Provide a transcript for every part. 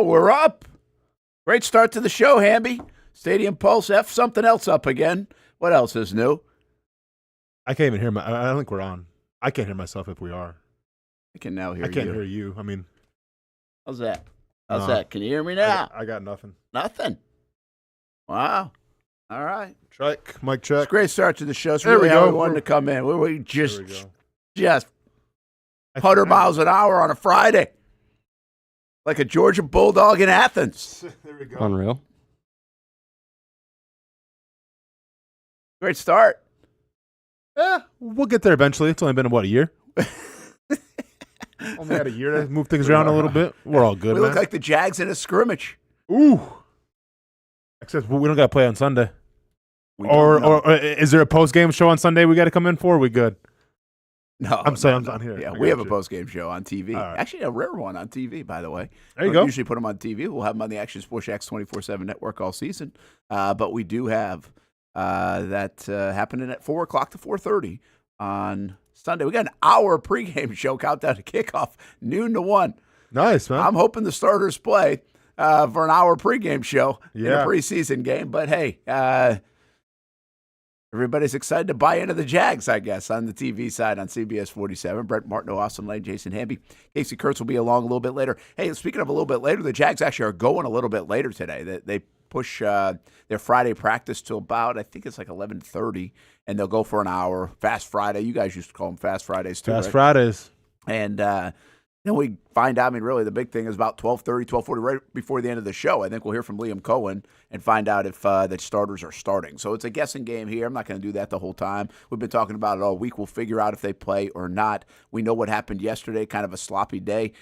Oh, we're up. Great start to the show, Hamby. Stadium Pulse F something else up again. What else is new? I can't even hear I don't think we're on. I can't hear myself if we are. I can now hear you. I can't hear you. I mean. How's that? How's that? Can you hear me now? I got nothing. Nothing? Wow. All right. Check. Mic check. It's a great start to the show. It's There really we how go. we wanted to come in. We just There we go. 100 miles an hour on a Friday. Like a Georgia Bulldog in Athens. There we go. Unreal. Great start. Yeah, we'll get there eventually. It's only been, a year? Only had a year to move things around a little bit. We're all good, We man. look like the Jags in a scrimmage. Ooh. Except we don't got to play on Sunday. Or is there a post-game show on Sunday we got to come in for? Or are we good? No. I'm saying I'm on here. Yeah, I we have got a you. post-game show on TV. All right. Actually, a rare one on TV, by the way. There you Don't go. usually put them on TV. We'll have them on the Action Sports Jax 24/7 network all season. But we do have that happening at 4 o'clock to 4:30 on Sunday. We got an hour pregame show, countdown to kickoff, noon to 1. Nice, man. I'm hoping the starters play for an hour pregame show in a Yeah. preseason game. But, hey, everybody's excited to buy into the Jags, I guess, on the TV side on CBS 47. Brent Martineau, Austen Lane, Jason Hamby. Kasey Kuhrts will be along a little bit later. Hey, speaking of a little bit later, the Jags actually are going a little bit later today. They push their Friday practice to about, I think it's like 11:30, and they'll go for an hour. Fast Friday. You guys used to call them Fast Fridays, too, Fast right? Fridays. And then we find out, really the big thing is about 12:30, 12:40, right before the end of the show. I think we'll hear from Liam Cohen and find out if the starters are starting. So it's a guessing game here. I'm not going to do that the whole time. We've been talking about it all week. We'll figure out if they play or not. We know what happened yesterday, kind of a sloppy day.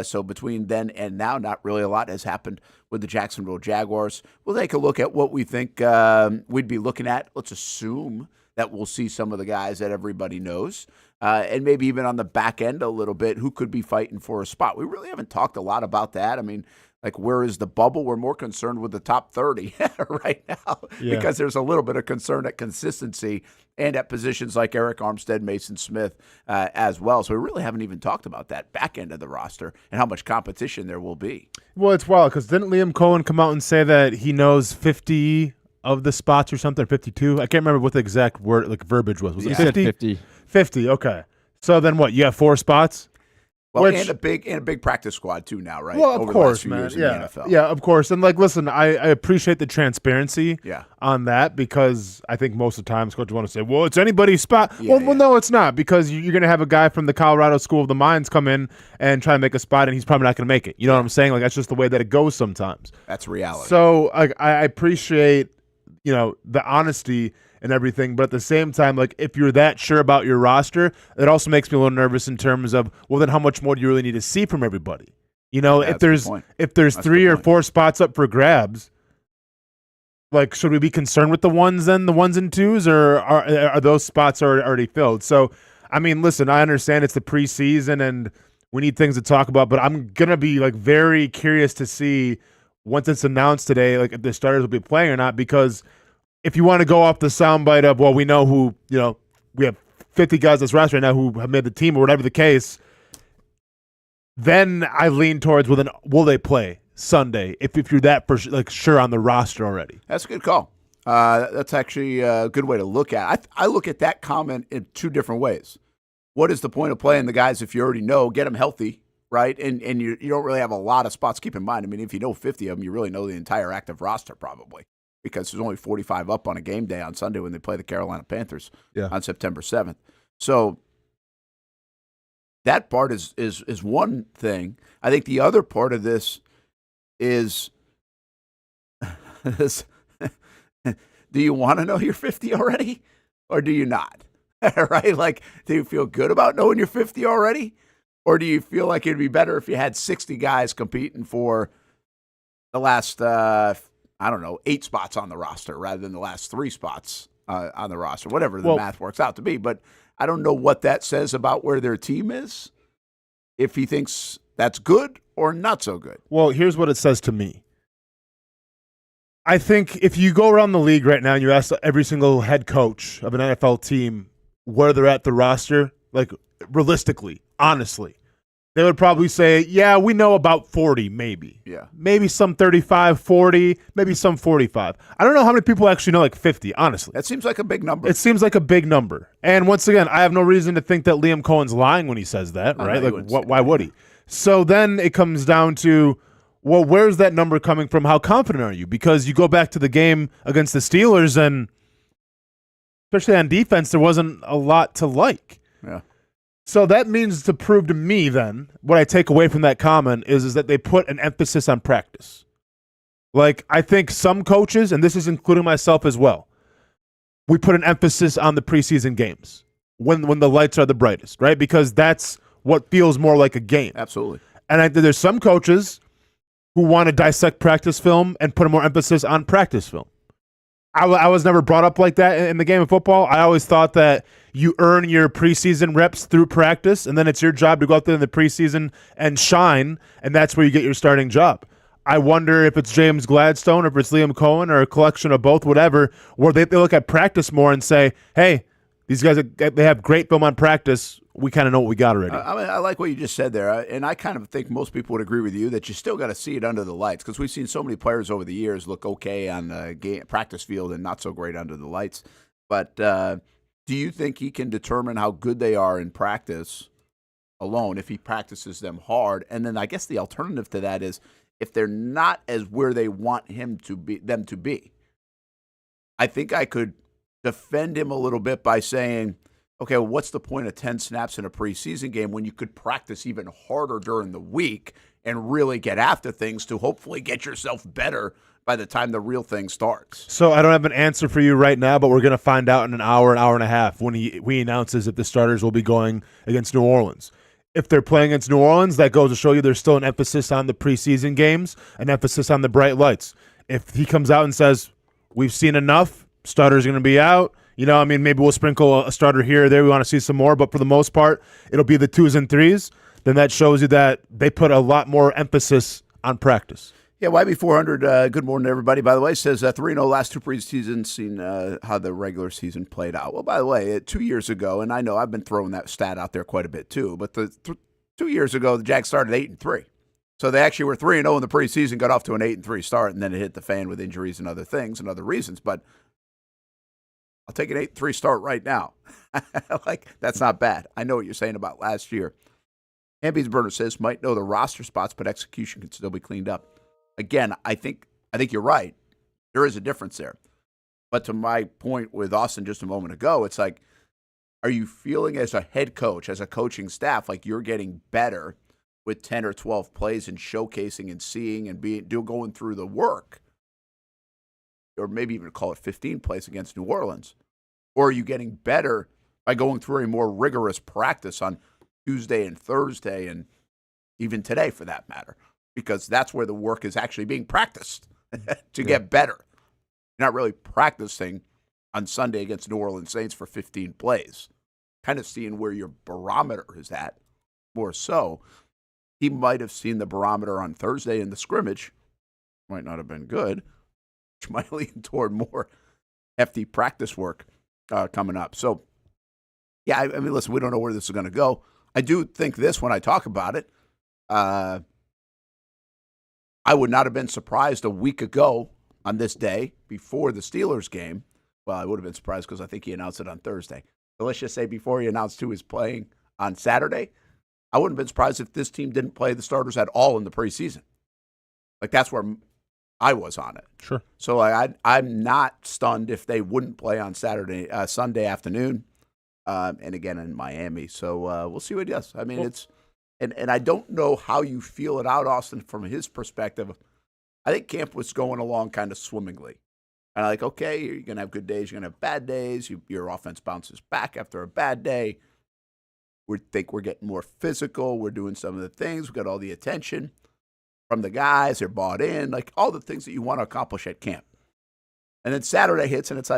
So between then and now, not really a lot has happened with the Jacksonville Jaguars. We'll take a look at what we think we'd be looking at. Let's assume that we'll see some of the guys that everybody knows. And maybe even on the back end a little bit, who could be fighting for a spot. We really haven't talked a lot about that. I mean, like, where is the bubble? We're more concerned with the top 30 right now because there's a little bit of concern at consistency and at positions like Eric Armstead, Mason Smith as well. So we really haven't even talked about that back end of the roster and how much competition there will be. Well, it's wild because didn't Liam Cohen come out and say that he knows 50 of the spots or something, 52? I can't remember what the exact word, like, verbiage was. Was it 50? 50. 50, okay. So then what? You have 4 spots? Well, and a big practice squad too now, right? Well, of Over the course, last few man. years in Yeah, the NFL. yeah, of course. And, like, listen, I appreciate the transparency on that because I think most of the times coaches want to say, well, it's anybody's spot. Well, no, it's not, because you're going to have a guy from the Colorado School of the Mines come in and try to make a spot, and he's probably not going to make it. You know what I'm saying? Like, that's just the way that it goes sometimes. That's reality. So I appreciate, the honesty and everything, but at the same time, like, if you're that sure about your roster, it also makes me a little nervous in terms of, well, then how much more do you really need to see from everybody? If there's 3 or 4 spots up for grabs, like, should we be concerned with the ones and 2s, or are those spots already filled? So, I mean, listen, I understand it's the preseason and we need things to talk about, but I'm gonna be, like, very curious to see once it's announced today, like, if the starters will be playing or not, because if you want to go off the soundbite of, well, we know who, we have 50 guys on this roster right now who have made the team or whatever the case, then I lean towards, well, then will they play Sunday if you're that sure on the roster already? That's a good call. That's actually a good way to look at it. I look at that comment in 2 different ways. What is the point of playing the guys if you already know, get them healthy, right? And you don't really have a lot of spots. Keep in mind, I mean, if you know 50 of them, you really know the entire active roster probably, because there's only 45 up on a game day on Sunday when they play the Carolina Panthers on September 7th. So that part is one thing. I think the other part of this is this. Do you want to know you're 50 already, or do you not? Right? Like, do you feel good about knowing you're 50 already, or do you feel like it'd be better if you had 60 guys competing for the last 8 spots on the roster rather than the last 3 spots on the roster, whatever the math works out to be. But I don't know what that says about where their team is, if he thinks that's good or not so good. Well, here's what it says to me. I think if you go around the league right now and you ask every single head coach of an NFL team where they're at the roster, like, realistically, honestly, they would probably say, yeah, we know about 40, maybe. Yeah. Maybe some 35, 40, maybe some 45. I don't know how many people actually know like 50, honestly. That seems like a big number. It seems like a big number. And once again, I have no reason to think that Liam Cohen's lying when he says that, right? No, like, why would he? So then it comes down to, well, where's that number coming from? How confident are you? Because you go back to the game against the Steelers, and especially on defense, there wasn't a lot to like. Yeah. So that means to prove to me then, what I take away from that comment is that they put an emphasis on practice. Like, I think some coaches, and this is including myself as well, we put an emphasis on the preseason games when the lights are the brightest, right? Because that's what feels more like a game. Absolutely. And there's some coaches who want to dissect practice film and put more emphasis on practice film. I was never brought up like that in the game of football. I always thought that you earn your preseason reps through practice, and then it's your job to go out there in the preseason and shine, and that's where you get your starting job. I wonder if it's James Gladstone or if it's Liam Cohen or a collection of both, whatever, where they look at practice more and say, hey, these guys, they have great film on practice. We kind of know what we got already. I like what you just said there, and I kind of think most people would agree with you that you still got to see it under the lights, because we've seen so many players over the years look okay on the practice field and not so great under the lights. But do you think he can determine how good they are in practice alone if he practices them hard? And then I guess the alternative to that is if they're not as where they want them to be. I think I could defend him a little bit by saying, okay, well, what's the point of 10 snaps in a preseason game when you could practice even harder during the week and really get after things to hopefully get yourself better by the time the real thing starts? So I don't have an answer for you right now, but we're going to find out in an hour and a half when he announces if the starters will be going against New Orleans. If they're playing against New Orleans, that goes to show you there's still an emphasis on the preseason games, an emphasis on the bright lights. If he comes out and says, we've seen enough, starters are going to be out, maybe we'll sprinkle a starter here or there. We want to see some more, but for the most part, it'll be the 2s and 3s. Then that shows you that they put a lot more emphasis on practice. Yeah, YB400, good morning, everybody. By the way, says 3-0 last two preseasons, seen how the regular season played out. Well, by the way, 2 years ago, and I know I've been throwing that stat out there quite a bit too, but 2 years ago, the Jags started 8-3. So they actually were 3-0 in the preseason, got off to an 8-3 start, and then it hit the fan with injuries and other things and other reasons. But I'll take an 8-3 start right now. That's not bad. I know what you're saying about last year. Hamby's Burner says, might know the roster spots, but execution can still be cleaned up. Again, I think you're right. There is a difference there. But to my point with Austen just a moment ago, it's like, are you feeling as a head coach, as a coaching staff, like you're getting better with 10 or 12 plays and showcasing and seeing and going through the work? Or maybe even call it 15 plays against New Orleans? Or are you getting better by going through a more rigorous practice on Tuesday and Thursday and even today for that matter? Because that's where the work is actually being practiced to get better. You're not really practicing on Sunday against New Orleans Saints for 15 plays. Kind of seeing where your barometer is at more so. He might have seen the barometer on Thursday in the scrimmage. Might not have been good. Which might lean toward more hefty practice work coming up. So, yeah, I mean, listen, we don't know where this is going to go. I do think this when I talk about it. I would not have been surprised a week ago on this day before the Steelers game. Well, I would have been surprised because I think he announced it on Thursday. So let's just say before he announced who was playing on Saturday, I wouldn't have been surprised if this team didn't play the starters at all in the preseason. That's where I was on it. Sure. So I'm not stunned if they wouldn't play on Sunday afternoon, and again in Miami. So we'll see what he does. I mean, it's and I don't know how you feel it out, Austen, from his perspective. I think camp was going along kind of swimmingly. And okay, you're going to have good days, you're going to have bad days. Your offense bounces back after a bad day. We think we're getting more physical. We're doing some of the things. We got all the attention from the guys. They're bought in, all the things that you want to accomplish at camp. And then Saturday hits, and it's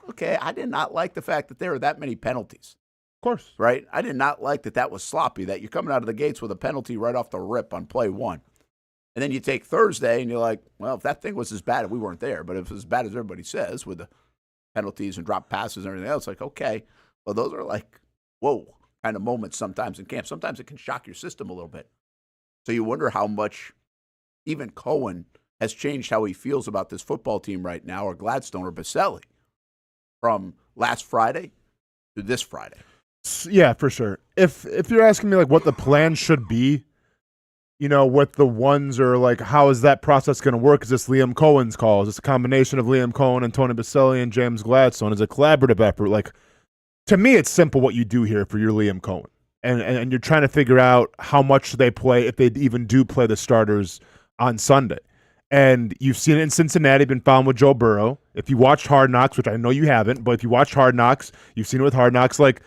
okay, I did not like the fact that there were that many penalties. Of course. Right? I did not like that was sloppy, that you're coming out of the gates with a penalty right off the rip on play one. And then you take Thursday, and you're like, well, if that thing was as bad, we weren't there, but if it was as bad as everybody says with the penalties and drop passes and everything else, okay, well, those are whoa. kind of moments sometimes in camp. Sometimes it can shock your system a little bit. So you wonder how much even Cohen has changed how he feels about this football team right now, or Gladstone or Baselli, from last Friday to this Friday. Yeah, for sure. If you're asking me like what the plan should be, with the ones, or like how is that process going to work? Is this Liam Cohen's call? Is this a combination of Liam Cohen and Tony Baselli and James Gladstone? Is it a collaborative effort? Like, to me, it's simple what you do here for your Liam Cohen. And you're trying to figure out how much they play, if they even do play the starters on Sunday. And you've seen it in Cincinnati, been found with Joe Burrow. If you watched Hard Knocks, which I know you haven't, but if you watched Hard Knocks, you've seen it with Hard Knocks, like,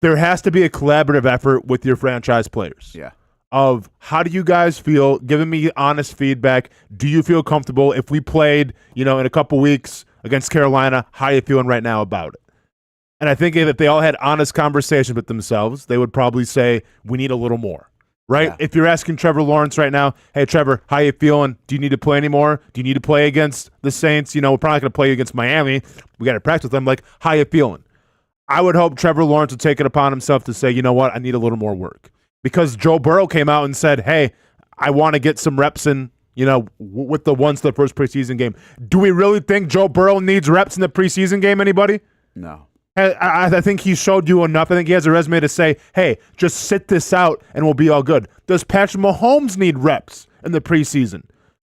there has to be a collaborative effort with your franchise players. Yeah. Of how do you guys feel, giving me honest feedback. Do you feel comfortable if we played, in a couple weeks against Carolina? How are you feeling right now about it? And I think if they all had honest conversations with themselves, they would probably say, we need a little more, right? Yeah. If you're asking Trevor Lawrence right now, hey, Trevor, how you feeling? Do you need to play anymore? Do you need to play against the Saints? We're probably not going to play against Miami. We got to practice with them. Like, how you feeling? I would hope Trevor Lawrence would take it upon himself to say, you know what, I need a little more work. Because Joe Burrow came out and said, hey, I want to get some reps in, with the first preseason game. Do we really think Joe Burrow needs reps in the preseason game, anybody? No. I think he showed you enough. I think he has a resume to say, hey, just sit this out and we'll be all good. Does Patrick Mahomes need reps in the preseason?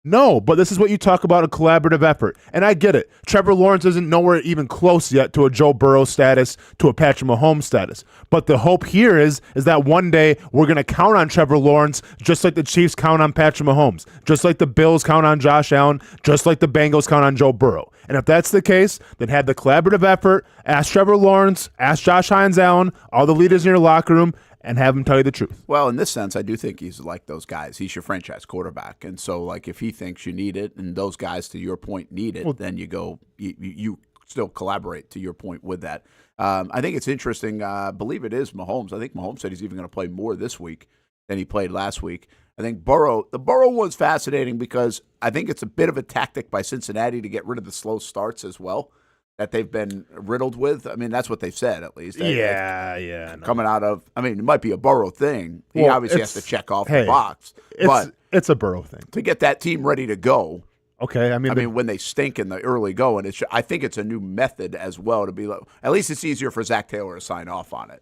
No, but this is what you talk about, a collaborative effort. And I get it. Trevor Lawrence isn't nowhere even close yet to a Joe Burrow status, to a Patrick Mahomes status. But the hope here is that one day we're going to count on Trevor Lawrence just like the Chiefs count on Patrick Mahomes, just like the Bills count on Josh Allen, just like the Bengals count on Joe Burrow. And if that's the case, then have the collaborative effort, ask Trevor Lawrence, ask Josh Hines-Allen, all the leaders in your locker room, and have him tell you the truth. Well, in this sense, I do think he's like those guys. He's your franchise quarterback. And so, like, if he thinks you need it and those guys, to your point, need it, then you go, you still collaborate, to your point, with that. I think it's interesting. I believe it is Mahomes. I think Mahomes said he's even going to play more this week than he played last week. I think the Burrow one's fascinating because I think it's a bit of a tactic by Cincinnati to get rid of the slow starts as well that they've been riddled with. I mean, that's what they've said, at least. Yeah. Coming out of, it might be a Burrow thing. He obviously has to check off the box. But it's a Burrow thing. To get that team ready to go. Okay, when they stink in the early going, I think it's a new method as well to be like, at least it's easier for Zach Taylor to sign off on it.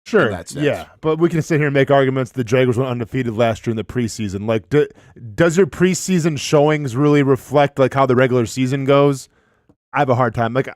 Sure, yeah, but we can sit here and make arguments the Jaguars went undefeated last year in the preseason. Like, does your preseason showings really reflect like how the regular season goes? I have a hard time. Like,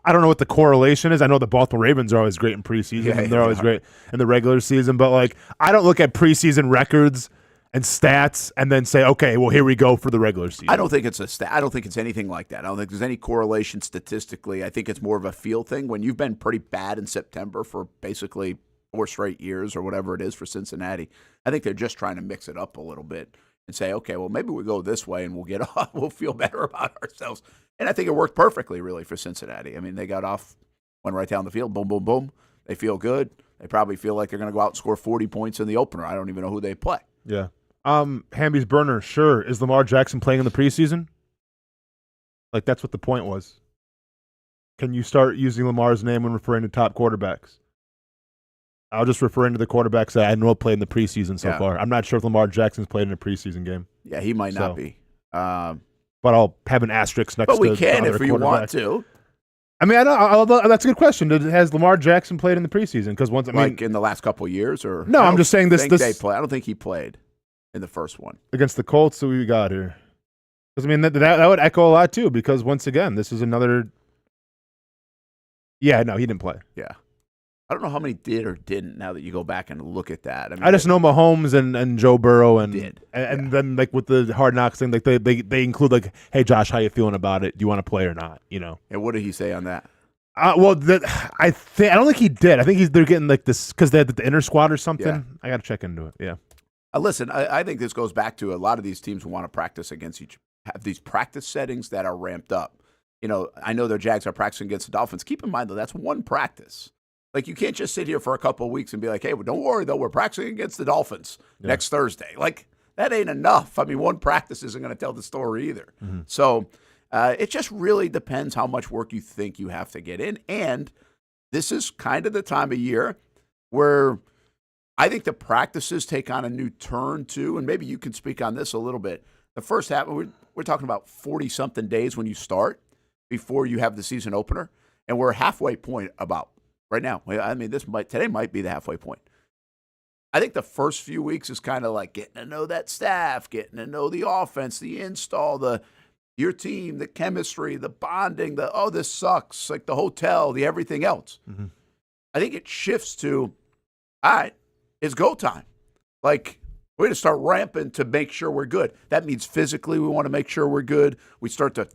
I don't know what the correlation is. I know the Baltimore Ravens are always great in preseason, and they're always great in the regular season. But, like, I don't look at preseason records and stats and then say, okay, well, here we go for the regular season. I don't think it's a stat. I don't think it's anything like that. I don't think there's any correlation statistically. I think it's more of a feel thing. When you've been pretty bad in September for basically 4 straight years or whatever it is for Cincinnati, I think they're just trying to mix it up a little bit and say, okay, well, maybe we go this way and we'll feel better about ourselves. And I think it worked perfectly, really, for Cincinnati. I mean, they got off, went right down the field, boom, boom, boom. They feel good. They probably feel like they're going to go out and score 40 points in the opener. I don't even know who they play. Yeah. Hamby's burner, sure. Is Lamar Jackson playing in the preseason? Like, that's what the point was. Can you start using Lamar's name when referring to top quarterbacks? I'll just refer into the quarterbacks that I know played in the preseason so far. I'm not sure if Lamar Jackson's played in a preseason game. Yeah, he might not be. But I'll have an asterisk next to But we can if we want to. I mean, that's a good question. Has Lamar Jackson played in the preseason? Because in the last couple of years, or no? I'm just saying this. They play. I don't think he played in the first one against the Colts that we got here. Because that would echo a lot too. Because once again, this is another. Yeah, no, he didn't play. Yeah. I don't know how many did or didn't now that you go back and look at that. I just know Mahomes and Joe Burrow and then like with the Hard Knocks thing, like they include like, hey Josh, how you feeling about it? Do you want to play or not? And what did he say on that? I don't think he did. I think they're getting like this because they had the inner squad or something. Yeah. I got to check into it. Yeah. Listen, I think this goes back to a lot of these teams who want to practice against have these practice settings that are ramped up. I know their Jags are practicing against the Dolphins. Keep in mind though, that's one practice. Like, you can't just sit here for a couple of weeks and be like, hey, well, don't worry, though, we're practicing against the Dolphins next Thursday. Like, that ain't enough. I mean, one practice isn't going to tell the story either. Mm-hmm. So it just really depends how much work you think you have to get in. And this is kind of the time of year where I think the practices take on a new turn too, and maybe you can speak on this a little bit. The first half, we're talking about 40-something days when you start before you have the season opener, and we're halfway point about right now. I mean, today might be the halfway point. I think the first few weeks is kind of like getting to know that staff, getting to know the offense, the install, your team, the chemistry, the bonding, this sucks, like the hotel, the everything else. Mm-hmm. I think it shifts to, all right, it's go time. Like, we're going to start ramping to make sure we're good. That means physically we want to make sure we're good. We start to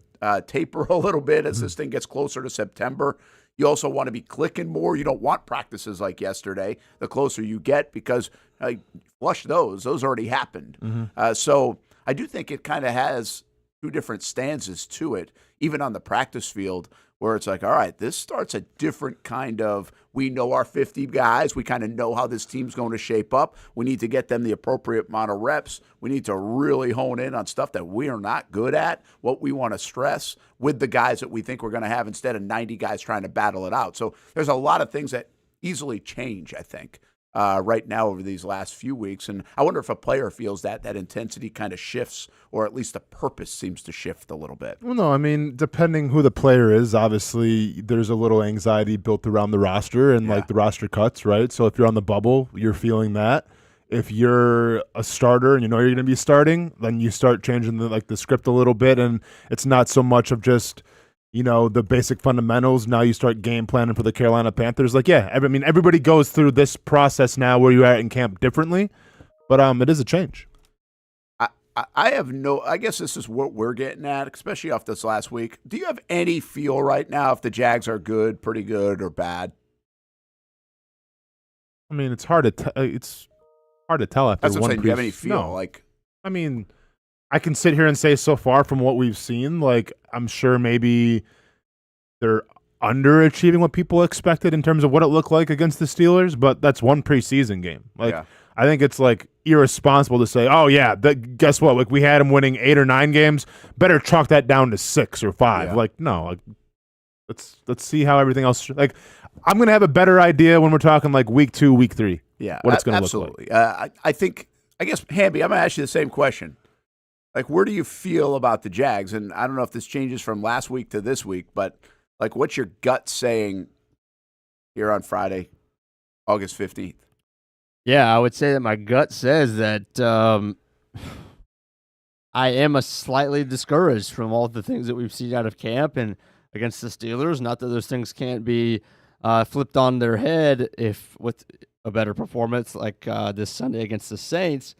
taper a little bit as this thing gets closer to September. You also want to be clicking more. You don't want practices like yesterday the closer you get because flush those. Those already happened. Mm-hmm. So I do think it kind of has two different stanzas to it, even on the practice field, where it's like, all right, this starts a different kind of, we know our 50 guys. We kind of know how this team's going to shape up. We need to get them the appropriate amount of reps. We need to really hone in on stuff that we are not good at, what we want to stress with the guys that we think we're going to have instead of 90 guys trying to battle it out. So there's a lot of things that easily change, I think, right now over these last few weeks. And I wonder if a player feels that intensity kind of shifts, or at least the purpose seems to shift a little bit. Well, no, I mean, depending who the player is, obviously there's a little anxiety built around the roster and like the roster cuts, right? So if you're on the bubble, you're feeling that. If you're a starter and you know you're going to be starting, then you start changing the script a little bit, and it's not so much of just, the basic fundamentals. Now you start game planning for the Carolina Panthers. Everybody goes through this process now where you're at in camp differently, but it is a change. I guess this is what we're getting at, especially off this last week. Do you have any feel right now if the Jags are good, pretty good, or bad? I mean, it's hard to tell after That's what one. I'm saying. Do you have any feel? No. I mean, I can sit here and say so far from what we've seen, I'm sure maybe they're underachieving what people expected in terms of what it looked like against the Steelers, but that's one preseason game. I think it's irresponsible to say, oh yeah, guess what? We had them winning 8 or 9 games. Better chalk that down to 6 or 5. Yeah. No. Let's see how everything else. I'm gonna have a better idea when we're talking week 2, week 3. Yeah, what it's gonna look like. I guess Hamby, I'm gonna ask you the same question. Where do you feel about the Jags? And I don't know if this changes from last week to this week, but what's your gut saying here on Friday, August 15th? Yeah, I would say that my gut says that I am slightly discouraged from all the things that we've seen out of camp and against the Steelers. Not that those things can't be flipped on their head if with a better performance this Sunday against the Saints.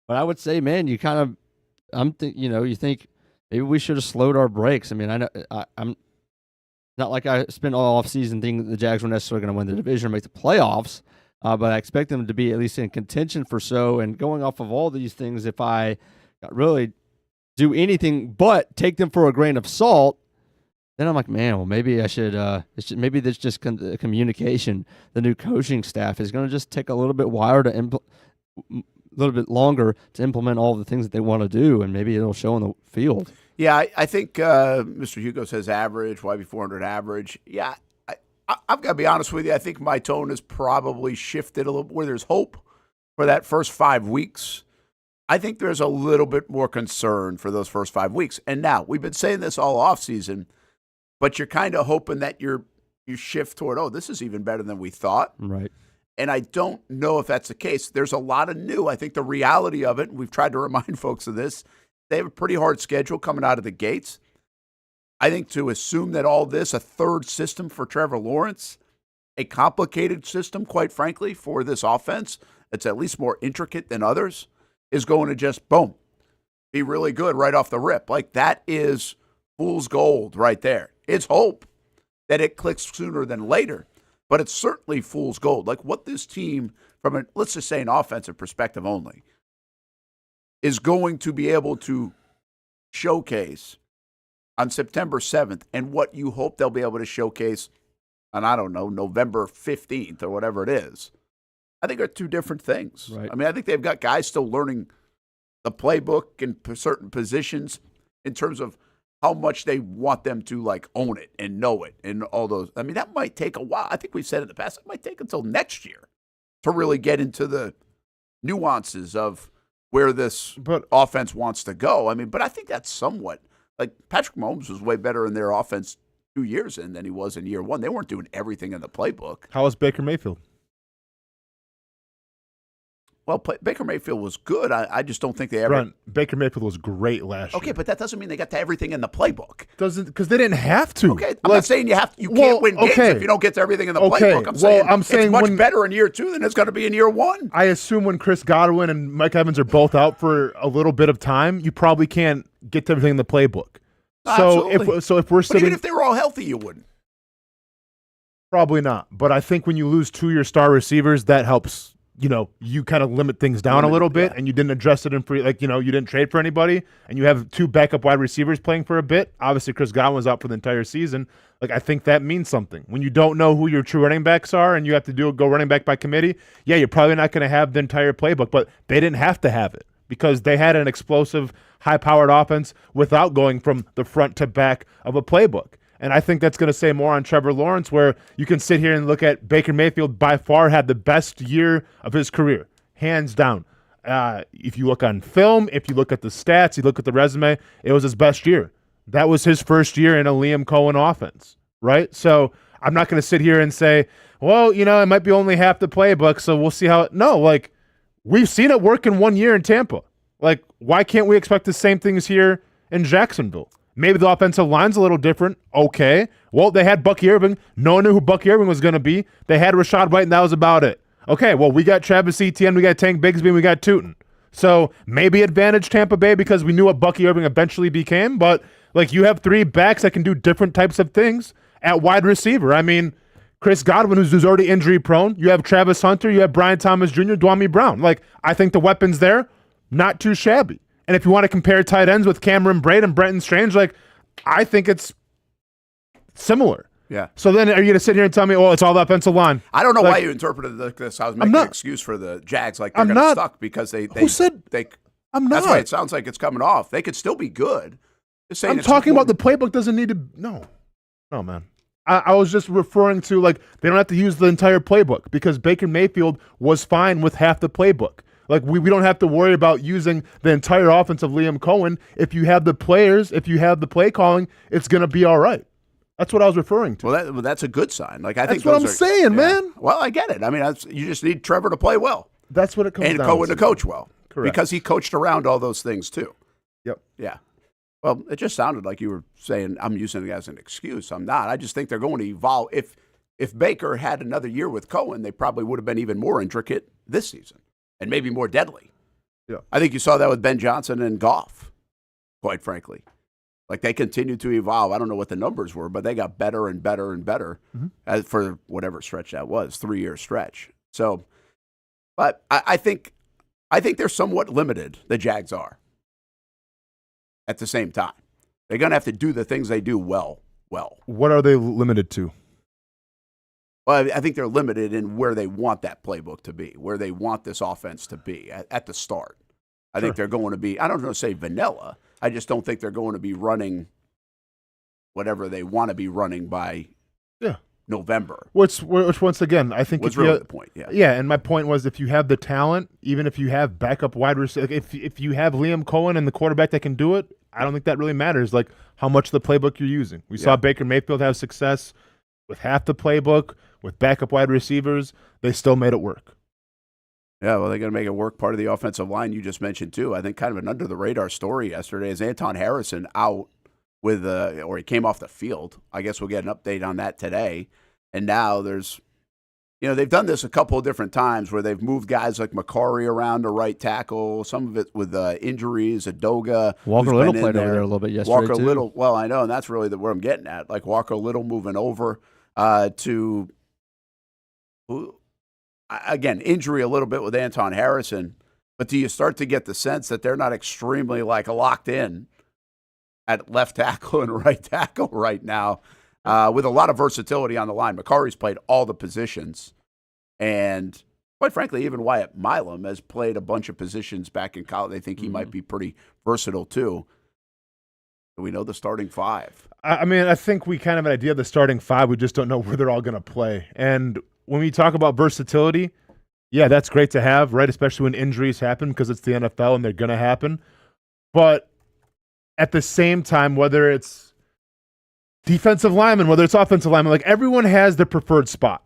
But I would say, man, you kind of you think maybe we should have slowed our brakes. I mean, I know I'm not like I spent all offseason thinking that the Jags were necessarily going to win the division or make the playoffs, but I expect them to be at least in contention for so. And going off of all these things, if I really do anything but take them for a grain of salt, then I'm like, man, well, maybe I should. Maybe there's just communication. The new coaching staff is going to just take a little bit longer to implement all the things that they want to do, and maybe it'll show in the field. Yeah, I think Mr. Hugo says average, YB400 average. Yeah, I've got to be honest with you. I think my tone has probably shifted a little, where there's hope for that first 5 weeks. I think there's a little bit more concern for those first 5 weeks. And now, we've been saying this all offseason, but you're kind of hoping that you shift toward, this is even better than we thought. Right. And I don't know if that's the case. There's a lot of new. I think the reality of it, and we've tried to remind folks of this, they have a pretty hard schedule coming out of the gates. I think to assume that all this, a third system for Trevor Lawrence, a complicated system, quite frankly, for this offense, it's at least more intricate than others, is going to just, boom, be really good right off the rip. That is fool's gold right there. It's hope that it clicks sooner than later. But it's certainly fool's gold. What this team, from let's just say an offensive perspective only, is going to be able to showcase on September 7th, and what you hope they'll be able to showcase on, I don't know, November 15th or whatever it is, I think are two different things. Right. I mean, I think they've got guys still learning the playbook in certain positions in terms of how much they want them to own it and know it and all those. I mean, that might take a while. I think we've said in the past, it might take until next year to really get into the nuances of where this offense wants to go. I mean, but I think that's somewhat like Patrick Mahomes was way better in their offense 2 years in than he was in year one. They weren't doing everything in the playbook. How was Baker Mayfield? Well, Baker Mayfield was good. I just don't think they ever. Baker Mayfield was great last year. Okay, but that doesn't mean they got to everything in the playbook. Doesn't because they didn't have to. Okay, I'm not saying you can't win games if you don't get to everything in the playbook. I'm saying it's much better in year two than it's going to be in year one. I assume when Chris Godwin and Mike Evans are both out for a little bit of time, you probably can't get to everything in the playbook. Absolutely. So if we're sitting, even if they were all healthy, you wouldn't. Probably not. But I think when you lose 2 of your star receivers, that helps. You kind of limit things down a little bit, and you didn't address it in free. You didn't trade for anybody, and you have 2 backup wide receivers playing for a bit. Obviously, Chris Godwin was out for the entire season. I think that means something. When you don't know who your true running backs are, and you have to go running back by committee, yeah, you're probably not going to have the entire playbook, but they didn't have to have it because they had an explosive, high-powered offense without going from the front to back of a playbook. And I think that's going to say more on Trevor Lawrence, where you can sit here and look at Baker Mayfield by far had the best year of his career, hands down. If you look on film, if you look at the stats, you look at the resume, it was his best year. That was his first year in a Liam Cohen offense, right? So I'm not going to sit here and say, well, it might be only half the playbook, so we'll see how it – no, we've seen it work in 1 year in Tampa. Why can't we expect the same things here in Jacksonville? Maybe the offensive line's a little different. Okay. Well, they had Bucky Irving. No one knew who Bucky Irving was going to be. They had Rashad White, and that was about it. Okay, well, we got Travis Etienne, we got Tank Bigsby, and we got Tootin. So maybe advantage Tampa Bay because we knew what Bucky Irving eventually became, but you have 3 backs that can do different types of things at wide receiver. I mean, Chris Godwin, who's already injury prone. You have Travis Hunter. You have Brian Thomas Jr., Dwamie Brown. I think the weapons there, not too shabby. And if you want to compare tight ends with Cameron Braid and Brenton Strange, I think it's similar. Yeah. So then are you going to sit here and tell me, it's all the offensive line? I don't know why you interpreted this. I was making an excuse for the Jags they're going to suck because they Who said I'm not? That's why it sounds like it's coming off. They could still be good. I'm talking about the playbook doesn't need to – no, man. I was just referring to they don't have to use the entire playbook because Baker Mayfield was fine with half the playbook. We don't have to worry about using the entire offense of Liam Cohen. If you have the players, if you have the play calling, it's going to be all right. That's what I was referring to. Well, that's a good sign. I think that's what I'm saying, man. Well, I get it. I mean, you just need Trevor to play well. That's what it comes down to. And Cohen to coach well. Correct. Because he coached around all those things too. Yep. Yeah. Well, it just sounded like you were saying I'm using it as an excuse. I'm not. I just think they're going to evolve. If Baker had another year with Cohen, they probably would have been even more intricate this season. And maybe more deadly. Yeah. I think you saw that with Ben Johnson and Goff, quite frankly. They continued to evolve. I don't know what the numbers were, but they got better and better and better for whatever stretch that was, 3-year stretch. So, but I think they're somewhat limited, the Jags are, at the same time. They're going to have to do the things they do well. What are they limited to? Well, I think they're limited in where they want that playbook to be, where they want this offense to be at the start. I think they're going to be, I don't know, say vanilla. I just don't think they're going to be running whatever they want to be running by November. Which once again, I think was really the point. Yeah. Yeah, and my point was if you have the talent, even if you have backup wide receiver, if you have Liam Cohen and the quarterback that can do it, I don't think that really matters. How much of the playbook you're using. We saw Baker Mayfield have success with half the playbook. With backup wide receivers, they still made it work. Yeah, well, they're going to make it work. Part of the offensive line you just mentioned, too. I think kind of an under-the-radar story yesterday is Anton Harrison out with or he came off the field. I guess we'll get an update on that today. And now there's, they've done this a couple of different times where they've moved guys like McCarry around to right tackle, some of it with injuries, Adoga. Walker Little played over there a little bit yesterday, Walker Little, well, I know, and that's really where I'm getting at. Walker Little moving over to – again, injury a little bit with Anton Harrison, but do you start to get the sense that they're not extremely locked in at left tackle and right tackle right now with a lot of versatility on the line? McCarry's played all the positions, and quite frankly, even Wyatt Milam has played a bunch of positions back in college. They think he might be pretty versatile too. Do we know the starting 5? I mean, I think we kind of have an idea of the starting 5. We just don't know where they're all going to play. And when we talk about versatility, Yeah, that's great to have, right? Especially when injuries happen because it's the NFL and they're going to happen. But at the same time, whether it's defensive lineman, whether it's offensive lineman, like everyone has their preferred spot.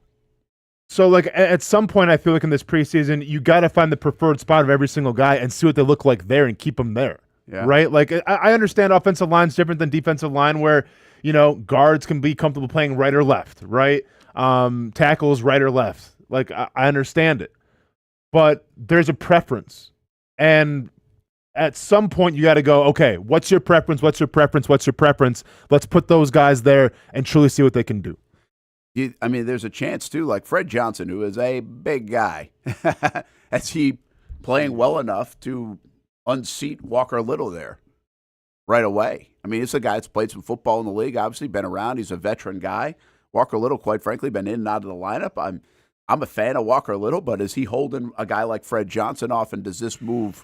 So like at some point, I feel like in this preseason, you got to find the preferred spot of every single guy and see what they look like there and keep them there. Yeah. Right? Like I understand offensive line's different than defensive line where, guards can be comfortable playing right or left, right? Tackles right or left. Like I understand it. But there's a preference. And at some point you got to go, okay, what's your preference? What's your preference? What's your preference? Let's put those guys there and truly see what they can do. There's a chance too, like Fred Johnson, who is a big guy. Is he playing well enough to unseat Walker Little there right away? It's a guy that's played some football in the league, obviously been around. He's a veteran guy. Walker Little, quite frankly, been in and out of the lineup. I'm a fan of Walker Little, but is he holding a guy like Fred Johnson off, and does this move,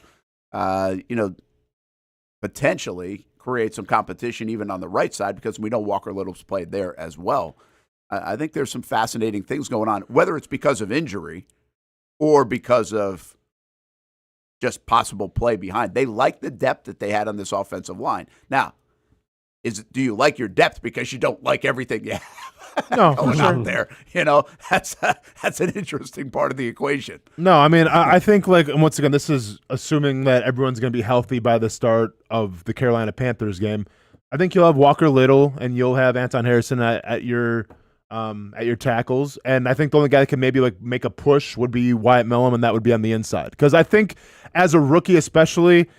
potentially create some competition even on the right side, because we know Walker Little's played there as well. I think there's some fascinating things going on, whether it's because of injury or because of just possible play behind. They like the depth that they had on this offensive line. Now, do you like your depth because you don't like everything you have going out there? That's an interesting part of the equation. No, I think, like, once again, this is assuming that everyone's going to be healthy by the start of the Carolina Panthers game. I think you'll have Walker Little and you'll have Anton Harrison at your tackles, and I think the only guy that can maybe like make a push would be Wyatt Millum, and that would be on the inside. Because I think as a rookie especially,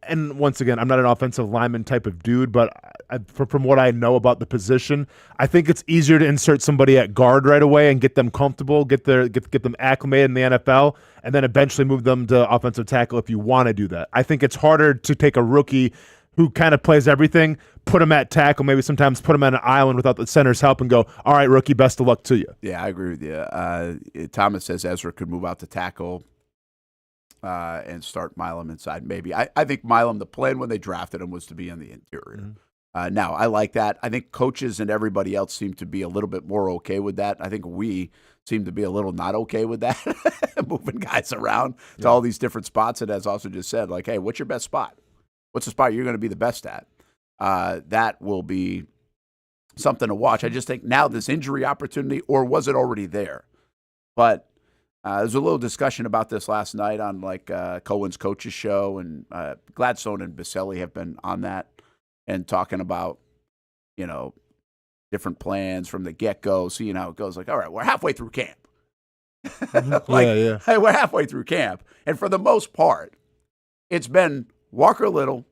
and once again, I'm not an offensive lineman type of dude, but from what I know about the position, I think it's easier to insert somebody at guard right away and get them comfortable, get them acclimated in the NFL, and then eventually move them to offensive tackle if you want to do that. I think it's harder to take a rookie who kind of plays everything, put him at tackle, maybe sometimes put him on an island without the center's help and go, all right, rookie, best of luck to you. Yeah, I agree with you. Thomas says Ezra could move out to tackle and start Milam inside maybe. I think Milam, the plan when they drafted him was to be in the interior. Mm-hmm. Now, I like that. I think coaches and everybody else seem to be a little bit more okay with that. I think we seem to be a little not okay with that, moving guys around to all these different spots. And as also just said, like, hey, what's your best spot? What's the spot you're going to be the best at? That will be something to watch. I just think now this injury opportunity, or was it already there? But there's a little discussion about this last night on Cohen's coaches show, and Gladstone and Baselli have been on that and talking about, different plans from the get-go, seeing how it goes. Like, all right, we're halfway through camp. Hey, we're halfway through camp. And for the most part, it's been Walker Little,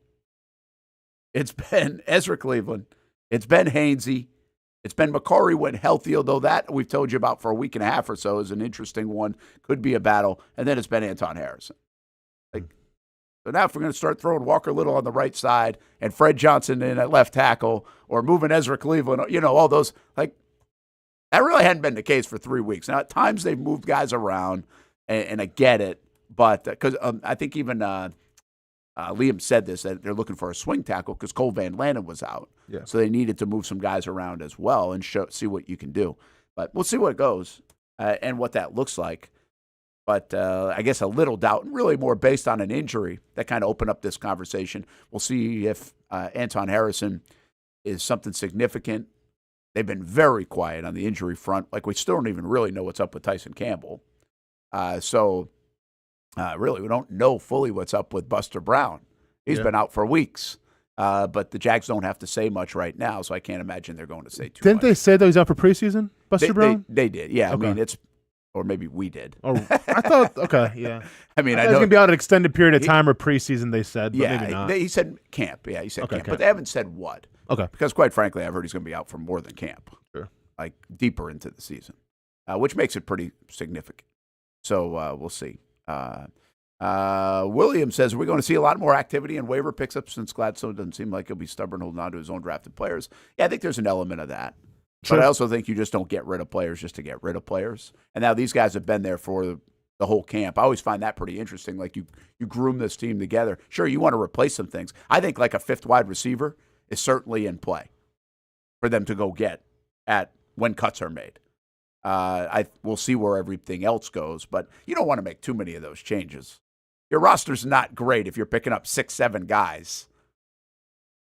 it's been Ezra Cleveland, it's been Hainsey, it's been McCarry when healthy, although that we've told you about for a week and a half or so is an interesting one, could be a battle, and then it's been Anton Harrison. So now if we're going to start throwing Walker Little on the right side and Fred Johnson in at left tackle, or moving Ezra Cleveland, all those, that really hadn't been the case for 3 weeks. Now at times they've moved guys around, and I get it, but because I think even Liam said this, that they're looking for a swing tackle because Cole Van Lanen was out. Yeah. So they needed to move some guys around as well and see what you can do. But we'll see what it goes and what that looks like. But I guess a little doubt, and really more based on an injury that kind of opened up this conversation. We'll see if Anton Harrison is something significant. They've been very quiet on the injury front. We still don't even really know what's up with Tyson Campbell. Really, we don't know fully what's up with Buster Brown. He's been out for weeks. But the Jags don't have to say much right now, so I can't imagine they're going to say too much. Didn't they say that he's out for preseason, Buster Brown? They did, yeah. Okay. Or maybe we did. Oh, I thought, okay, yeah. I know he's going to be out an extended period of time or preseason, they said, but maybe not. He said camp. Yeah, he said camp. But they haven't said what. Okay. Because quite frankly, I've heard he's going to be out for more than camp. Sure. Deeper into the season, which makes it pretty significant. So we'll see. William says, are we going to see a lot more activity and waiver picks up since Gladstone doesn't seem like he'll be stubborn holding on to his own drafted players? Yeah, I think there's an element of that. Sure. But I also think you just don't get rid of players just to get rid of players. And now these guys have been there for the whole camp. I always find that pretty interesting. You groom this team together. Sure, you want to replace some things. I think a fifth wide receiver is certainly in play for them to go get at when cuts are made. We'll see where everything else goes, but you don't want to make too many of those changes. Your roster's not great if you're picking up 6-7 guys,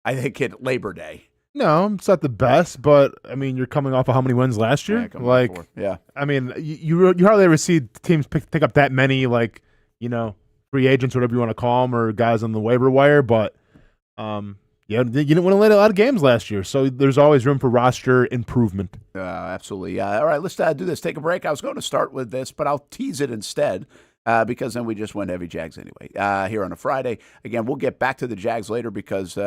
I think, at Labor Day. No, it's not the best, but I mean, you're coming off of how many wins last year? Yeah. I mean, you hardly ever see teams pick up that many, free agents, whatever you want to call them, or guys on the waiver wire. But you didn't win a lot of games last year, so there's always room for roster improvement. Absolutely. All right, let's do this. Take a break. I was going to start with this, but I'll tease it instead. Because then we just went heavy Jags anyway. Here on a Friday, again, we'll get back to the Jags later because.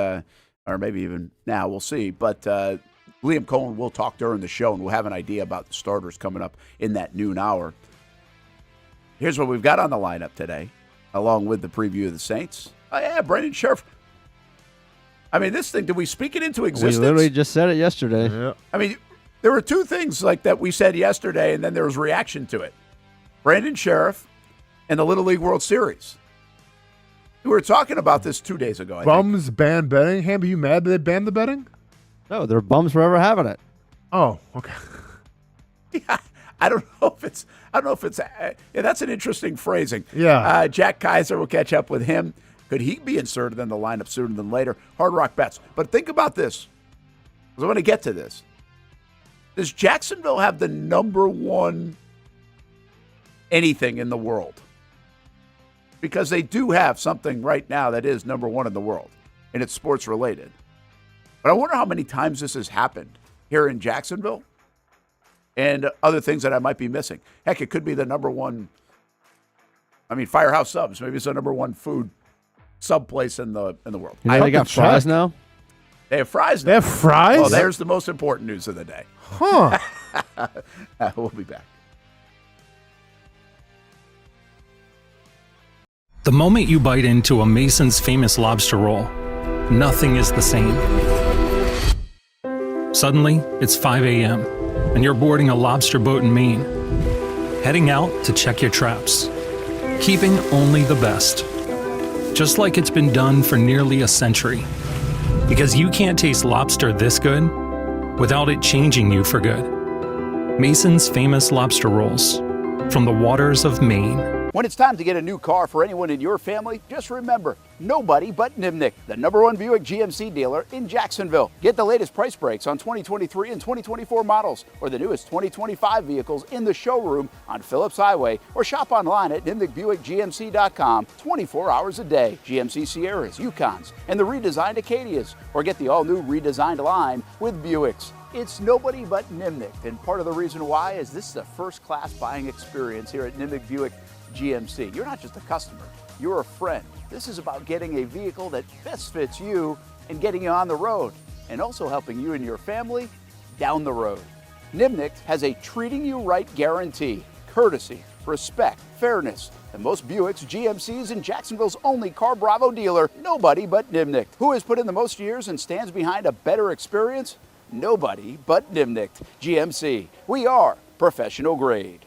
Or maybe even now, we'll see. But Liam Cohen will talk during the show, and we'll have an idea about the starters coming up in that noon hour. Here's what we've got on the lineup today, along with the preview of the Saints. Brendan Scherff. I mean, this thing, did we speak it into existence? We literally just said it yesterday. Yeah. I mean, there were two things like that we said yesterday, and then there was reaction to it. Brandon Scherff and the Little League World Series. We were talking about this 2 days ago. Bums ban betting. Hamby, you mad that they banned the betting? No, they're bums for ever having it. Oh, okay. Yeah, I don't know if it's. That's an interesting phrasing. Yeah. Jack Kaiser will catch up with him. Could he be inserted in the lineup sooner than later? Hard Rock Bets. But think about this. I want to get to this. Does Jacksonville have the number one anything in the world? Because they do have something right now that is number one in the world, and it's sports related. But I wonder how many times this has happened here in Jacksonville and other things that I might be missing. Heck, it could be the number one, Firehouse Subs. Maybe it's the number one food sub place in the world. You know they got fries now? They have fries now. They have fries? Well, there's the most important news of the day. Huh. We'll be back. The moment you bite into a Mason's Famous Lobster Roll, nothing is the same. Suddenly, it's 5 a.m., and you're boarding a lobster boat in Maine, heading out to check your traps, keeping only the best, just like it's been done for nearly a century. Because you can't taste lobster this good without it changing you for good. Mason's Famous Lobster Rolls, from the waters of Maine. When it's time to get a new car for anyone in your family, just remember, nobody but Nimnick, the number one Buick GMC dealer in Jacksonville. Get the latest price breaks on 2023 and 2024 models or the newest 2025 vehicles in the showroom on Phillips Highway or shop online at NimnickBuickGMC.com 24 hours a day. GMC Sierras, Yukons, and the redesigned Acadias, or get the all-new redesigned line with Buicks. It's nobody but Nimnick, and part of the reason why is this is a first-class buying experience here at Nimnick Buick GMC. You're not just a customer, you're a friend. This is about getting a vehicle that best fits you and getting you on the road, and also helping you and your family down the road. Nimnick has a treating you right guarantee, courtesy, respect, fairness. The most Buicks, GMCs, and Jacksonville's only Car Bravo dealer, nobody but Nimnick. Who has put in the most years and stands behind a better experience? Nobody but Nimnick GMC. We are professional grade.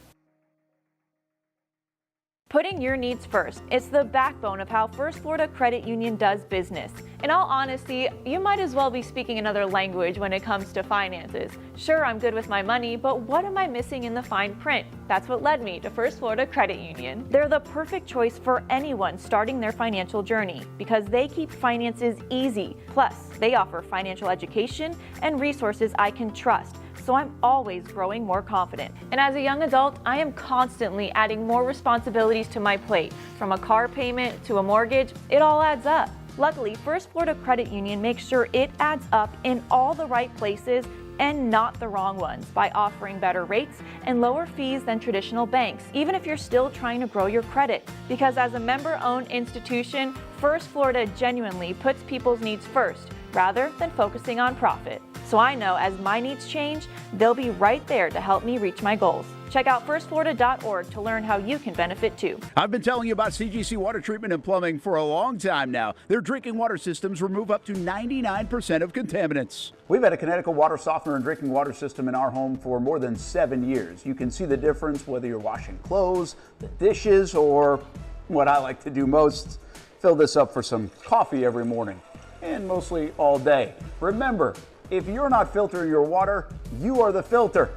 Putting your needs first. It's the backbone of how First Florida Credit Union does business. In all honesty, you might as well be speaking another language when it comes to finances. Sure, I'm good with my money, but what am I missing in the fine print? That's what led me to First Florida Credit Union. They're the perfect choice for anyone starting their financial journey because they keep finances easy. Plus, they offer financial education and resources I can trust. So I'm always growing more confident. And as a young adult, I am constantly adding more responsibilities to my plate. From a car payment to a mortgage, it all adds up. Luckily, First Florida Credit Union makes sure it adds up in all the right places and not the wrong ones by offering better rates and lower fees than traditional banks, even if you're still trying to grow your credit. Because as a member-owned institution, First Florida genuinely puts people's needs first rather than focusing on profit. So I know as my needs change, they'll be right there to help me reach my goals. Check out firstflorida.org to learn how you can benefit too. I've been telling you about CGC Water Treatment and Plumbing for a long time now. Their drinking water systems remove up to 99% of contaminants. We've had a Connecticut water softener and drinking water system in our home for more than 7 years. You can see the difference whether you're washing clothes, the dishes, or what I like to do most, fill this up for some coffee every morning and mostly all day. Remember, if you're not filtering your water, you are the filter.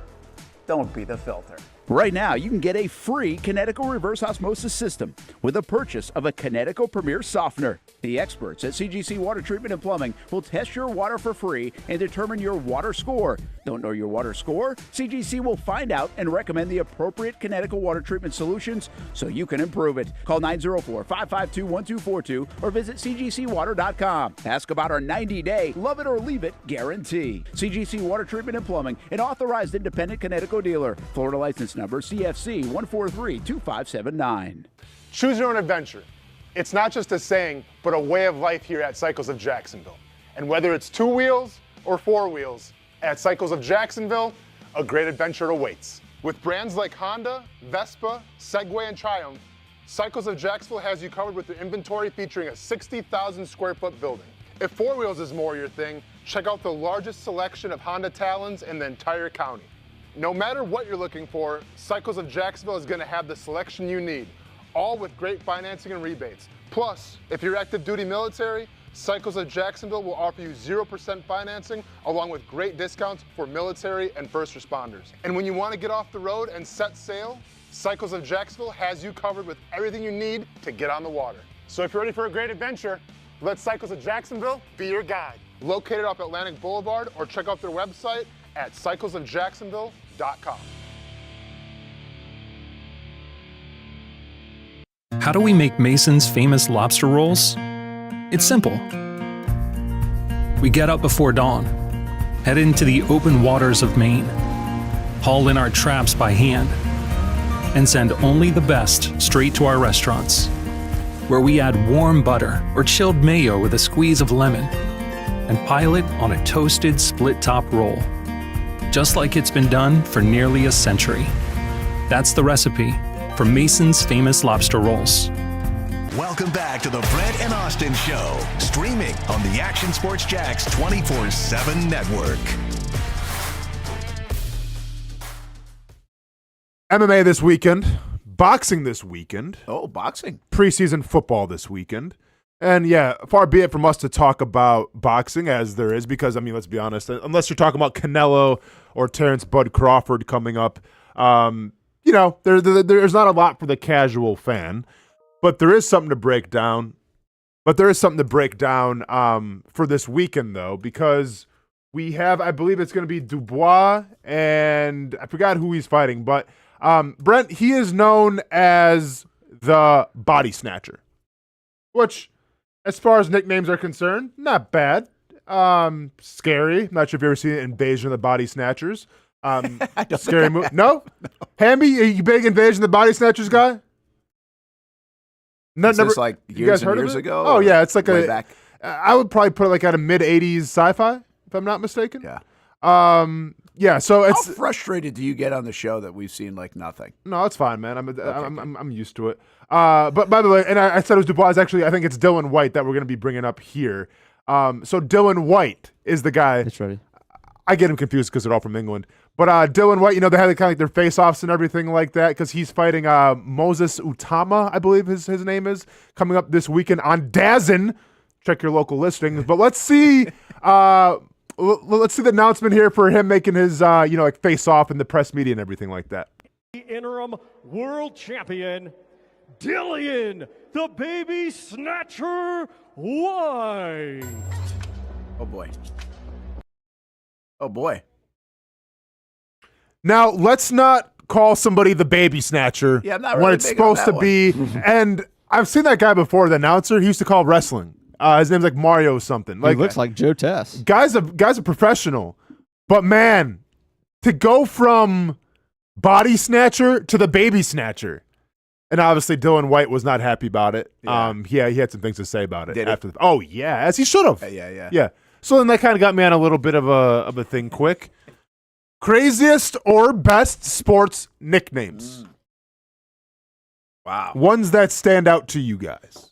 don't be the filter. Right now, you can get a free Kinetico reverse osmosis system with a purchase of a Kinetico Premier softener. The experts at CGC Water Treatment and Plumbing will test your water for free and determine your water score. Don't know your water score? CGC will find out and recommend the appropriate Kinetico water treatment solutions so you can improve it. Call 904-552-1242 or visit cgcwater.com. Ask about our 90-day love it or leave it guarantee. CGC Water Treatment and Plumbing, an authorized independent Kinetico dealer. Florida license number CFC 1432579. Choose your own adventure. It's not just a saying, but a way of life here at Cycles of Jacksonville. And whether it's 2 wheels or 4 wheels, at Cycles of Jacksonville, a great adventure awaits. With brands like Honda, Vespa, Segway, and Triumph, Cycles of Jacksonville has you covered with their inventory featuring a 60,000 square foot building. If 4 wheels is more your thing, check out the largest selection of Honda Talons in the entire county. No matter what you're looking for, Cycles of Jacksonville is going to have the selection you need, all with great financing and rebates. Plus, if you're active duty military, Cycles of Jacksonville will offer you 0% financing along with great discounts for military and first responders. And when you want to get off the road and set sail, Cycles of Jacksonville has you covered with everything you need to get on the water. So if you're ready for a great adventure, let Cycles of Jacksonville be your guide. Located off Atlantic Boulevard, or check out their website at cyclesofjacksonville.com. How do we make Mason's famous lobster rolls? It's simple. We get up before dawn, head into the open waters of Maine, haul in our traps by hand, and send only the best straight to our restaurants, where we add warm butter or chilled mayo with a squeeze of lemon and pile it on a toasted split-top roll, just like it's been done for nearly a century. That's the recipe for Mason's famous lobster rolls. Welcome back to the Brent and Austen Show, streaming on the Action Sports Jax 24/7 network. MMA this weekend, boxing this weekend, Oh, boxing. preseason football this weekend. And yeah, far be it from us to talk about boxing as there is, because, I mean, let's be honest, unless you're talking about Canelo or Terrence Bud Crawford coming up, you know, there's not a lot for the casual fan. But there is something to break down. For this weekend, though, because we have, I believe it's going to be Dubois, and I forgot who he's fighting. But Brent, he is known as the Body Snatcher, which, as far as nicknames are concerned, not bad. Scary. Not sure if you've ever seen Invasion of the Body Snatchers. Scary movie. No? Hamby, are you big Invasion of the Body Snatchers guy? Is this like years and years ago? Oh, yeah. It's like way back? I would probably put it like at a mid-'80s sci-fi, if I'm not mistaken. Yeah. Yeah, so it's... How frustrated do you get on the show that we've seen like nothing? No, it's fine, man. I'm used to it. But by the way, and I said it was Dubois. Actually, I think it's Dylan White that we're going to be bringing up here. So Dylan White is the guy. It's ready. I get him confused because they're all from England. But Dylan White, you know, they had kind of like their face-offs and everything like that because he's fighting Moses Utama, I believe his name is, coming up this weekend on DAZN. Check your local listings. But let's see let's see the announcement here for him making his, like face-off in the press media and everything like that. The interim world champion, Dillian, the Baby Snatcher White. Oh, boy. Oh, boy. Now, let's not call somebody the Baby Snatcher Yeah, I'm not when really it's big on supposed to that be. And I've seen that guy before, the announcer. He used to call wrestling. His name's like Mario something. He looks like Joe Tess. Guy's a professional. But, man, to go from Body Snatcher to the Baby Snatcher. And obviously, Dylan White was not happy about it. Yeah. He had some things to say about it. Did he? after. Oh, yeah, as he should have. Yeah. So then that kind of got me on a little bit of a thing quick. Craziest or best sports nicknames. Wow. Ones that stand out to you guys.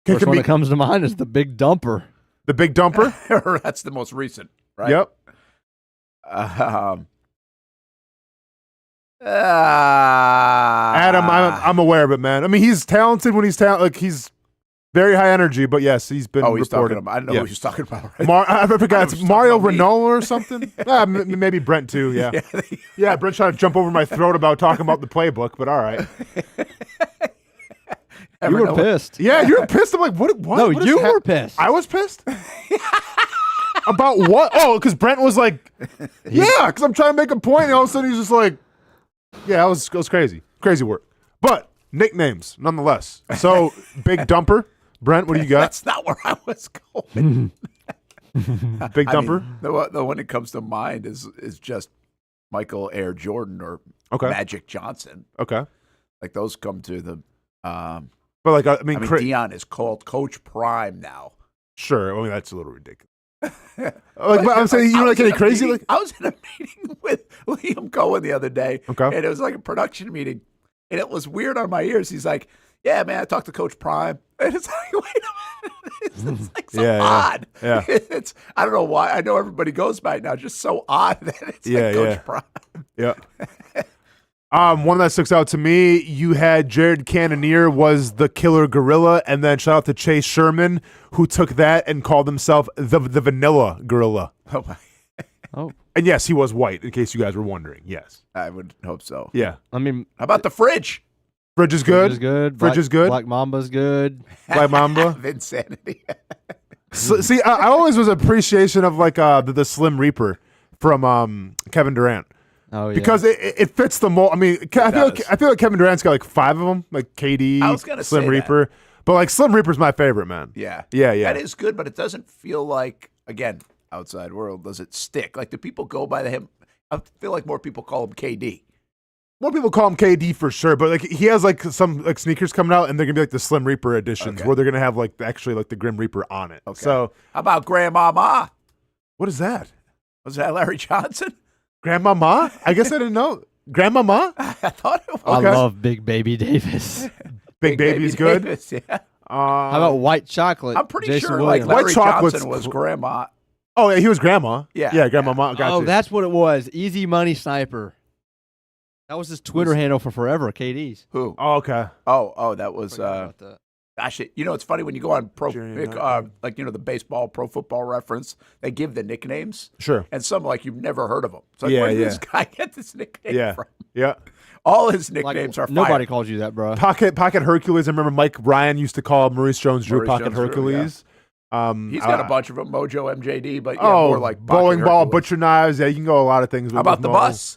First one that comes to mind is the Big Dumper. The Big Dumper? That's the most recent, right? Yep. Adam, I'm aware of it, man. I mean, he's talented when he's talented. Like, he's Very high energy, but yes, he's been He's talking reported. about. I don't know who he's talking about. Right? I forgot. It's talking Mario about me. Renault or something. Maybe Brent too. Yeah. Yeah, Brent's trying to jump over my throat about talking about the playbook, but all right. You were pissed. Yeah, you were pissed. I'm like, what? No, what you were pissed. I was pissed? About what? Oh, because Brent was like, yeah, because I'm trying to make a point, and all of a sudden he's just like, yeah, it was crazy. Crazy work. But nicknames, nonetheless. So, Big Dumper. Brent, what do you got? That's not where I was going. Big Dumper? The one that comes to mind is just Michael Air Jordan or Magic Johnson. Okay. Like those come to the. But like, I mean Deion is called Coach Prime now. Sure. I mean, that's a little ridiculous. But I'm saying, you know, like any crazy? I was in a meeting with Liam Cohen the other day. Okay. And it was like a production meeting. And it was weird on my ears. He's like, yeah, man, I talked to Coach Prime. And it's like, wait a minute. It's like so odd. Yeah. It's I don't know why. I know everybody goes by it now. Just so odd that it's like Coach Prime. Yeah. One that sticks out to me, you had Jared Cannonier was the killer gorilla, and then shout out to Chase Sherman, who took that and called himself the vanilla gorilla. Oh, my. Oh. And yes, he was white, in case you guys were wondering. Yes. I would hope so. Yeah. I mean, how about the fridge? Fridge is good. Fridge is good. Fridge is good. Black Mamba's good. Black Mamba. Insanity. So, see, I always was appreciation of like the Slim Reaper from Kevin Durant. Oh, yeah. Because it fits the mold. I mean, I feel like Kevin Durant's got like 5 of them, like KD, I was gonna Slim say Reaper. But like Slim Reaper's my favorite, man. Yeah. Yeah. That is good, but it doesn't feel like, again, outside world, does it stick? Like, do people go by him? I feel like more people call him KD. More people call him KD for sure, but like he has like some like sneakers coming out, and they're gonna be like the Slim Reaper editions, where they're gonna have like actually like the Grim Reaper on it. Okay. So how about Grandmama? What is that? Was that Larry Johnson? Grandmama? I guess I didn't know. Grandmama? I thought it was. I love Big Baby Davis. Big Baby's good. Davis, yeah. How about White Chocolate? I'm pretty Jason sure Williams. like Larry White chocolate's Johnson was Grandma. Oh, yeah, he was Grandma. Yeah. Grandmama. Got Oh, you. that's what it was. Easy Money Sniper. That was his Twitter handle for forever, KD's. Who? Oh, okay. Oh, that was. Forgot about that. Gosh, it's funny when you go on like the baseball, Pro Football Reference, they give the nicknames. Sure. And some like you've never heard of them. It's like, Yeah, where did yeah. this guy get this nickname from? Yeah. All his nicknames are Nobody fire. calls you that, bro. Pocket Hercules. I remember Mike Ryan used to call Maurice Jones-Drew Maurice Pocket Jones-Drew, Hercules. He's got a bunch of them, Mojo MJD, but more like bowling Pocket ball, Hercules. butcher knives. Yeah, you can go a lot of things. How about the bus?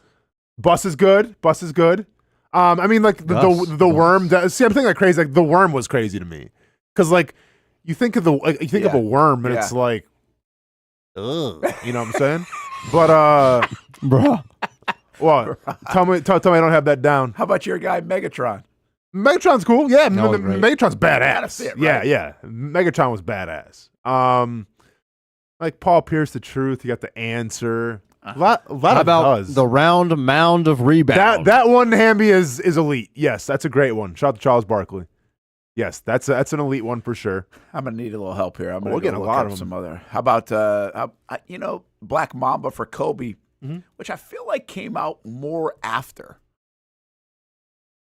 Bus is good. Bus is good. I mean, like the worm. See, I'm thinking like crazy. Like the worm was crazy to me because like you think of of a worm and it's like, ugh, you know what I'm saying? But Bro. what? Tell me I don't have that down. How about your guy Megatron? Megatron's cool. Yeah, That was great. Megatron's badass. Gotta fit, right? Yeah. Megatron was badass. Like Paul Pierce, the truth. You got the answer. A lot How of about does. the round mound of rebound? That one, Hamby, is elite. Yes, that's a great one. Shout out to Charles Barkley. Yes, that's an elite one for sure. I'm gonna need a little help here. I'm gonna we're getting a lot of them. some other. How about Black Mamba for Kobe, which I feel like came out more after.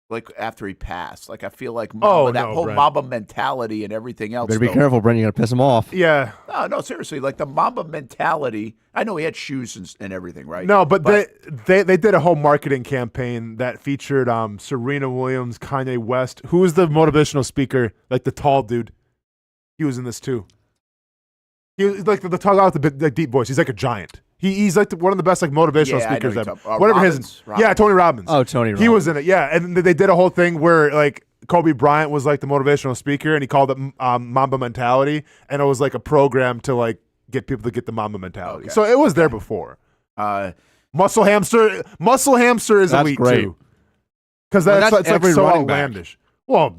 Like after he passed, like I feel like Mamba, whole Brent. Mamba mentality and everything else. Better be though. careful, Brent. You're going to piss him off. Yeah. No, seriously, like the Mamba mentality. I know he had shoes and everything, right? No, but they did a whole marketing campaign that featured Serena Williams, Kanye West. Who was the motivational speaker? Like the tall dude. He was in this too. He was like the tall guy with the deep voice. He's like a giant. He's like one of the best like motivational Yeah, I know speakers you're ever. talking- Whatever Robbins. Yeah, Tony Robbins. Oh, Tony Robbins. He was in it. Yeah, and they did a whole thing where like Kobe Bryant was like the motivational speaker, and he called it Mamba mentality, and it was like a program to like get people to get the Mamba mentality. Okay. So it was there before. Muscle hamster is That's elite great. too, because Well, that's that's like every so running back. outlandish. Well,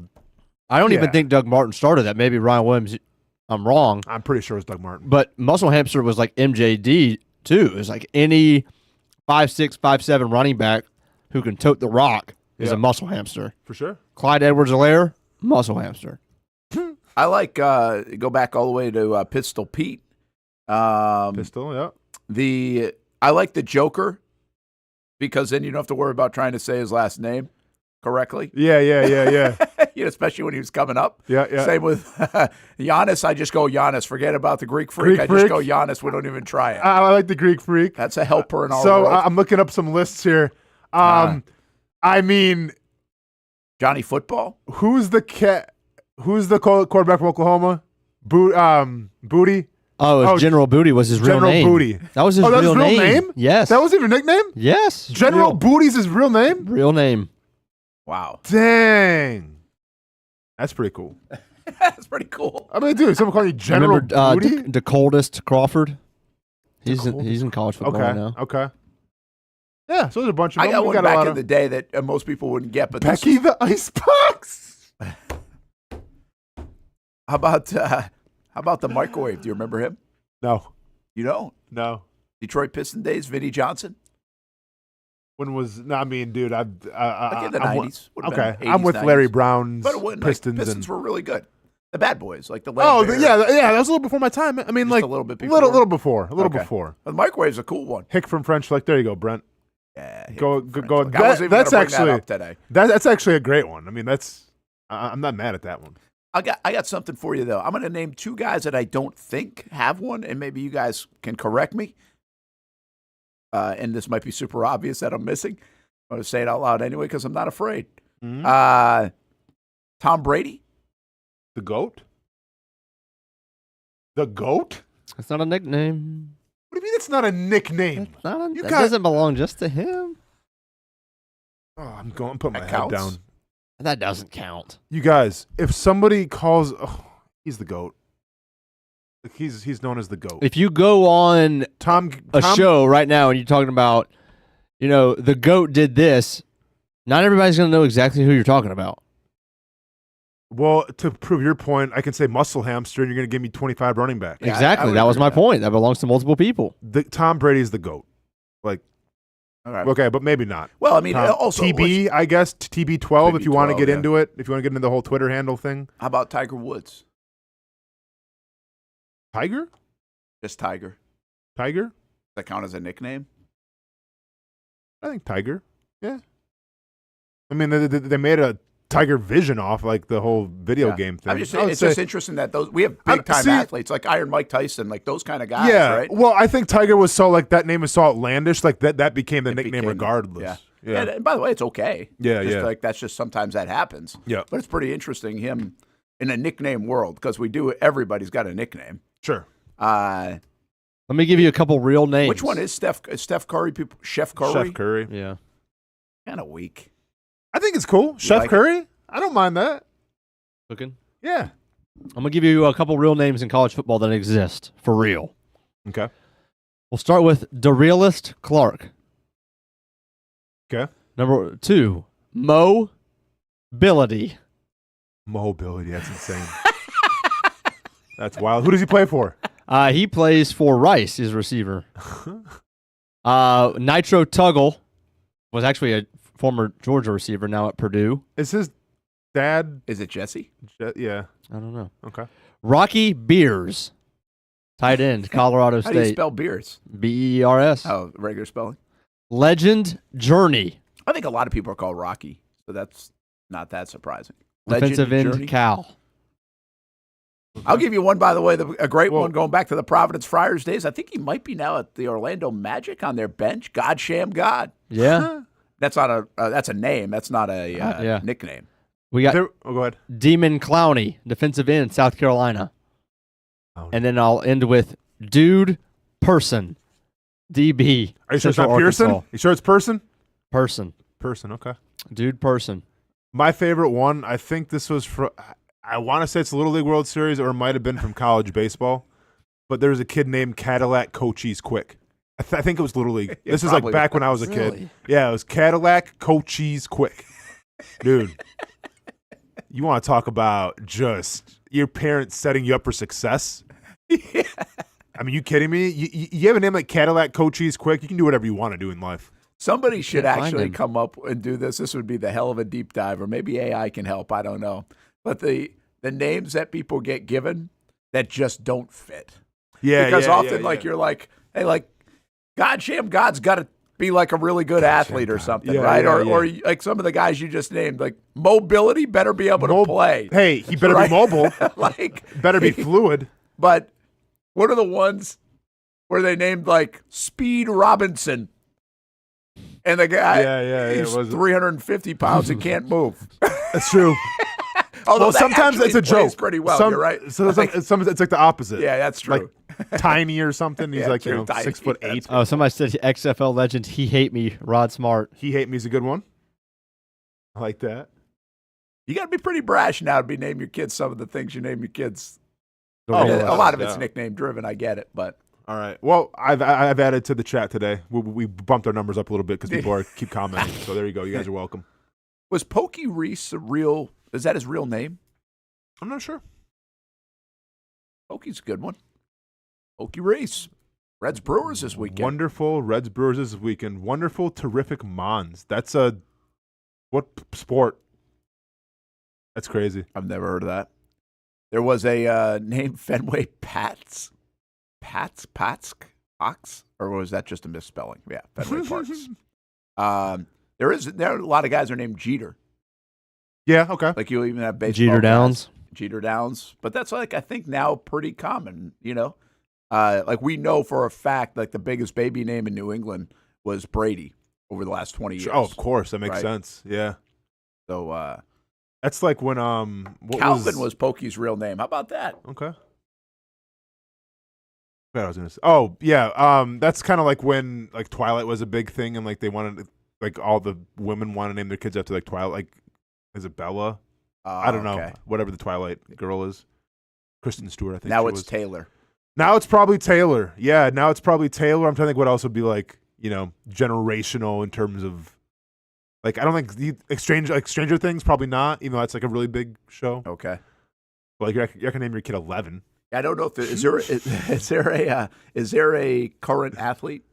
I don't even Yeah. think Doug Martin started that. Maybe Ryan Williams. I'm wrong. I'm pretty sure it was Doug Martin. But Muscle Hamster was like MJD too. It was like any 5'6", 5'7" running back who can tote the rock is Yeah. a muscle hamster. For sure. Clyde Edwards-Helaire, muscle hamster. I like go back all the way to Pistol Pete. Pistol, yeah. I like the Joker because then you don't have to worry about trying to say his last name correctly. Yeah. especially when he was coming up. Yeah. Same with Giannis. I just go Giannis. Forget about the Greek freak. Just go Giannis. We don't even try it. I like the Greek freak. That's a helper in our So world. I'm looking up some lists here. I mean, Johnny Football. Who's the quarterback from Oklahoma? Booty. Oh, General Booty was his real name. General Booty. That was his real name. Yes. That was even a nickname? Yes. General Booty's his real name? Real name. Wow. Dang. That's pretty cool. That's pretty cool. I mean, dude, someone calling you General Booty? The coldest Crawford. He's in college football right now. Okay. Yeah, so there's a bunch of them. I got one back in the day that most people wouldn't get. But Becky the Icebox. How about the microwave? Do you remember him? No. You don't? No. Detroit Piston days, Vinnie Johnson? When was, no, I mean, dude, Like in the 90s. Okay. 80s, I'm with 90s. Larry Brown's But it wasn't, Pistons. Like, Pistons were really good. The bad boys, like the Oh, Lambear. yeah, that was a little before my time. I mean, Just like a little bit before? little before. Okay. The microwave's a cool one. Hick from French Lick. There you go, Brent. Yeah. Go. That's actually today. That's actually a great one. I mean, I'm not mad at that one. I got something for you though. I'm going to name two guys that I don't think have one, and maybe you guys can correct me. And this might be super obvious that I'm missing. I'm going to say it out loud anyway because I'm not afraid. Mm-hmm. Tom Brady. The GOAT? The GOAT? It's not a nickname. What do you mean it's not a nickname? That doesn't belong just to him. Oh, I'm going to put my head counts? down. That doesn't count. You guys, if somebody calls, he's the GOAT. He's known as the GOAT. If you go on Tom show right now and you're talking about, the GOAT did this, not everybody's going to know exactly who you're talking about. Well, to prove your point, I can say muscle hamster, and you're going to give me 25 running back. Yeah, exactly. That was my point. That belongs to multiple people. Tom Brady's the GOAT. Like, Right. okay, but maybe not. Well, I mean, also TB, I guess TB12. If you want to get yeah. into it, if you want to get into the whole Twitter handle thing. How about Tiger Woods? Tiger? Just Tiger. Tiger? Does that count as a nickname? I think Tiger. Yeah. I mean, they made a Tiger Vision off like the whole video game thing. It's just interesting that we have big time athletes like Iron Mike Tyson, like those kind of guys, right? Well, I think Tiger was so like that name is so outlandish, like that became the nickname regardless. Yeah. And by the way, it's okay. Yeah, just like that's just sometimes that happens. Yeah. But it's pretty interesting him in a nickname world because everybody's got a nickname. Sure. Let me give you a couple real names. Which one is Steph? Is Steph Curry? Chef Curry? Chef Curry. Yeah. Kind of weak. I think it's cool. Chef Curry? I don't mind that. Cooking? Yeah. I'm going to give you a couple real names in college football that exist for real. Okay. We'll start with DeRealist Clark. Okay. Number 2, Mobility. Mobility, that's insane. That's wild. Who does he play for? He plays for Rice, his receiver. Nitro Tuggle was actually a former Georgia receiver, now at Purdue. Is his dad? Is it Jesse? Yeah. I don't know. Okay. Rocky Beers, tight end, Colorado State. How do you spell Beers? Beers. Oh, regular spelling. Legend Journey. I think a lot of people are called Rocky, so that's not that surprising. Defensive Legend end Journey. Cal. I'll give you one, by the way, a great one going back to the Providence Friars days. I think he might be now at the Orlando Magic on their bench. God Sham God. Yeah. That's not that's a name. That's not a nickname. We got go ahead. Demon Clowney, defensive end, South Carolina. Oh. And then I'll end with Dude Person, DB. Are you sure it's Central not Pearson? Arkansas. You sure it's Person? Person. Person, okay. Dude Person. My favorite one, I think this was from, I want to say it's the Little League World Series or it might have been from college baseball, but there was a kid named Cadillac Cochise Quick. I think it was Little League. This is like back when I was a kid. Yeah, it was Cadillac Cochise Quick. Dude, you want to talk about just your parents setting you up for success? Yeah. I mean, you kidding me? You have a name like Cadillac Cochise Quick, you can do whatever you want to do in life. Somebody should actually come up and do this. This would be the hell of a deep dive, or maybe AI can help. I don't know. But the names that people get given that just don't fit. Yeah, because often, you're like, hey, like, God Sham God's got be like a really good athlete or something, Yeah, right? yeah, Or yeah. like some of the guys you just named, like mobility, better be able to play. Hey, he better Right? be mobile. Like Better be fluid. But what are the ones where they named like Speed Robinson? And the guy, he's 350 pounds and can't move. That's true. Although Well, sometimes it's a joke. pretty well, you're right. So sometimes it's like the opposite. Yeah, that's true. Like tiny or something. He's Yeah, like, true, tiny. 6'8". Oh, somebody said XFL legend. He hate me. Rod Smart. He hate me is a good one. I like that. You got to be pretty brash now to be naming your kids some of the things you name your kids. Oh, A lot of it's yeah. nickname driven. I get it, but All right. Well, I've added to the chat today. We bumped our numbers up a little bit because people keep commenting. So there you go. You guys are welcome. was Pokey Reese a real? Is that his real name? I'm not sure. Pokey's a good one. Pokey Reese. Reds Brewers this weekend. Wonderful Reds Brewers this weekend. Wonderful, terrific Mons. That's what sport? That's crazy. I've never heard of that. There was a name Fenway Pats, or was that just a misspelling? Yeah, Fenway Parks. There are a lot of guys that are named Jeter. Yeah. Okay. Like you even have baseball Jeter Downs. Jeter Downs, but that's like I think now pretty common. You know, like we know for a fact, like the biggest baby name in New England was Brady over the last 20 years. Oh, of course. That makes Right. sense. Yeah. So That's like when Calvin was Pokey's real name. How about that? Okay. What I was gonna say. Oh yeah. That's kind of like when like Twilight was a big thing and like they wanted like all the women want to name their kids after like Twilight. Like, is it Bella? I don't know. Okay. Whatever the Twilight girl is. Kristen Stewart, I think. Now she it's was. Taylor. Now it's probably Taylor. Yeah, now it's probably Taylor. I'm trying to think what else would be like, generational in terms of like I don't think Stranger Things, probably not, even though that's like a really big show. Okay. But like you're not gonna name your kid 11. I don't know if is there a current athlete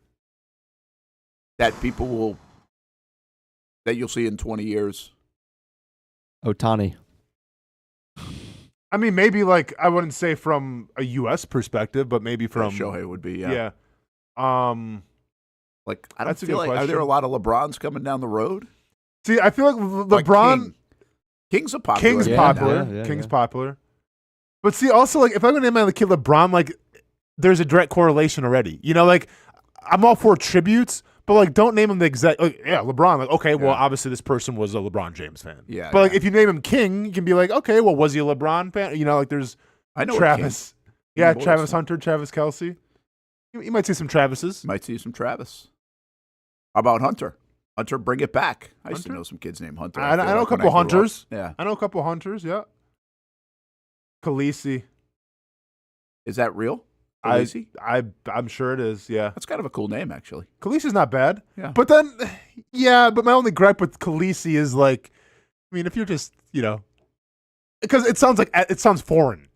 that you'll see in 20 years? Otani. I mean, maybe like I wouldn't say from a U.S. perspective, but maybe from Shohei would be. Yeah. Like I don't That's a feel good like are there question. a lot of LeBrons coming down the road? See, I feel like Like LeBron. King's a popular. King's name popular. now. King's popular. But see, also like if I'm gonna name my kid LeBron, like there's a direct correlation already. Like I'm all for tributes, but like don't name him the exact. Like, yeah, LeBron. Like okay, well obviously this person was a LeBron James fan. Yeah. But like if you name him King, you can be like, okay, well was he a LeBron fan? Like there's I know Travis. King. Yeah, King Travis Boyles. Hunter, Travis Kelsey. You might see some Travises. Might see some Travis. How about Hunter? Hunter, bring it back. I used to Hunter? know some kids named Hunter. I feel know a like when couple I grew up. Hunters. Yeah. I know a couple Hunters. Yeah. Khaleesi. Is that real? Khaleesi? I'm sure it is. Yeah. That's kind of a cool name, actually. Khaleesi's not bad. Yeah. But then, but my only gripe with Khaleesi is like, I mean, if you're just, because it sounds foreign,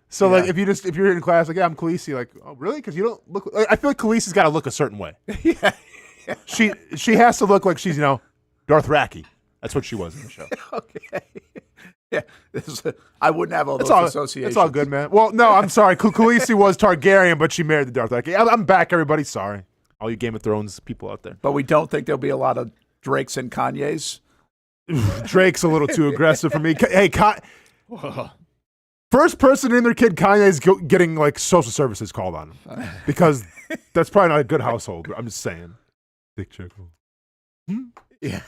So like if you're in class, like I'm Khaleesi, like oh really? Because you don't look. Like, I feel like Khaleesi's got to look a certain way. Yeah. She has to look like she's Darth Raki. That's what she was in the show. Okay. Yeah. I wouldn't have all those associations. It's all good, man. Well, no, I'm sorry. Khaleesi was Targaryen, but she married the Darth Raki. I'm back, everybody. Sorry, all you Game of Thrones people out there. But we don't think there'll be a lot of Drakes and Kanyes. Drake's a little too aggressive for me. Hey, first person in their kid Kanye is getting like social services called on him because that's probably not a good household. I'm just saying. Dick Trickle. Yeah.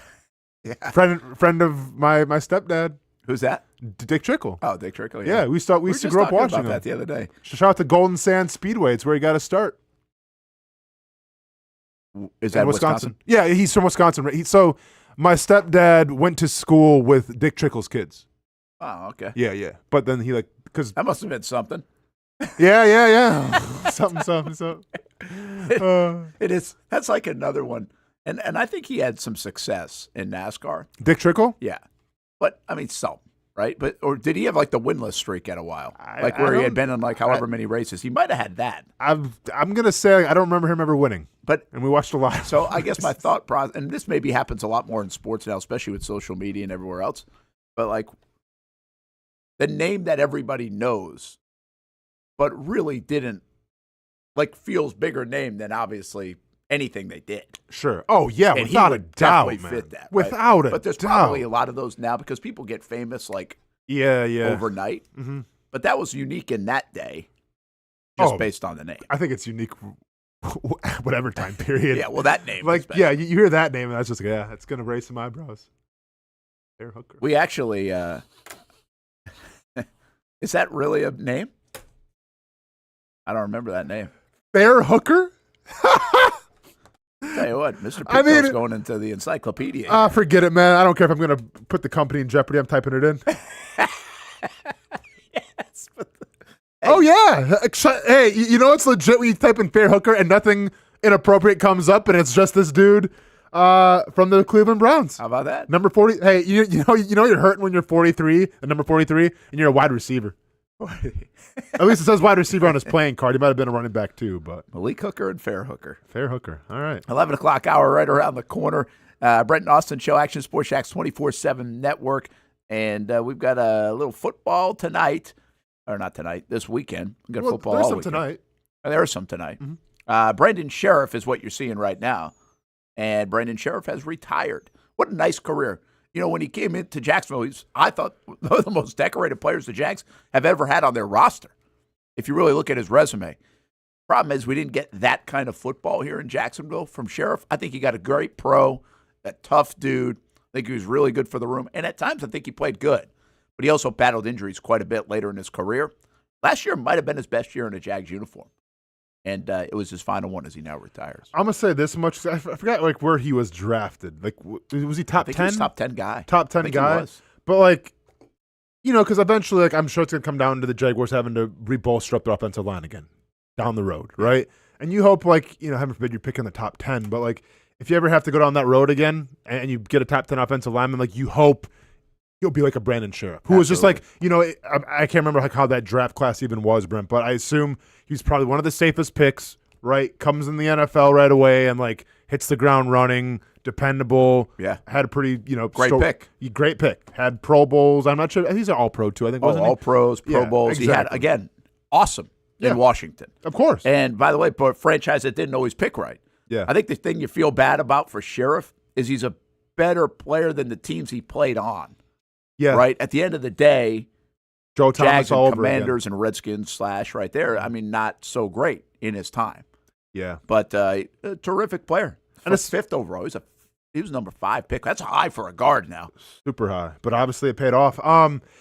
Friend of my stepdad. Who's that? Dick Trickle. Oh, Dick Trickle. Yeah, we used to grow up watching about him. that the other day. Shout out to Golden Sand Speedway. It's where he got to start. Is that Wisconsin? Yeah, he's from Wisconsin. So my stepdad went to school with Dick Trickle's kids. Oh, okay. Yeah. But then he because That must have been something. Yeah. something. It is. That's like another one. And I think he had some success in NASCAR. Dick Trickle? Yeah. But, I mean, some, right? Or did he have like the winless streak at a while? Like I where he don't- had been in like however many races. He might have had that. I'm gonna say I don't remember him ever winning, But and we watched a lot. so I guess my thought process, and this maybe happens a lot more in sports now, especially with social media and everywhere else, but like the name that everybody knows, but really didn't, like feels bigger name than obviously anything they did. Sure. Oh, yeah, And without he a would doubt, definitely man. fit that. Right? Without a But there's doubt. probably a lot of those now because people get famous like Yeah. overnight. Mm-hmm. But that was unique in that day, just Oh, based on the name. I think it's unique whatever time period. Yeah, well, that name. Like, was yeah, you hear that name, and that's just like, yeah, it's going to raise some eyebrows. Fair hooker. We actually, is that really a name? I don't remember that name. Fair hooker? Tell you what, Mr. I Pitco's mean- going into the encyclopedia. Forget it, man. I don't care if I'm going to put the company in jeopardy. I'm typing it in. Yes, but Oh, yeah. Hey, you know it's legit when you type in fair hooker and nothing inappropriate comes up, and it's just this dude from the Cleveland Browns. how about that? Number 40. Hey, you know you're hurting when you're 43, and number 43, and you're a wide receiver. At least it says wide receiver on his playing card. He might have been a running back too, but Malik Hooker and Fair Hooker. fair hooker. All right. 11 o'clock hour right around the corner. Brent and Austen Show, Action Sports Jax 24/7 Network. And we've got a little football tonight. Or not tonight, this weekend. We've got football there's all some weekend. tonight. There's some tonight. Mhm. Brendan Scherff is what you're seeing right now. And Brendan Scherff has retired. What a nice career. You know, when he came into Jacksonville, I thought one of the most decorated players the Jags have ever had on their roster. If you really look at his resume. Problem is we didn't get that kind of football here in Jacksonville from Scherff. I think he got a great pro, a tough dude. I think he was really good for the room. And at times I think he played good. But he also battled injuries quite a bit later in his career. Last year might have been his best year in a Jags uniform. And it was his final one as he now retires. I'm gonna say this much. I forgot like where he was drafted. Like, was he I top think 10? he was top 10 guy. Top 10 I think he guy. was. But like, you know, because eventually, like, I'm sure it's gonna come down to the Jaguars having to rebolster up their offensive line again down the road, right? And you hope, like, you know, heaven forbid you're picking the top 10, but like, if you ever have to go down that road again and you get a top 10 offensive lineman, like, you hope you'll be like a Brandon Scherff, who was just like, you know, I can't remember like how that draft class even was, Brent, but I assume he's probably one of the safest picks, right? Comes in the NFL right away and like hits the ground running, dependable. Yeah. Had a pretty, you know, Great pick. Great pick. Had Pro Bowls. I'm not sure. He's an All-Pro too, I think, wasn't he? All pros, Pro Yeah, Bowls. He had, exactly. again, awesome Yeah. in Washington. Of course. And by the way, for a franchise that didn't always pick right. Yeah. I think the thing you feel bad about for Scherff is he's a better player than the teams he played on. Yeah. Right? At the end of the day, Joe Thomas Jags all and over again. Commanders and Redskins / right there, I mean, not so great in his time. Yeah. But a terrific player. And And it's- fifth overall. He was number 5 pick. That's high for a guard now. Super high, but obviously it paid off.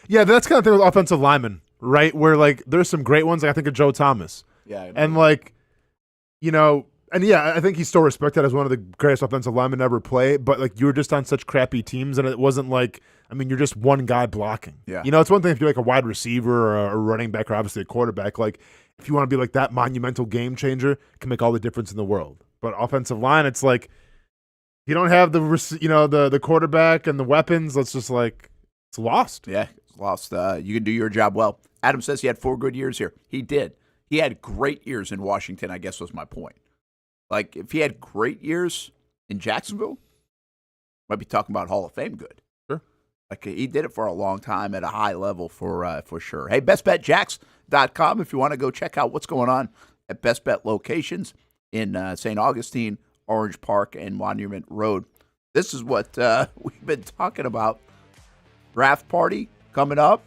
Yeah, that's kind of thing with offensive linemen, right? Where like there's some great ones. Like I think of Joe Thomas, Yeah. I know. and like, you know, and yeah, I think he's still respected as one of the greatest offensive linemen ever play. But like you were just on such crappy teams, and it wasn't like, I mean, you're just one guy blocking. Yeah. You know, it's one thing if you're like a wide receiver or a running back or obviously a quarterback. Like if you want to be like that monumental game changer, it can make all the difference in the world. But offensive line, it's like, you don't have the quarterback and the weapons. It's just like it's lost. Yeah, lost. You can do your job well. Adam says he had 4 good years here. He did. He had great years in Washington, I guess was my point. Like, if he had great years in Jacksonville, might be talking about Hall of Fame good. Sure. Like, he did it for a long time at a high level for sure. Hey, bestbetjax.com if you want to go check out what's going on at Best Bet locations in St. Augustine, Orange Park, and Monument Road. This is what we've been talking about. Draft party coming up.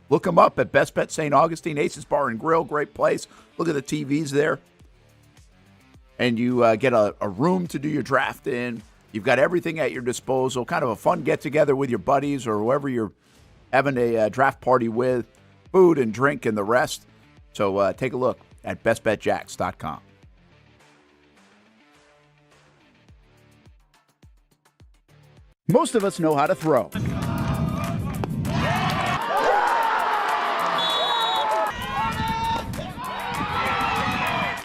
Look them up at Best Bet St. Augustine, Aces Bar and Grill. Great place. Look at the TVs there. And you get a room to do your draft in. You've got everything at your disposal. Kind of a fun get-together with your buddies or whoever you're having a draft party with. Food and drink and the rest. So take a look at bestbetjax.com. Most of us know how to throw.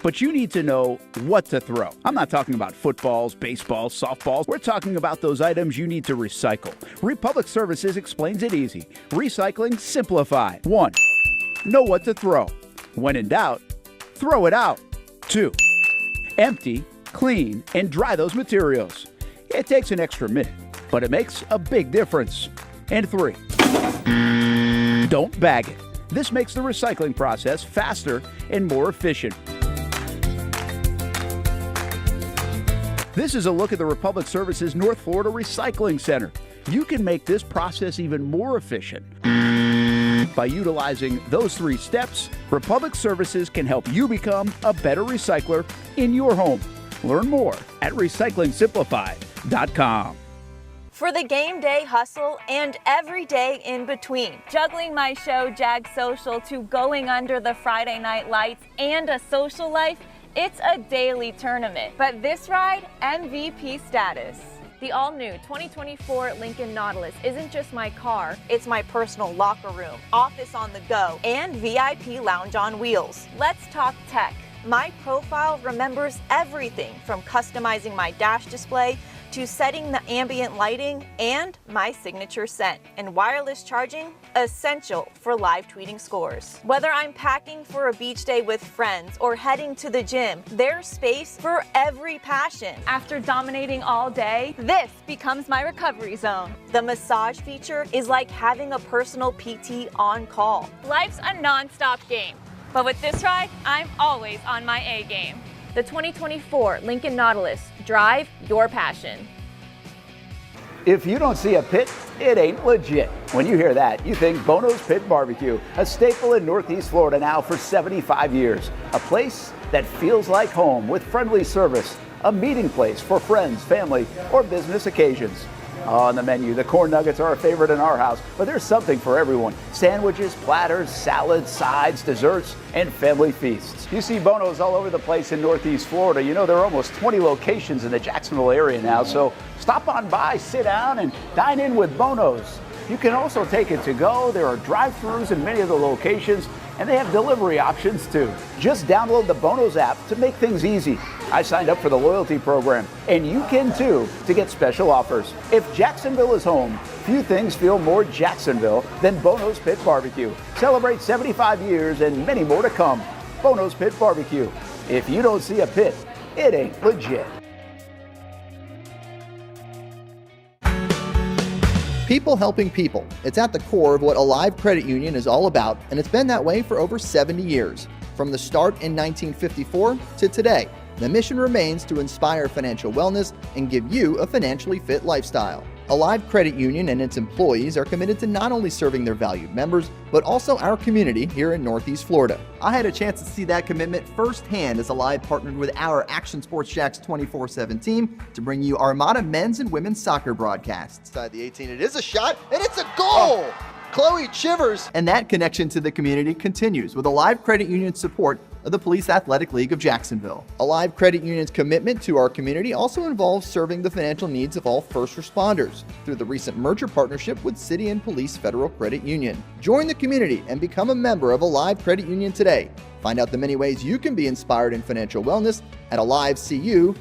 But you need to know what to throw. I'm not talking about footballs, baseballs, softballs. We're talking about those items you need to recycle. Republic Services explains it easy. Recycling simplified. 1. Know what to throw. When in doubt, throw it out. 2. Empty, clean, and dry those materials. It takes an extra minute, but it makes a big difference. And 3. Don't bag it. This makes the recycling process faster and more efficient. This is a look at the Republic Services North Florida Recycling Center. You can make this process even more efficient. By utilizing those 3 steps, Republic Services can help you become a better recycler in your home. Learn more at recyclingsimplified.com. For the game day hustle and every day in between, juggling my show Jag Social to going under the Friday night lights and a social life, it's a daily tournament. But this ride, MVP status. The all-new 2024 Lincoln Nautilus isn't just my car, it's my personal locker room, office on the go, and VIP lounge on wheels. Let's talk tech. My profile remembers everything from customizing my dash display to setting the ambient lighting and my signature scent. And wireless charging, essential for live tweeting scores. Whether I'm packing for a beach day with friends or heading to the gym, there's space for every passion. After dominating all day, this becomes my recovery zone. The massage feature is like having a personal PT on call. Life's a non-stop game, but with this ride, I'm always on my A game. The 2024 Lincoln Nautilus. Drive your passion. If you don't see a pit, it ain't legit. When you hear that, you think Bono's Pit Barbecue, a staple in Northeast Florida now for 75 years. A place that feels like home with friendly service, a meeting place for friends, family, or business occasions. On the menu, the corn nuggets are a favorite in our house, but there's something for everyone. Sandwiches, platters, salads, sides, desserts, and family feasts. You see Bono's all over the place in Northeast Florida. You know, there are almost 20 locations in the Jacksonville area now, so stop on by, sit down, and dine in with Bono's. You can also take it to go. There are drive-thrus in many of the locations, and they have delivery options too. Just download the Bono's app to make things easy. I signed up for the loyalty program, and you can too, to get special offers. If Jacksonville is home, few things feel more Jacksonville than Bono's Pit Barbecue. Celebrate 75 years and many more to come. Bono's Pit Barbecue. If you don't see a pit, it ain't legit. People helping people. It's at the core of what Alive Credit Union is all about, and it's been that way for over 70 years. From the start in 1954 to today, the mission remains to inspire financial wellness and give you a financially fit lifestyle. Alive Credit Union and its employees are committed to not only serving their valued members, but also our community here in Northeast Florida. I had a chance to see that commitment firsthand as Alive partnered with our Action Sports Jacks 24/7 team to bring you Armada men's and women's soccer broadcasts. Inside the 18, it is a shot, and it's a goal! Chloe Chivers! And that connection to the community continues with Alive Credit Union's support of the Police Athletic League of Jacksonville. Alive Credit Union's commitment to our community also involves serving the financial needs of all first responders through the recent merger partnership with City and Police Federal Credit Union. Join the community and become a member of Alive Credit Union today. Find out the many ways you can be inspired in financial wellness at alivecu.coop.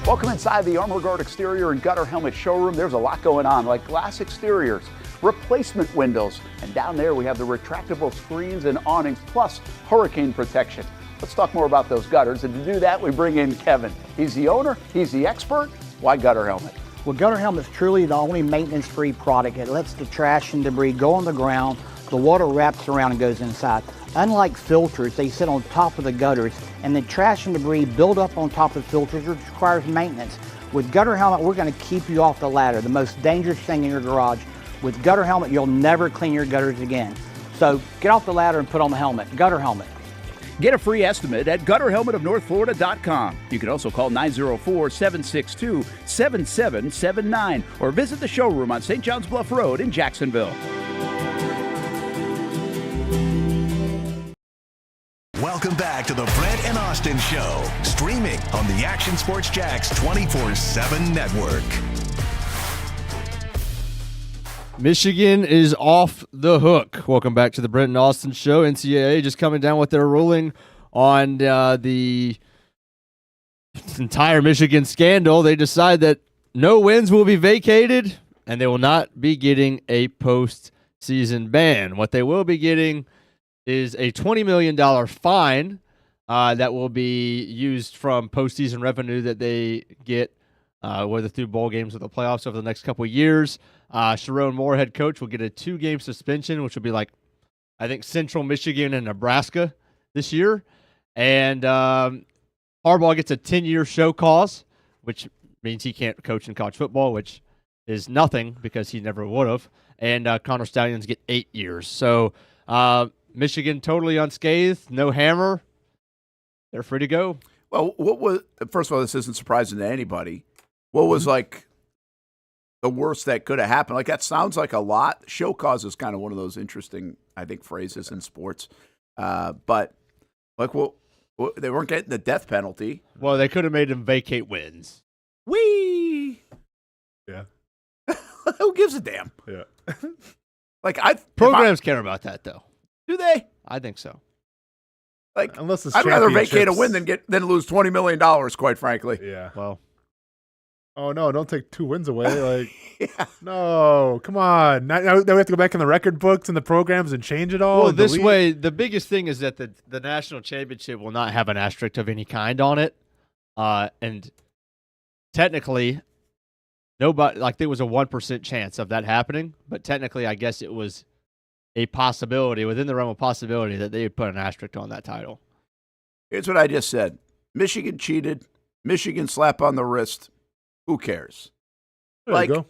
Welcome inside the Armor Guard exterior and gutter helmet showroom. There's a lot going on, like glass exteriors, replacement windows, and down there we have the retractable screens and awnings, plus hurricane protection. Let's talk more about those gutters, and to do that, we bring in Kevin. He's the owner, he's the expert. Why gutter helmet? Well, gutter helmet's truly the only maintenance-free product. It lets the trash and debris go on the ground, the water wraps around and goes inside. Unlike filters, they sit on top of the gutters, and the trash and debris build up on top of filters, which requires maintenance. With gutter helmet, we're going to keep you off the ladder, the most dangerous thing in your garage. With gutter helmet, you'll never clean your gutters again. So get off the ladder and put on the helmet. Gutter helmet. Get a free estimate at gutterhelmetofnorthflorida.com. You can also call 904-762-7779 or visit the showroom on St. John's Bluff Road in Jacksonville. Welcome back to the Brent and Austen Show, streaming on the Action Sports Jacks 24/7 network. Michigan is off the hook. Welcome back to the Brent and Austen Show. NCAA just coming down with their ruling on the entire Michigan scandal. They decide that no wins will be vacated, and they will not be getting a postseason ban. What they will be getting is a $20 million fine that will be used from postseason revenue that they get, whether through bowl games or the playoffs over the next couple of years. Sharon Moore, head coach, will get a 2-game suspension, which will be like I think Central Michigan and Nebraska this year. And Harbaugh gets a 10-year show cause, which means he can't coach in college football, which is nothing because he never would have. And Connor Stallions get 8 years. So Michigan totally unscathed, no hammer. They're free to go. Well, first of all, this isn't surprising to anybody. What was like the worst that could have happened? Like, that sounds like a lot. Show cause is kind of one of those interesting, I think, phrases in sports. But like, well, they weren't getting the death penalty. Well, they could have made him vacate wins. Whee! Yeah. Who gives a damn? Yeah. Like, Programs care about that, though. Do they? I think so. Like, unless it's I'd rather vacate a win than lose $20 million, quite frankly. Yeah. Well. Oh, no, don't take 2 wins away. Like, yeah. No, come on. Now we have to go back in the record books and the programs and change it all. Well, this way, the biggest thing is that the national championship will not have an asterisk of any kind on it. And technically, nobody, like, there was a 1% chance of that happening. But technically, I guess it was a possibility, within the realm of possibility, that they would put an asterisk on that title. Here's what I just said. Michigan cheated. Michigan slap on the wrist. Who cares? There you go.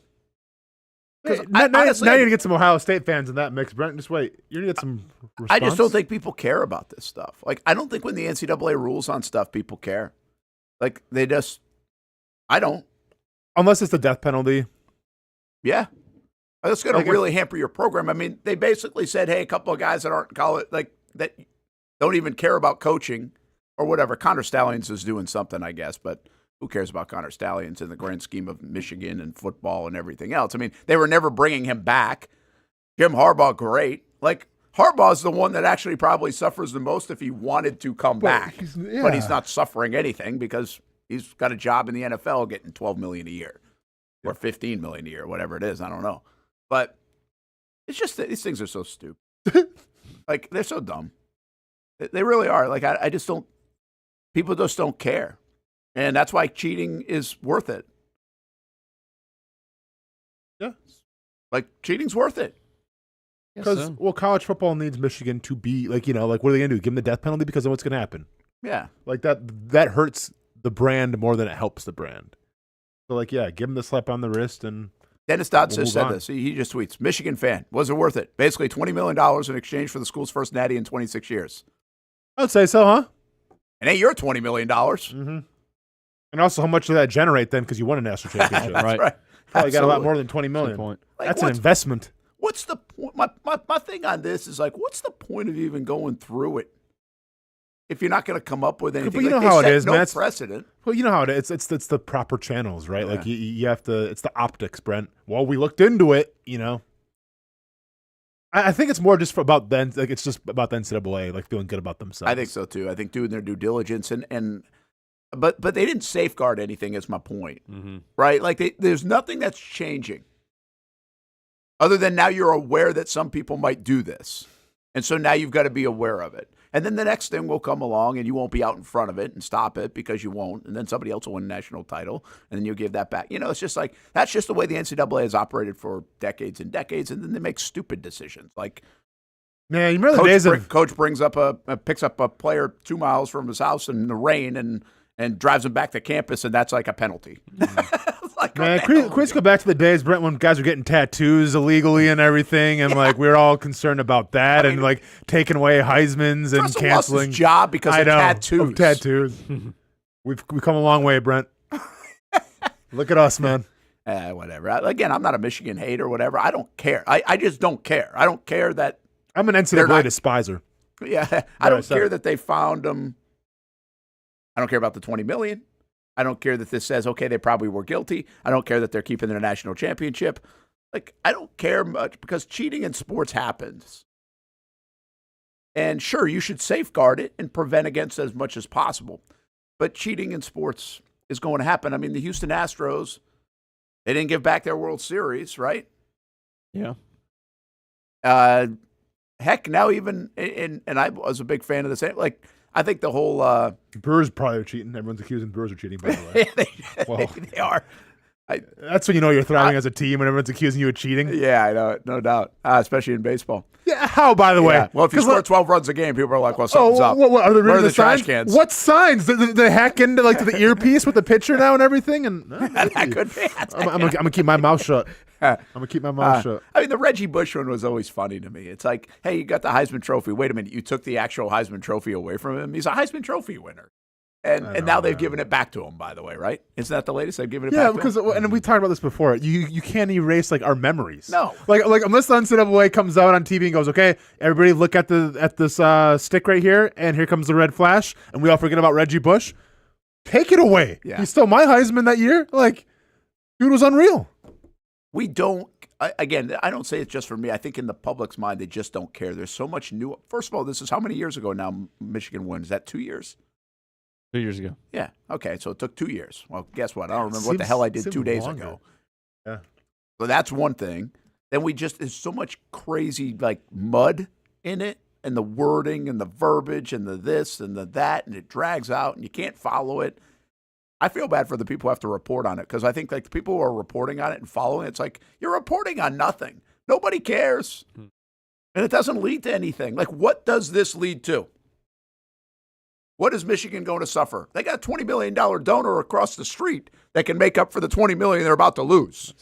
Hey, now you're going to get some Ohio State fans in that mix, Brent. Just wait. You're going to get some response. I just don't think people care about this stuff. Like, I don't think when the NCAA rules on stuff, people care. Like, they just – I don't. Unless it's the death penalty. Yeah. That's going to really hamper your program. I mean, they basically said, hey, a couple of guys that aren't in college, like, that don't even care about coaching or whatever. Connor Stallions is doing something, I guess, but – who cares about Connor Stallions in the grand scheme of Michigan and football and everything else? I mean, they were never bringing him back. Jim Harbaugh, great. Like, Harbaugh's the one that actually probably suffers the most if he wanted to come back. But he's not suffering anything because he's got a job in the NFL getting $12 million a year or $15 million a year, whatever it is. I don't know. But it's just that these things are so stupid. Like, they're so dumb. They really are. Like, I just don't – people just don't care. And that's why cheating is worth it. Yeah. Like, cheating's worth it. Because, well, college football needs Michigan to be, like, what are they going to do? Give them the death penalty because of what's going to happen? Yeah. Like, that hurts the brand more than it helps the brand. So, like, yeah, give them the slap on the wrist and Dennis Dotz just said this. He just tweets, Michigan fan, was it worth it? Basically $20 million in exchange for the school's first natty in 26 years. I would say so, huh? And hey, you're $20 million. Mm-hmm. And also, how much did that generate then? Because you won a national championship, right? Probably got a lot more than $20 million. Point. Like, that's an investment. What's the point? My thing on this is like, what's the point of even going through it if you're not going to come up with anything? But you like, know how it is, no man. Precedent. Well, you know how it is. It's the proper channels, right? Yeah. Like you have to. It's the optics, Brent. Well, we looked into it. I think it's more just about then. Like it's just about the NCAA, like feeling good about themselves. I think so too. I think doing their due diligence But they didn't safeguard anything, is my point, right? Like, there's nothing that's changing other than now you're aware that some people might do this. And so now you've got to be aware of it. And then the next thing will come along, and you won't be out in front of it and stop it because you won't. And then somebody else will win a national title, and then you'll give that back. It's just like that's just the way the NCAA has operated for decades and decades, and then they make stupid decisions. Like, yeah, you remember the days of coach brings up picks up a player 2 miles from his house in the rain and drives him back to campus, and that's like a penalty. Like, man, quiz go back to the days, Brent, when guys were getting tattoos illegally and everything, and like we were all concerned about that, and like taking away Heisman's and Russell canceling lost his job because of tattoos. Of tattoos. We've come a long way, Brent. Look at us, man. Whatever. Again, I'm not a Michigan hate or whatever. I don't care. I just don't care. I don't care that I'm an NCAA despiser. Yeah, I don't care that they found them. I don't care about the $20 million. I don't care that this says, okay, they probably were guilty. I don't care that they're keeping their national championship. Like, I don't care much because cheating in sports happens. And sure, you should safeguard it and prevent against it as much as possible. But cheating in sports is going to happen. I mean, the Houston Astros, they didn't give back their World Series, right? Yeah. Heck, now even, and I was a big fan of the same, like, I think the whole Brewers probably are cheating. Everyone's accusing Brewers of cheating, by the way. they are. That's when you know you're thriving as a team when everyone's accusing you of cheating. Yeah, I know, no doubt, especially in baseball. Yeah, how, by the way? Yeah. Well, if you score 12 runs a game, people are like, well, something's up. What, are they Where are reading the the trash signs? cans? What signs? They hack into to the earpiece with the pitcher now and everything? And That could be. I'm gonna keep my mouth shut. I'm gonna keep my mouth shut. I mean, the Reggie Bush one was always funny to me. It's like, hey, you got the Heisman Trophy. Wait a minute, you took the actual Heisman Trophy away from him. He's a Heisman Trophy winner. And now they've given it back to him, by the way, right? Isn't that the latest? They've given it back to him? Yeah, and we talked about this before. You can't erase our memories. No. Like unless the NCAA comes out on TV and goes, okay, everybody look at this stick right here, and here comes the red flash, and we all forget about Reggie Bush. Take it away. Yeah. He's still my Heisman that year. Dude was unreal. We don't, again, I don't say it's just for me. I think in the public's mind, they just don't care. There's so much new. First of all, this is how many years ago now Michigan won? Is that 2 years? 2 years ago. Yeah. Okay. So it took 2 years. Well, guess what? I don't remember what the hell I did 2 days ago. Yeah. So that's one thing. Then there's so much crazy mud in it, and the wording and the verbiage and the this and the that, and it drags out and you can't follow it. I feel bad for the people who have to report on it, because I think the people who are reporting on it and following it, it's like you're reporting on nothing. Nobody cares. And it doesn't lead to anything. What does this lead to? What is Michigan going to suffer? They got a $20 million donor across the street that can make up for the $20 million they're about to lose.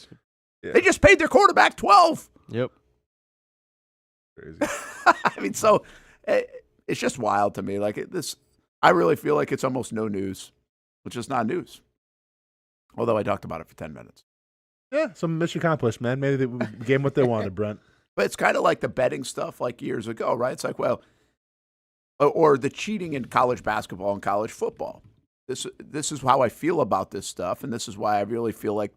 Yeah. They just paid their quarterback $12. Yep. Crazy. I mean, so it's just wild to me. I really feel like it's almost no news, which is not news. Although I talked about it for 10 minutes. Yeah, some mission accomplished, man. Maybe they gave them what they wanted, Brent. But it's kind of like the betting stuff years ago, right? It's like, well, or the cheating in college basketball and college football. This is how I feel about this stuff, and this is why I really feel like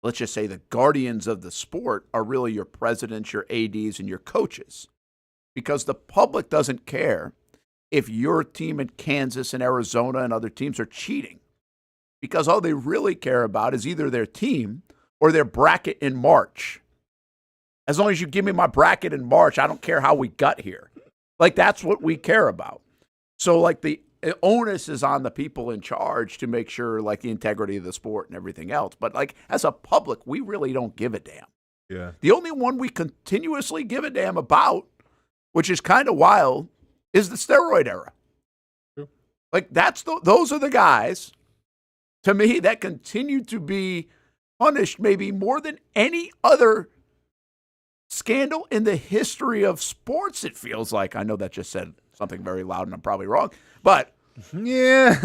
let's just say the guardians of the sport are really your presidents, your ADs, and your coaches. Because the public doesn't care if your team in Kansas and Arizona and other teams are cheating. Because all they really care about is either their team or their bracket in March. As long as you give me my bracket in March, I don't care how we got here. That's what we care about. So, the onus is on the people in charge to make sure, the integrity of the sport and everything else. But, as a public, we really don't give a damn. Yeah. The only one we continuously give a damn about, which is kind of wild, is the steroid era. True. Those are the guys, to me, that continue to be punished maybe more than any other scandal in the history of sports, it feels like. I know that just said something very loud, and I'm probably wrong. But yeah,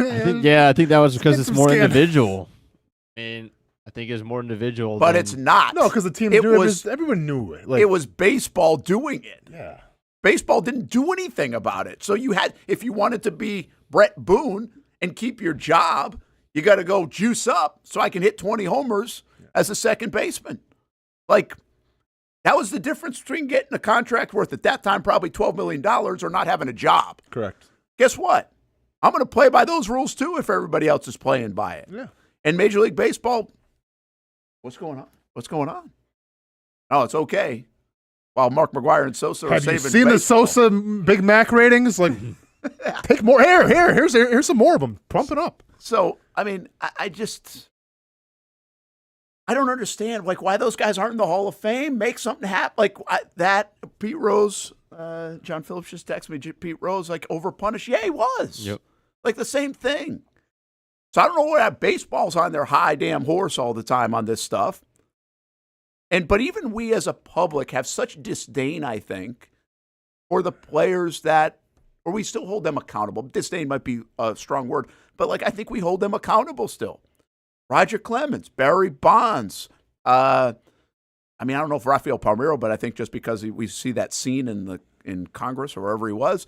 I think that was because it's more individual. I mean, I think it's more individual. But it's not. No, because the team everyone knew it. It was baseball doing it. Yeah. Baseball didn't do anything about it. So if you wanted to be Brett Boone and keep your job, you got to go juice up so I can hit 20 homers as a second baseman. That was the difference between getting a contract worth at that time probably $12 million or not having a job. Correct. Guess what? I'm going to play by those rules too if everybody else is playing by it. Yeah. And Major League Baseball, what's going on? What's going on? Oh, it's okay. While Mark McGwire and Sosa are saving Have you seen baseball. the Sosa Big Mac ratings? Take more. Here's some more of them. Pump it up. So, I mean, I don't understand why those guys aren't in the Hall of Fame. Make something happen. That Pete Rose, John Phillips just texted me. Pete Rose overpunished. Yeah, he was. Yep. The same thing. So I don't know why that baseball's on their high damn horse all the time on this stuff. But even we as a public have such disdain, I think, for the players or we still hold them accountable. Disdain might be a strong word, but I think we hold them accountable still. Roger Clemens, Barry Bonds. I don't know if Rafael Palmeiro, but I think just because we see that scene in Congress or wherever he was.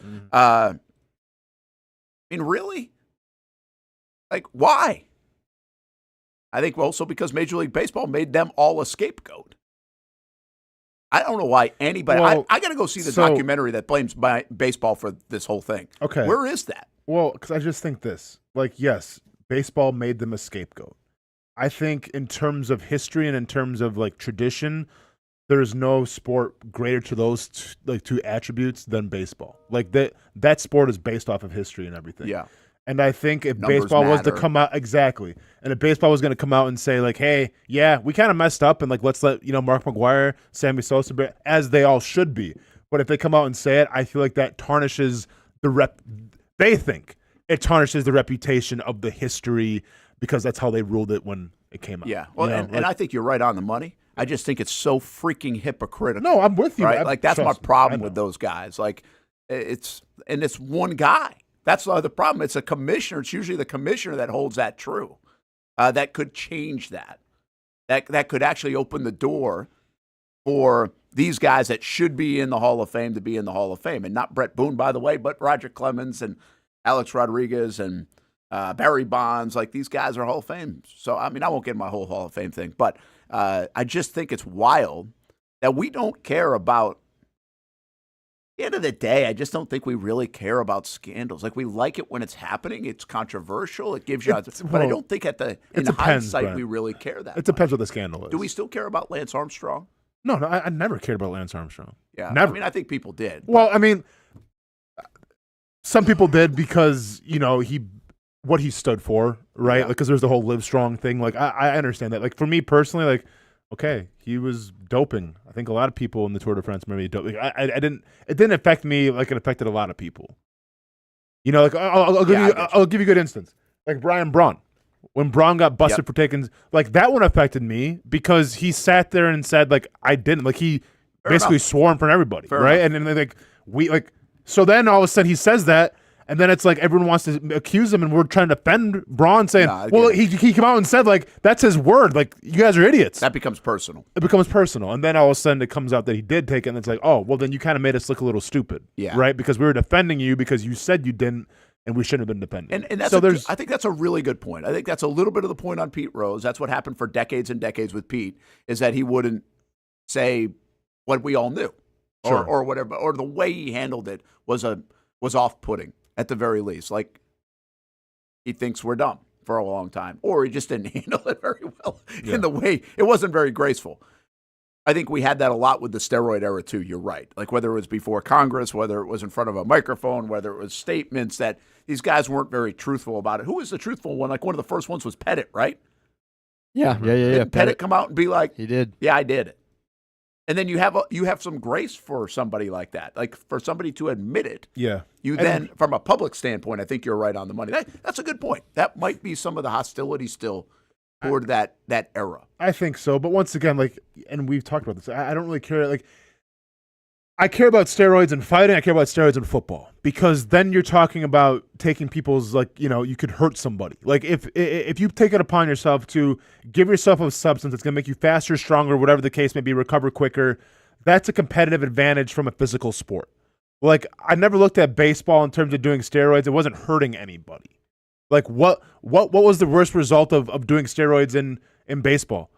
Really? Why? I think also because Major League Baseball made them all a scapegoat. I don't know why anybody. Well, I got to go see the documentary that blames baseball for this whole thing. Okay. Where is that? Well, because I just think this. Yes, baseball made them a scapegoat. I think in terms of history and in terms of tradition, there is no sport greater to those two attributes than baseball. That sport is based off of history and everything. Yeah. And I think if Numbers baseball was to matter. come out exactly, and if baseball was going to come out and say like, "Hey, yeah, we kind of messed up," and like let's let Mark McGwire, Sammy Sosa, as they all should be. But if they come out and say it, I feel like that tarnishes the rep. They think it tarnishes the reputation of the history because that's how they ruled it when it came out. Yeah, well, and I think you're right on the money. I just think it's so freaking hypocritical. No, I'm with you. Right? Like that's my Trust me, problem I with know. those guys. Like it's one guy. That's the problem. It's a commissioner. It's usually the commissioner that holds that true. That could change that. That could actually open the door for these guys that should be in the Hall of Fame to be in the Hall of Fame. And not Brett Boone, by the way, but Roger Clemens and Alex Rodriguez and Barry Bonds. Like these guys are Hall of Fame. So, I mean, I won't get my whole Hall of Fame thing. But I just think it's wild that we don't care about. At the end of the day, I just don't think we really care about scandals. Like we like it when it's happening. It's controversial. It gives you, but I don't think in depends, hindsight Brent. we really care that. It depends much. what the scandal is. Do we still care about Lance Armstrong? No, I never cared about Lance Armstrong. Yeah, never. I mean, I think people did. Well, I mean, some people did because what he stood for, right? Yeah. Because there's the whole Live Strong thing. Like I understand that. Like for me personally, like okay, he was doping. I think a lot of people in the Tour de France maybe doping. It didn't affect me like it affected a lot of people. Like I'll give you a good instance. Like Brian Braun. When Braun got busted for taking, like that one affected me because he sat there and said like I didn't. Like he basically swore in front of everybody, Fair right? enough. And so then all of a sudden he says that. And then it's like everyone wants to accuse him, and we're trying to defend Braun, saying, "Well, he came out and said like that's his word. Like you guys are idiots." That becomes personal. It becomes personal, and then all of a sudden it comes out that he did take it, and it's like, "Oh, well, then you kind of made us look a little stupid, right? Because we were defending you because you said you didn't, and we shouldn't have been defending." And that's I think that's a really good point. I think that's a little bit of the point on Pete Rose. That's what happened for decades and decades with Pete, is that he wouldn't say what we all knew, or whatever, or the way he handled it was off-putting. At the very least, like he thinks we're dumb for a long time, or he just didn't handle it very well in the way it wasn't very graceful. I think we had that a lot with the steroid era too. You're right. Like whether it was before Congress, whether it was in front of a microphone, whether it was statements that these guys weren't very truthful about it. Who was the truthful one? Like one of the first ones was Pettit, right? Yeah. Did Pettit come out and be like, he did. Yeah, I did it. And then you have some grace for somebody like that, like for somebody to admit it. Yeah. Then, from a public standpoint, I think you're right on the money. That's a good point. That might be some of the hostility still toward that era. I think so, but once again, like, and we've talked about this. I don't really care. Like, I care about steroids in fighting. I care about steroids in football because then you're talking about taking people's you could hurt somebody. Like if you take it upon yourself to give yourself a substance that's going to make you faster, stronger, whatever the case may be, recover quicker, that's a competitive advantage from a physical sport. Like I never looked at baseball in terms of doing steroids. It wasn't hurting anybody. Like what was the worst result of doing steroids in baseball?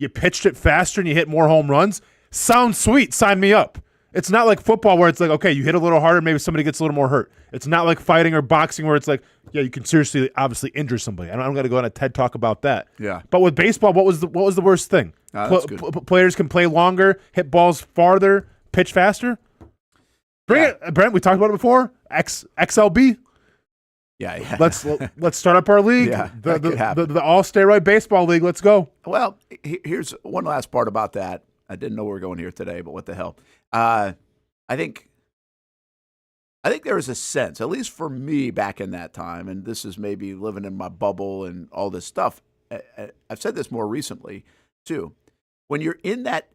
You pitched it faster and you hit more home runs. Sounds sweet. Sign me up. It's not like football where it's like, okay, you hit a little harder, maybe somebody gets a little more hurt. It's not like fighting or boxing where it's like, yeah, you can seriously, obviously injure somebody. I'm going to go on a TED Talk about that. Yeah. But with baseball, what was the worst thing? That's good. Players can play longer, hit balls farther, pitch faster. Bring it, Brent. We talked about it before. XLB. Yeah. Let's start up our league. Yeah, the all steroid baseball league. Let's go. Well, here's one last part about that. I didn't know we were going here today, but what the hell? I think there is a sense, at least for me back in that time, and this is maybe living in my bubble and all this stuff. I've said this more recently too. When you're in that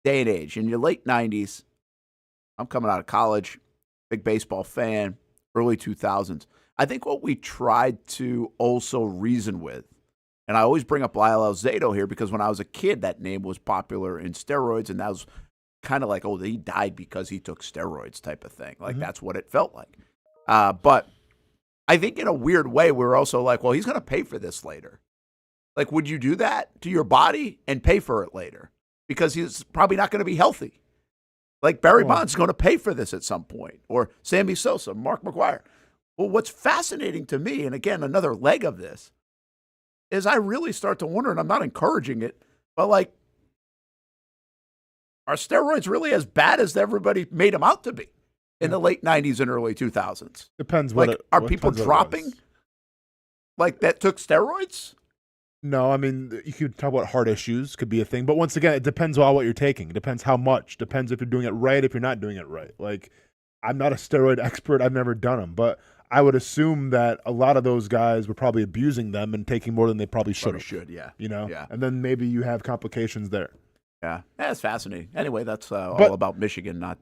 day and age, in your late 90s, I'm coming out of college, big baseball fan, early 2000s. I think what we tried to also reason with, and I always bring up Lyle Alzado here because when I was a kid, that name was popular in steroids, and that was kind of like, oh, he died because he took steroids type of thing. Like, that's what it felt like. But I think in a weird way, we were also like, well, he's going to pay for this later. Like, would you do that to your body and pay for it later? Because he's probably not going to be healthy. Like, Barry Bonds is going to pay for this at some point, or Sammy Sosa, Mark McGwire. Well, what's fascinating to me, and again, another leg of this, is I really start to wonder, and I'm not encouraging it, but like, are steroids really as bad as everybody made them out to be in the late 90s and early 2000s? Depends like, what are people depends what it dropping? was. like that took steroids? No, I mean, you could talk about heart issues, could be a thing. But once again, it depends on what you're taking. It depends how much. Depends if you're doing it right, if you're not doing it right. Like, I'm not a steroid expert. I've never done them. But I would assume that a lot of those guys were probably abusing them and taking more than they probably should have. Yeah. You know? Yeah. And then maybe you have complications there. Yeah. That's fascinating. Anyway, that's all about Michigan, not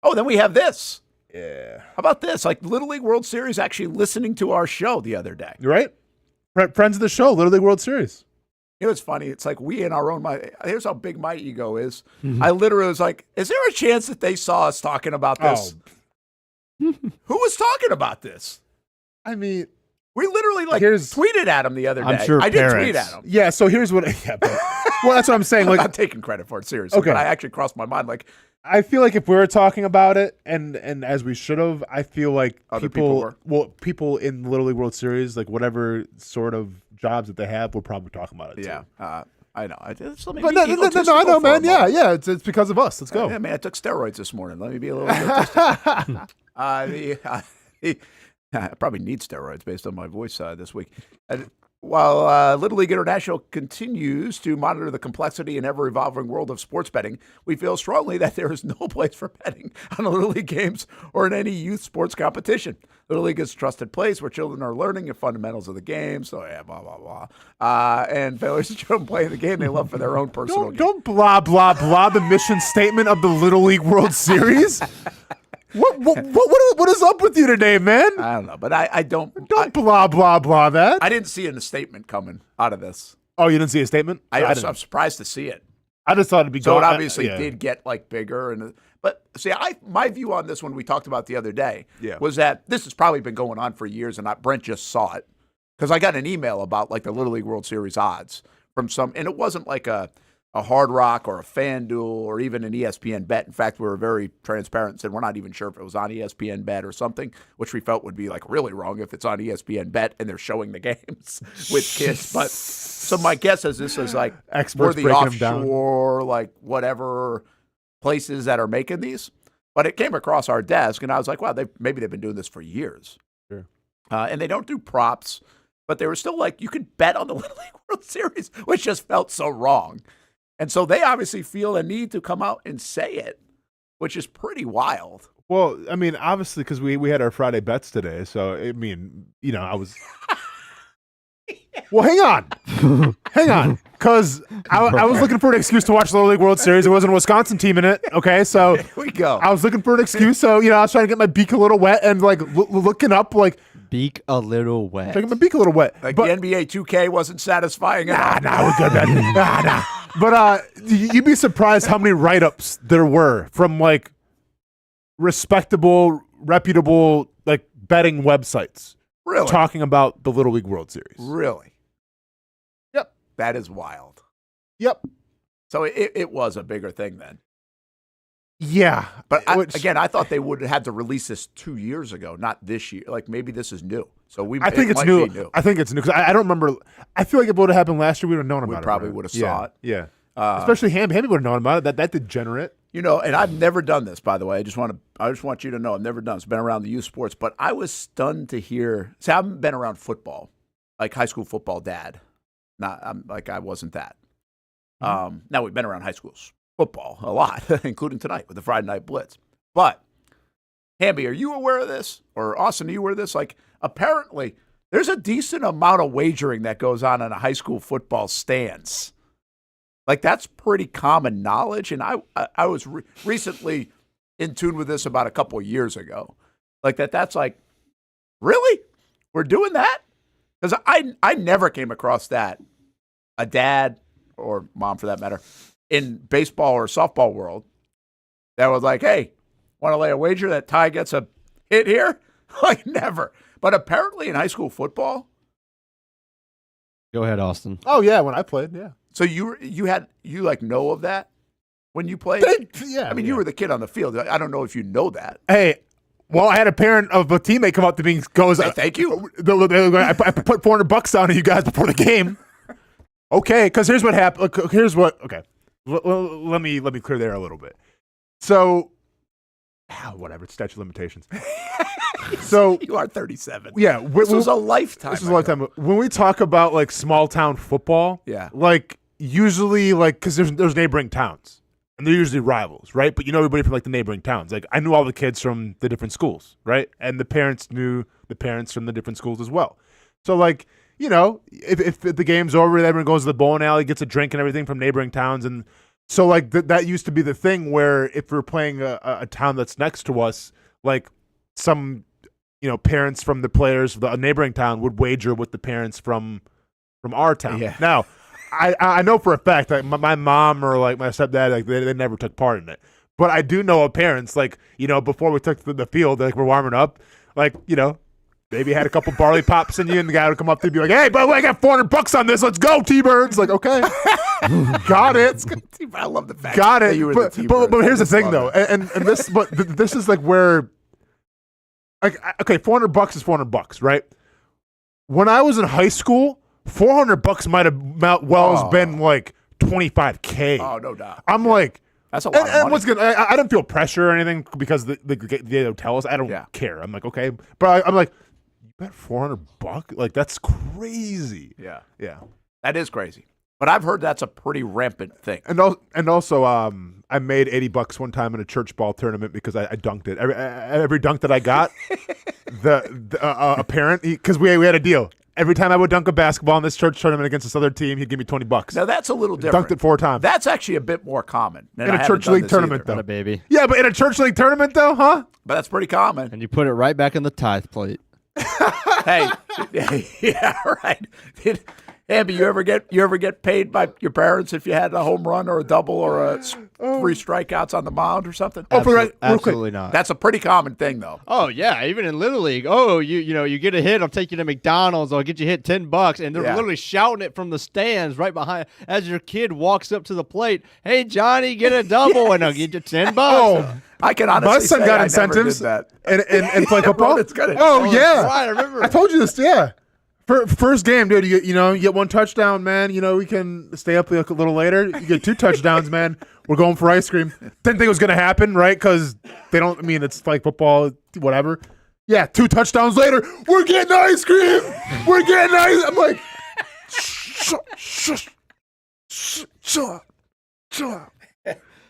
Oh, then we have this. Yeah. How about this? Like Little League World Series actually listening to our show the other day. You're right? Friends of the show, Little League World Series. You know, it's funny. It's like we in our own mind. Here's how big my ego is. I literally was like, is there a chance that they saw us talking about this? Who was talking about this? I mean, we literally tweeted at him the other day. I'm sure I did tweet at him. Yeah, so here's what well, that's what I'm saying. I'm Like, not taking credit for it, seriously. Okay. But I actually crossed my mind like, I feel like if we were talking about it and as we should have, I feel like Other people people in Little League World Series, like whatever sort of jobs that they have, we're probably talking about it. yeah, too. I know. But no, I know, man. Yeah, it's because of us. Let's go. Yeah, man, I took steroids this morning. Let me be a little bit I probably need steroids based on my voice this week. While Little League International continues to monitor the complexity and ever-evolving world of sports betting, we feel strongly that there is no place for betting on Little League games or in any youth sports competition. Little League is a trusted place where children are learning the fundamentals of the game, so yeah, blah, blah, blah. And families and children playing the game they love for their own personal gain. Don't blah, blah, blah the mission statement of the Little League World Series. What is up with you today, man? I don't know, but I don't blah, blah, blah that. I didn't see a statement coming out of this. Oh, you didn't see a statement? I'm surprised to see it. I just thought it'd be so. It obviously did get like bigger, but see, my view on this one we talked about the other day was that this has probably been going on for years, and Brent just saw it because I got an email about like the Little League World Series odds from and it wasn't like a Hard Rock or a FanDuel or even an ESPN Bet. In fact, we were very transparent and said we're not even sure if it was on ESPN Bet or something, which we felt would be like really wrong if it's on ESPN Bet and they're showing the games with kids. But so my guess is this is like experts for the breaking them down. offshore, like whatever places that are making these. But it came across our desk and I was like, wow, maybe they've been doing this for years. Sure. And they don't do props, but they were still like, you could bet on the Little League World Series, which just felt so wrong. And so they obviously feel a need to come out and say it, which is pretty wild. Well, I mean, obviously, because we had our Friday bets today. So, I mean, you know, I was. Well, hang on. Because I was looking for an excuse to watch the Little League World Series. There wasn't a Wisconsin team in it. Okay, so. Here we go. I was looking for an excuse. So, you know, I was trying to get my beak a little wet and, like, looking up, like. Beak a little wet. Trying to get my beak a little wet. Like the NBA 2K wasn't satisfying. Nah, we're good, man. Nah. But you'd be surprised how many write-ups there were from, like, respectable, reputable, like, betting websites. Really? Talking about the Little League World Series. Really? Yep. That is wild. Yep. So it was a bigger thing then. Yeah. But again, I thought they would have had to release this 2 years ago, not this year. Like maybe this is new. So I think it's new. I think it's new because I don't remember. I feel like if it would have happened last year, we would have known about it. We probably would have saw it. Yeah. Especially Hamby would have known about it. That degenerate. You know, and I've never done this, by the way. I just want you to know I've never done it. It's been around the youth sports, but I was stunned to hear. See, I haven't been around football, like high school football dad. I wasn't that. Now we've been around high school football a lot, including tonight with the Friday Night Blitz. But Hamby, are you aware of this? Or Austen, are you aware of this? Like, apparently, there's a decent amount of wagering that goes on in a high school football stands. Like, that's pretty common knowledge. And I was recently in tune with this about a couple of years ago. Like, that's like, really? We're doing that? Because I never came across that. A dad, or mom for that matter, in baseball or softball world that was like, hey, want to lay a wager that Ty gets a hit here? Like, never. But apparently in high school football. Go ahead, Austen. Oh, yeah, when I played, yeah. So you know of that when you played? Yeah. I mean, you were the kid on the field. I don't know if you know that. Hey, well, I had a parent of a teammate come up to me and goes, hey, thank you. I put $400 down on you guys before the game. Okay, because here's what happened. Okay. Let me clear there a little bit. So Whatever, it's statute of limitations. So you are 37. Yeah, this was a lifetime. This was a lifetime. When we talk about like small town football, like usually like because there's neighboring towns and they're usually rivals, right? But you know everybody from like the neighboring towns. Like I knew all the kids from the different schools, right? And the parents knew the parents from the different schools as well. So like you know if the game's over, everyone goes to the bowling alley, gets a drink and everything from neighboring towns and. So, like, that used to be the thing where if we're playing a town that's next to us, like, some, you know, parents from the players of the neighboring town would wager with the parents from our town. Yeah. Now, I know for a fact that my mom or, like, my stepdad, like, they never took part in it. But I do know of parents, like, you know, before we took the field, like, we're warming up, like, you know, maybe had a couple barley pops in you, and the guy would come up to you and be like, "Hey, but I got $400 on this. Let's go, T-Birds." Like, okay, got it. I love the fact. Got it. You were but here's the thing, though, and this, but this is like where, like, okay, $400 is $400, right? When I was in high school, $400 might have been like $25K. Oh, no doubt. I'm like. That's a lot of money. And what's good, I didn't feel pressure or anything because they don't tell us. I don't care. I'm like, okay. But I'm like, you bet $400? Like, that's crazy. Yeah. Yeah. That is crazy. But I've heard that's a pretty rampant thing. And also, I made $80 one time in a church ball tournament because I dunked it. Every dunk that I got, a parent, because we had a deal. Every time I would dunk a basketball in this church tournament against this other team, he'd give me $20. Now that's a little different. Dunked it 4 times. That's actually a bit more common in a church league tournament, though. Baby. Yeah, but in a church league tournament, though, huh? But that's pretty common. And you put it right back in the tithe plate. Hey, yeah, right. Hamby, you ever get paid by your parents if you had a home run or a double or a 3 strikeouts on the mound or something? Absolutely not. That's a pretty common thing, though. Oh yeah, even in Little League. Oh, you get a hit, I'll take you to McDonald's. I'll get you hit $10, and they're literally shouting it from the stands right behind as your kid walks up to the plate. Hey Johnny, get a double, and I'll get you $10. Oh. I can honestly my son say got I incentives never did that. and play football. Oh yeah, right, I remember. I told you this. Yeah. First game, dude, you get 1 touchdown, man. You know, we can stay up a little later. You get 2 touchdowns, man. We're going for ice cream. Didn't think it was going to happen, right? Because they don't, I mean, it's like football, whatever. Yeah, 2 touchdowns later, we're getting ice cream. We're getting ice. I'm like,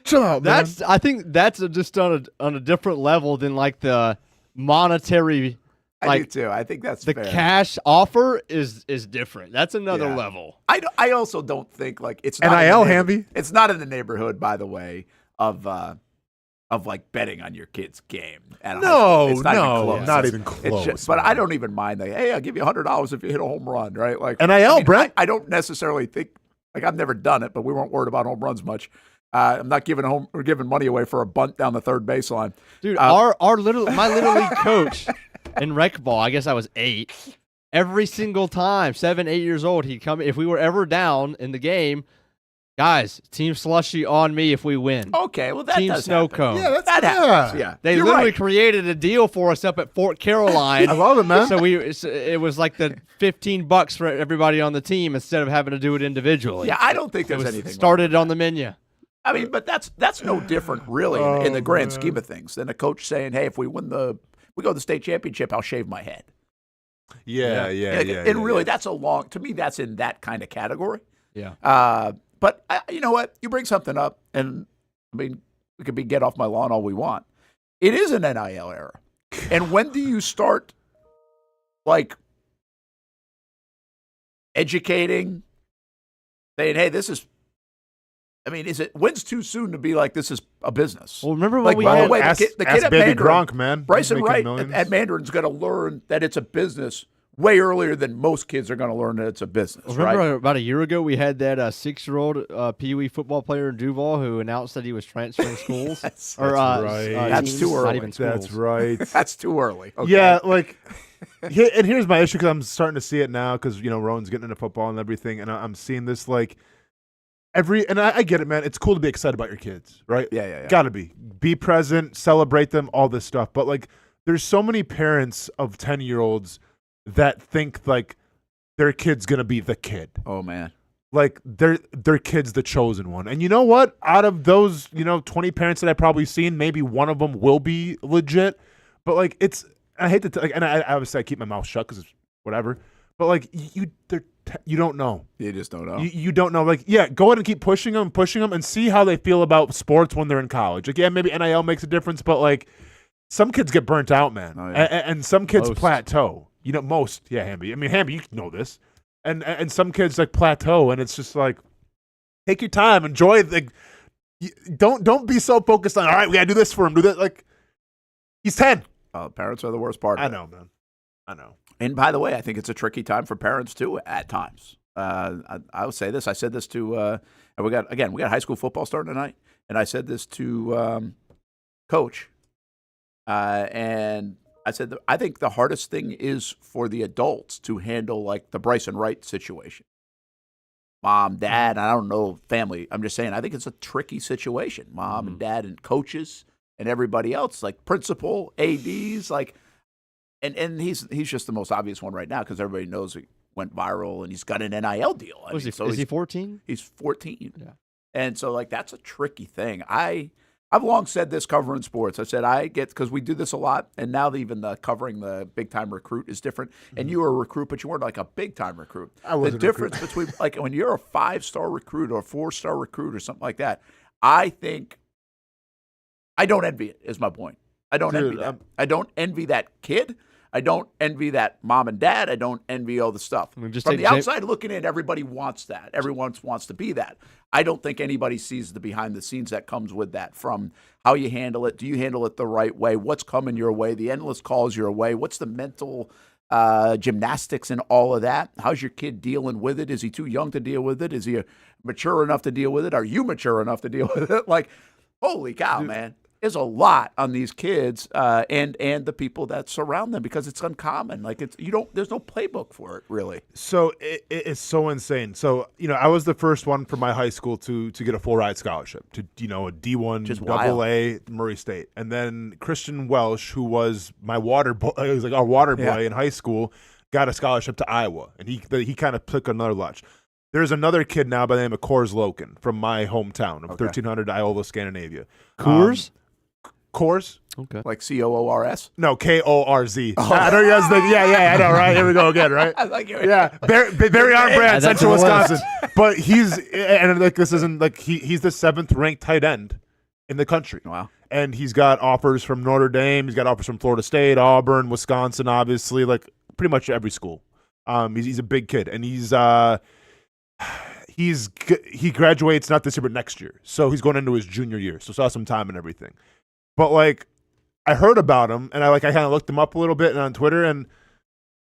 chill out, man. I think that's just on a different level than like the monetary. I do too. I think that's the fair. cash offer is different. That's another level. I also don't think like it's NIL, not Hamby. It's not in the neighborhood, by the way, of like betting on your kid's game. No, it's not even close. It's just, but I don't even mind. Like, hey, I'll give you $100 if you hit a home run, right? Like NIL, Brent. I don't necessarily think like I've never done it, but we weren't worried about home runs much. I'm not giving money away for a bunt down the third baseline, dude. My little league coach. In rec ball, I guess I was 8. Every single time, 7, 8 years old, he'd come. If we were ever down in the game, guys, team slushy on me if we win. Okay, well that team does snow happen. cone. Yeah, that happens. Yeah, they You're literally right. created a deal for us up at Fort Caroline. I love it, man. So it was like the $15 for everybody on the team instead of having to do it individigally. Yeah, I don't think there's anything started on the menu. I mean, but that's no different really in the grand scheme of things than a coach saying, "Hey, if we win we go to the state championship, I'll shave my head." Yeah. And really, that's to me, that's in that kind of category. Yeah. But you know what? You bring something up, and I mean, we could get off my lawn all we want. It is an NIL era. And when do you start, like, educating, saying, hey, when's too soon to be like, this is a business? Well, remember when like, we by had the way, the kid at Baby Mandarin, Gronk, man. Bryson Making Wright millions. at Mandarin's going to learn that it's a business way earlier than most kids are going to learn that it's a business. Remember about a year ago we had that 6-year-old Pee Wee football player in Duval who announced that he was transferring schools. That's right. That's too early. Not even schools. That's right. That's too early. Okay. Yeah, like, and here's my issue because I'm starting to see it now because Rowan's getting into football and everything, and I'm seeing this like. And I get it, man. It's cool to be excited about your kids, right? Yeah. Gotta be present, celebrate them, all this stuff. But like, there's so many parents of 10-year-olds that think like their kid's gonna be the kid. Oh man. like their kid's the chosen one. And you know what? Out of those, 20 parents that I've probably seen, maybe one of them will be legit. But like I hate to and I obviously I keep my mouth shut because it's whatever. But like you don't know. You just don't know. You don't know. Like, yeah, go ahead and keep pushing them, and see how they feel about sports when they're in college. Like, yeah, maybe NIL makes a difference, but like some kids get burnt out, man, and some kids plateau. Most. Yeah, Hamby. I mean, Hamby, you know this. And some kids like plateau, and it's just like, take your time, enjoy. Like, don't be so focused on. All right, we gotta do this for him. Do that. Like, he's 10. Parents are the worst part of it. I know, man. I know. And by the way, I think it's a tricky time for parents too. At times, I would say this. I said this to. And we got high school football starting tonight, and I said this to Coach, and I said I think the hardest thing is for the adults to handle like the Bryson Wright situation. Mom, dad, I don't know, family. I'm just saying, I think it's a tricky situation. Mom and dad and coaches and everybody else, like principal, ADs, like, and he's just the most obvious one right now because everybody knows he went viral and he's got an NIL deal. Is he 14? He's 14. Yeah. And so, like, that's a tricky thing. I've long said this covering sports. I said because we do this a lot, and now even the covering the big-time recruit is different. And you were a recruit, but you weren't like a big-time recruit. I wasn't the difference between, like, when you're a 5-star recruit or a 4-star recruit or something like that, I think I don't envy it, is my point. I don't envy that. I don't envy that kid. I don't envy that mom and dad. I don't envy all the stuff. From the outside looking in, everybody wants that. Everyone wants to be that. I don't think anybody sees the behind the scenes that comes with that, from how you handle it. Do you handle it the right way? What's coming your way? The endless calls your way? What's the mental gymnastics and all of that? How's your kid dealing with it? Is he too young to deal with it? Is he mature enough to deal with it? Are you mature enough to deal with it? Like, holy cow, man. There's a lot on these kids and the people that surround them because it's uncommon. Like, there's no playbook for it, really. So it's so insane. So, I was the first one from my high school to get a full ride scholarship to, a D1 AA Murray State. And then Christian Welsh, who was my water boy, he was like our water boy in high school, got a scholarship to Iowa. And he kind of took another lunch. There's another kid now by the name of Kors Loken from my hometown of 1300 Iola, Scandinavia. Kors? Kors? Okay. Like Coors? No, Korz. Oh. I know you guys think, I know, right? Here we go again, right? I like it. Yeah, very on brand, Central Wisconsin. But he's he's the 7th ranked tight end in the country. Wow. And he's got offers from Notre Dame. He's got offers from Florida State, Auburn, Wisconsin, obviously, like pretty much every school. He's a big kid, and he graduates not this year but next year. So he's going into his junior year. So saw some time and everything. But like, I heard about him, and I kind of looked him up a little bit and on Twitter, and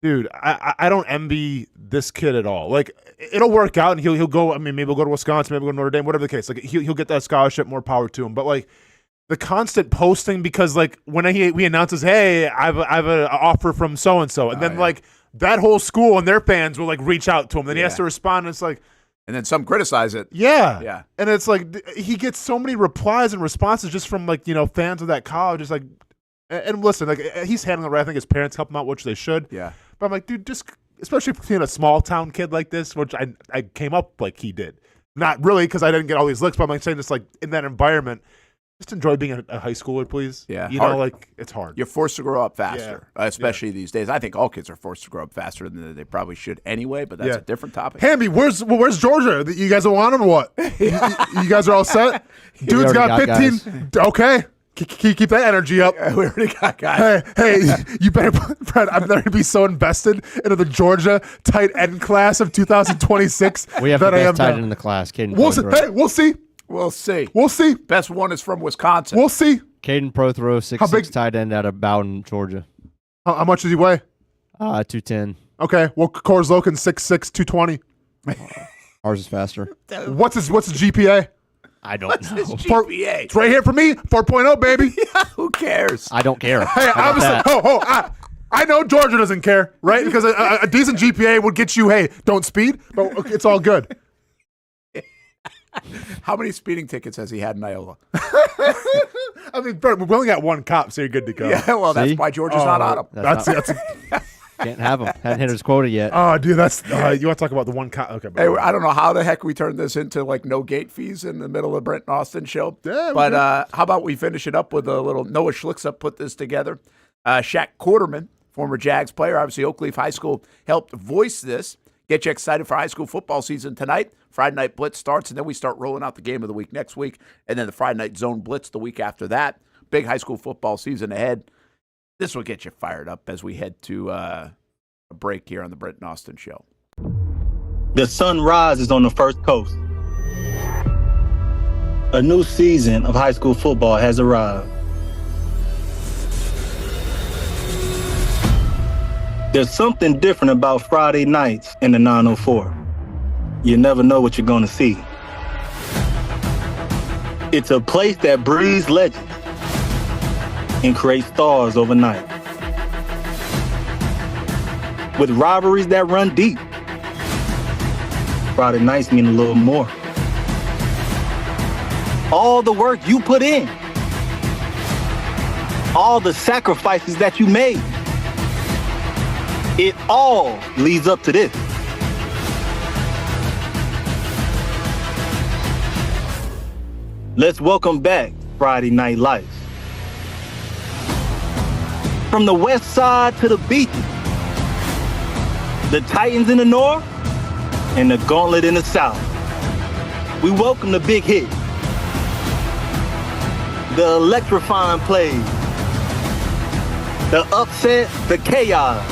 dude, I don't envy this kid at all. Like, it'll work out, and he'll go. I mean, maybe he'll go to Wisconsin, maybe he'll go to Notre Dame, whatever the case. Like, he'll get that scholarship, more power to him. But like, the constant posting, because like when he announces, hey, I have an offer from so and so, and then like that whole school and their fans will like reach out to him. Then he has to respond, and it's like. And then some criticize it. Yeah. And it's like he gets so many replies and responses just from like, fans of that college. It's like, and listen, like he's handling it right. I think his parents help him out, which they should. Yeah. But I'm like, dude, just especially being a small town kid like this, which I came up like he did. Not really because I didn't get all these looks, but I'm like saying just like in that environment, just enjoy being a high schooler, please. Yeah. Like it's hard. You're forced to grow up faster, especially these days. I think all kids are forced to grow up faster than they probably should anyway, but that's a different topic. Hamby, where's Georgia? You guys don't want him or what? You guys are all set? Dude's got 15. Guys. Okay. Keep that energy up. Yeah, we already got guys. Hey, you better, Brent, I'm going to be so invested into the Georgia tight end class of 2026. We have the best tight end in the class. We'll see. We'll see. We'll see. Best one is from Wisconsin. We'll see. Caden Prothrow, 6'6", tight end out of Bowden, Georgia. How much does he weigh? 210. Okay. Well, Kors Loken, 6'6", 220. Ours is faster. What's his GPA? I don't know. His GPA? It's right here for me. 4.0, baby. Yeah, who cares? I don't care. Hey, I know Georgia doesn't care, right? Because a decent GPA would get you, hey, don't speed, but it's all good. How many speeding tickets has he had in Iowa? I mean, Bert, we only got one cop, so you're good to go. Yeah, well, that's why Georgia's not on him. That's Can't have him. Hadn't hit his quota yet. Oh, dude, that's you want to talk about the one? Okay, Hey, I don't know how the heck we turned this into like no gate fees in the middle of Brent and Austin show. Yeah, but how about we finish it up with a little Noah Schlicksup put this together. Shaq Quarterman, former Jags player, obviously Oak Leaf High School, helped voice this. Get you excited for high school football season tonight. Friday Night Blitz starts, and then we start rolling out the game of the week next week, and then the Friday Night Zone Blitz the week after that. Big high school football season ahead. This will get you fired up as we head to a break here on the Brent and Austin Show. The sun rises on the first coast. A new season of high school football has arrived. There's something different about Friday nights in the 904. You never know what you're going to see. It's a place that breeds legends and creates stars overnight. With rivalries that run deep, Friday nights mean a little more. All the work you put in, all the sacrifices that you made, it all leads up to this. Let's welcome back Friday Night Lights. From the west side to the beaches, the Titans in the north, and the Gauntlet in the south. We welcome the big hit, the electrifying plays, the upset, the chaos,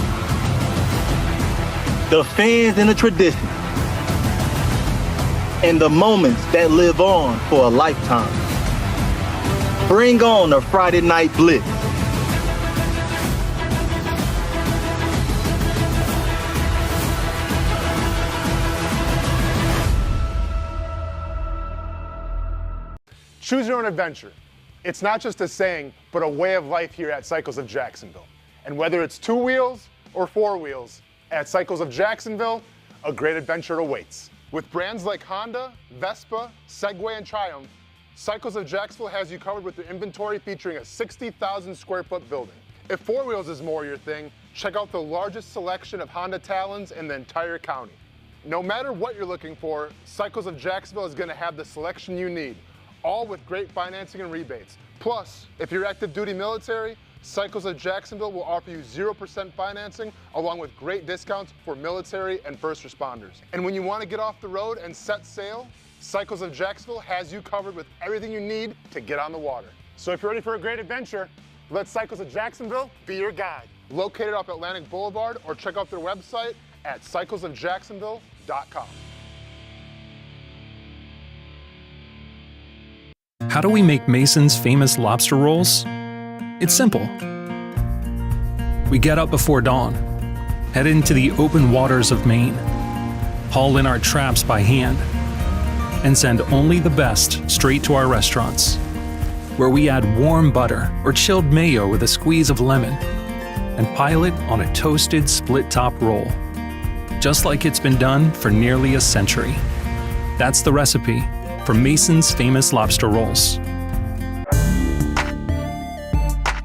the fans and the tradition, and the moments that live on for a lifetime. Bring on the Friday Night Blitz. Choose your own adventure. It's not just a saying, but a way of life here at Cycles of Jacksonville. And whether it's 2 wheels or 4 wheels, at Cycles of Jacksonville, a great adventure awaits. With brands like Honda, Vespa, Segway, and Triumph, Cycles of Jacksonville has you covered with their inventory featuring a 60,000 square foot building. If 4 wheels is more your thing, check out the largest selection of Honda Talons in the entire county. No matter what you're looking for, Cycles of Jacksonville is going to have the selection you need, all with great financing and rebates. Plus, if you're active duty military, Cycles of Jacksonville will offer you 0% financing along with great discounts for military and first responders. And when you want to get off the road and set sail, Cycles of Jacksonville has you covered with everything you need to get on the water. So if you're ready for a great adventure, let Cycles of Jacksonville be your guide. Located off Atlantic Boulevard, or check out their website at cyclesofjacksonville.com. How do we make Mason's famous lobster rolls? It's simple. We get up before dawn, head into the open waters of Maine, haul in our traps by hand, and send only the best straight to our restaurants, where we add warm butter or chilled mayo with a squeeze of lemon and pile it on a toasted split-top roll, just like it's been done for nearly a century. That's the recipe for Mason's famous lobster rolls.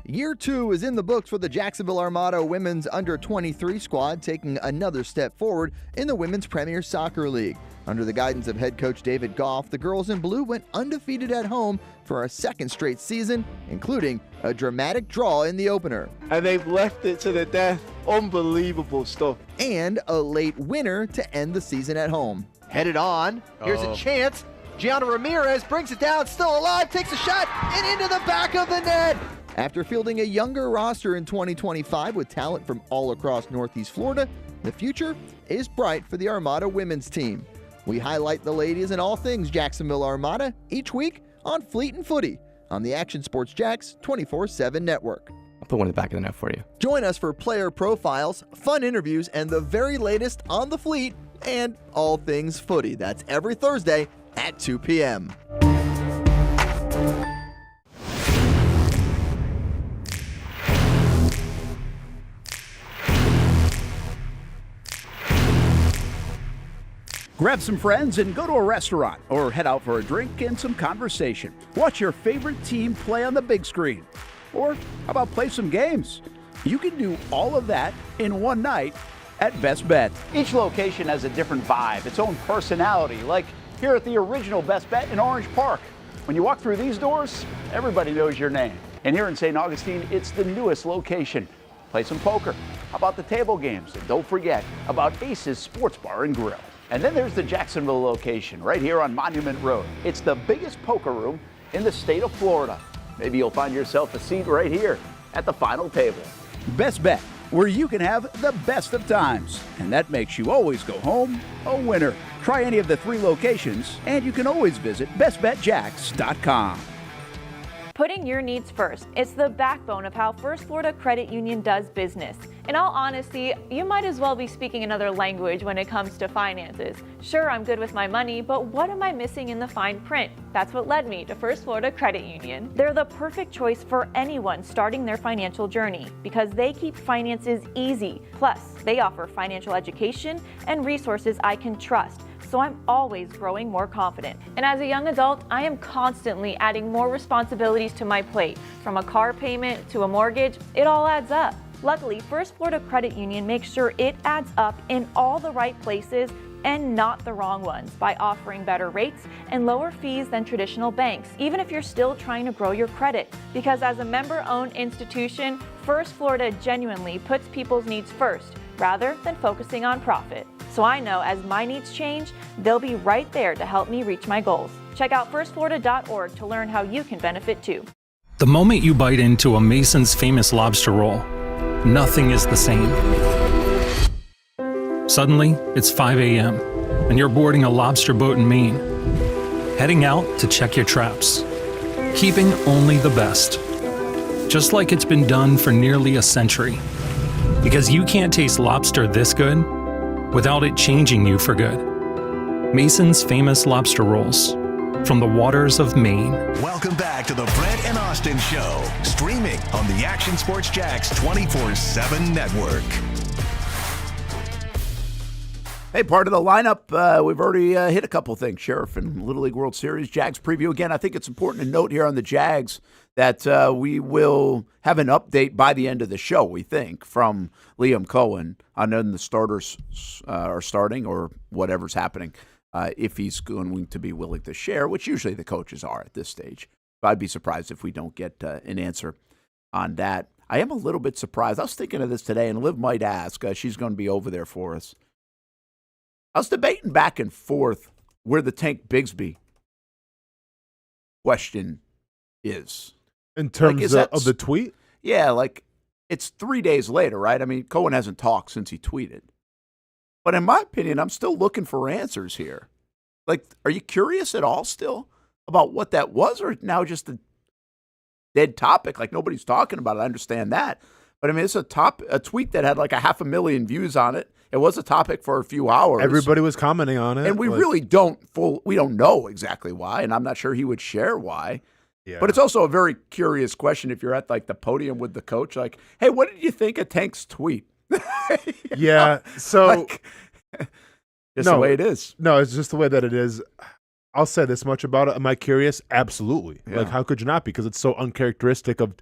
Year 2 is in the books for the Jacksonville Armada women's under-23 squad, taking another step forward in the Women's Premier Soccer League. Under the guidance of head coach David Goff, the girls in blue went undefeated at home for a second straight season, including a dramatic draw in the opener. And they've left it to the death. Unbelievable stuff. And a late winner to end the season at home. Headed on. Here's a chance. Gianna Ramirez brings it down, still alive, takes a shot, and into the back of the net. After fielding a younger roster in 2025 with talent from all across Northeast Florida, the future is bright for the Armada women's team. We highlight the ladies and all things Jacksonville Armada each week on Fleet and Footy on the Action Sports Jacks 24/7 network. I'll put one in the back of the net for you. Join us for player profiles, fun interviews, and the very latest on the Fleet and all things footy. That's every Thursday at 2 p.m. Grab some friends and go to a restaurant, or head out for a drink and some conversation. Watch your favorite team play on the big screen. Or how about play some games? You can do all of that in one night at Best Bet. Each location has a different vibe, its own personality, like here at the original Best Bet in Orange Park. When you walk through these doors, everybody knows your name. And here in St. Augustine, it's the newest location. Play some poker. How about the table games? And don't forget about Ace's Sports Bar and Grill. And then there's the Jacksonville location right here on Monument Road. It's the biggest poker room in the state of Florida. Maybe you'll find yourself a seat right here at the final table. Best Bet, where you can have the best of times. And that makes you always go home a winner. Try any of the 3 locations, and you can always visit bestbetjacks.com. Putting your needs first. It's the backbone of how First Florida Credit Union does business. In all honesty, you might as well be speaking another language when it comes to finances. Sure, I'm good with my money, but what am I missing in the fine print? That's what led me to First Florida Credit Union. They're the perfect choice for anyone starting their financial journey because they keep finances easy. Plus, they offer financial education and resources I can trust. So I'm always growing more confident. And as a young adult, I am constantly adding more responsibilities to my plate. From a car payment to a mortgage, it all adds up. Luckily, First Florida Credit Union makes sure it adds up in all the right places and not the wrong ones by offering better rates and lower fees than traditional banks, even if you're still trying to grow your credit. Because as a member-owned institution, First Florida genuinely puts people's needs first rather than focusing on profit. So I know as my needs change, they'll be right there to help me reach my goals. Check out firstflorida.org to learn how you can benefit too. The moment you bite into a Mason's famous lobster roll, nothing is the same. Suddenly, it's 5 a.m., and you're boarding a lobster boat in Maine, heading out to check your traps, keeping only the best, just like it's been done for nearly a century. Because you can't taste lobster this good without it changing you for good. Mason's famous lobster rolls from the waters of Maine. Welcome back to the Brent and Austen Show, streaming on the Action Sports Jax 24/7 network. Hey, part of the lineup, we've already hit a couple things. Scherff and Little League World Series, Jags preview. Again, I think it's important to note here on the Jags that we will have an update by the end of the show, we think, from Liam Cohen on when the starters are starting or whatever's happening, if he's going to be willing to share, which usually the coaches are at this stage. But I'd be surprised if we don't get an answer on that. I am a little bit surprised. I was thinking of this today, and Liv might ask. She's going to be over there for us. I was debating back and forth where the Tank Bigsby question is. In terms of the tweet? Yeah, like it's 3 days later, right? I mean, Cohen hasn't talked since he tweeted. But in my opinion, I'm still looking for answers here. Like, are you curious at all still about what that was, or now just a dead topic? Like, nobody's talking about it. I understand that. But I mean, it's a tweet that had like 500,000 views on it. It was a topic for a few hours. Everybody was commenting on it. And we really don't know exactly why, and I'm not sure he would share why. Yeah. But it's also a very curious question if you're at like the podium with the coach, like, hey, what did you think of Tank's tweet? Yeah, so like, just the way it is. No, it's just the way that it is. I'll say this much about it. Am I curious? Absolutely. Yeah. Like, how could you not? Because it's so uncharacteristic of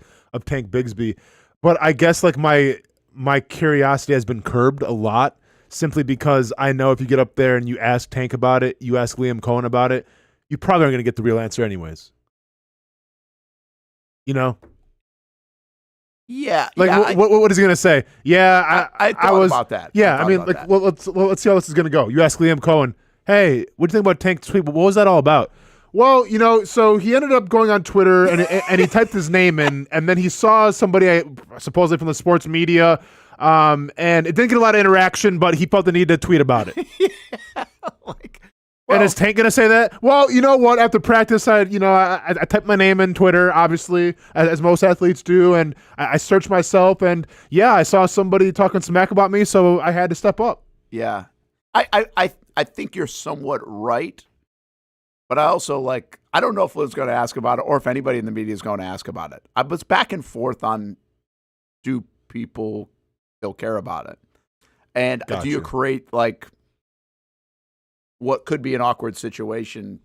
Tank Bigsby. But I guess like my curiosity has been curbed a lot simply because I know if you get up there and you ask Tank about it, you ask Liam Cohen about it, you probably aren't going to get the real answer anyways. You know? Yeah. Like, yeah, what is he going to say? Yeah, I thought about that. Yeah, I mean, like, well, let's see how this is going to go. You ask Liam Cohen, hey, what do you think about Tank's tweet? What was that all about? Well, you know, so he ended up going on Twitter and he typed his name in, and then he saw somebody supposedly from the sports media, and it didn't get a lot of interaction, but he felt the need to tweet about it. Yeah, well, and is Tank going to say that? Well, you know what? After practice, I typed my name in Twitter, obviously, as most athletes do, and I searched myself, and yeah, I saw somebody talking smack about me, so I had to step up. Yeah. I think you're somewhat right. But I also, I don't know if Liv's going to ask about it or if anybody in the media is going to ask about it. I was back and forth on, do people still care about it? And Gotcha. Do you create, what could be an awkward situation,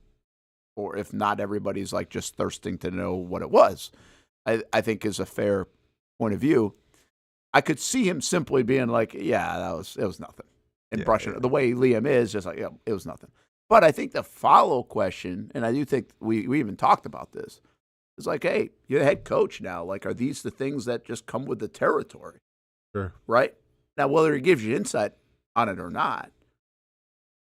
or if not everybody's, just thirsting to know what it was, I think is a fair point of view. I could see him simply being like, yeah, it was nothing. And brushing it. The way Liam is, just like, yeah, it was nothing. But I think the follow question, and I do think we even talked about this, is like, hey, you're the head coach now. Like, are these the things that just come with the territory? Sure. Right? Now, whether he gives you insight on it or not.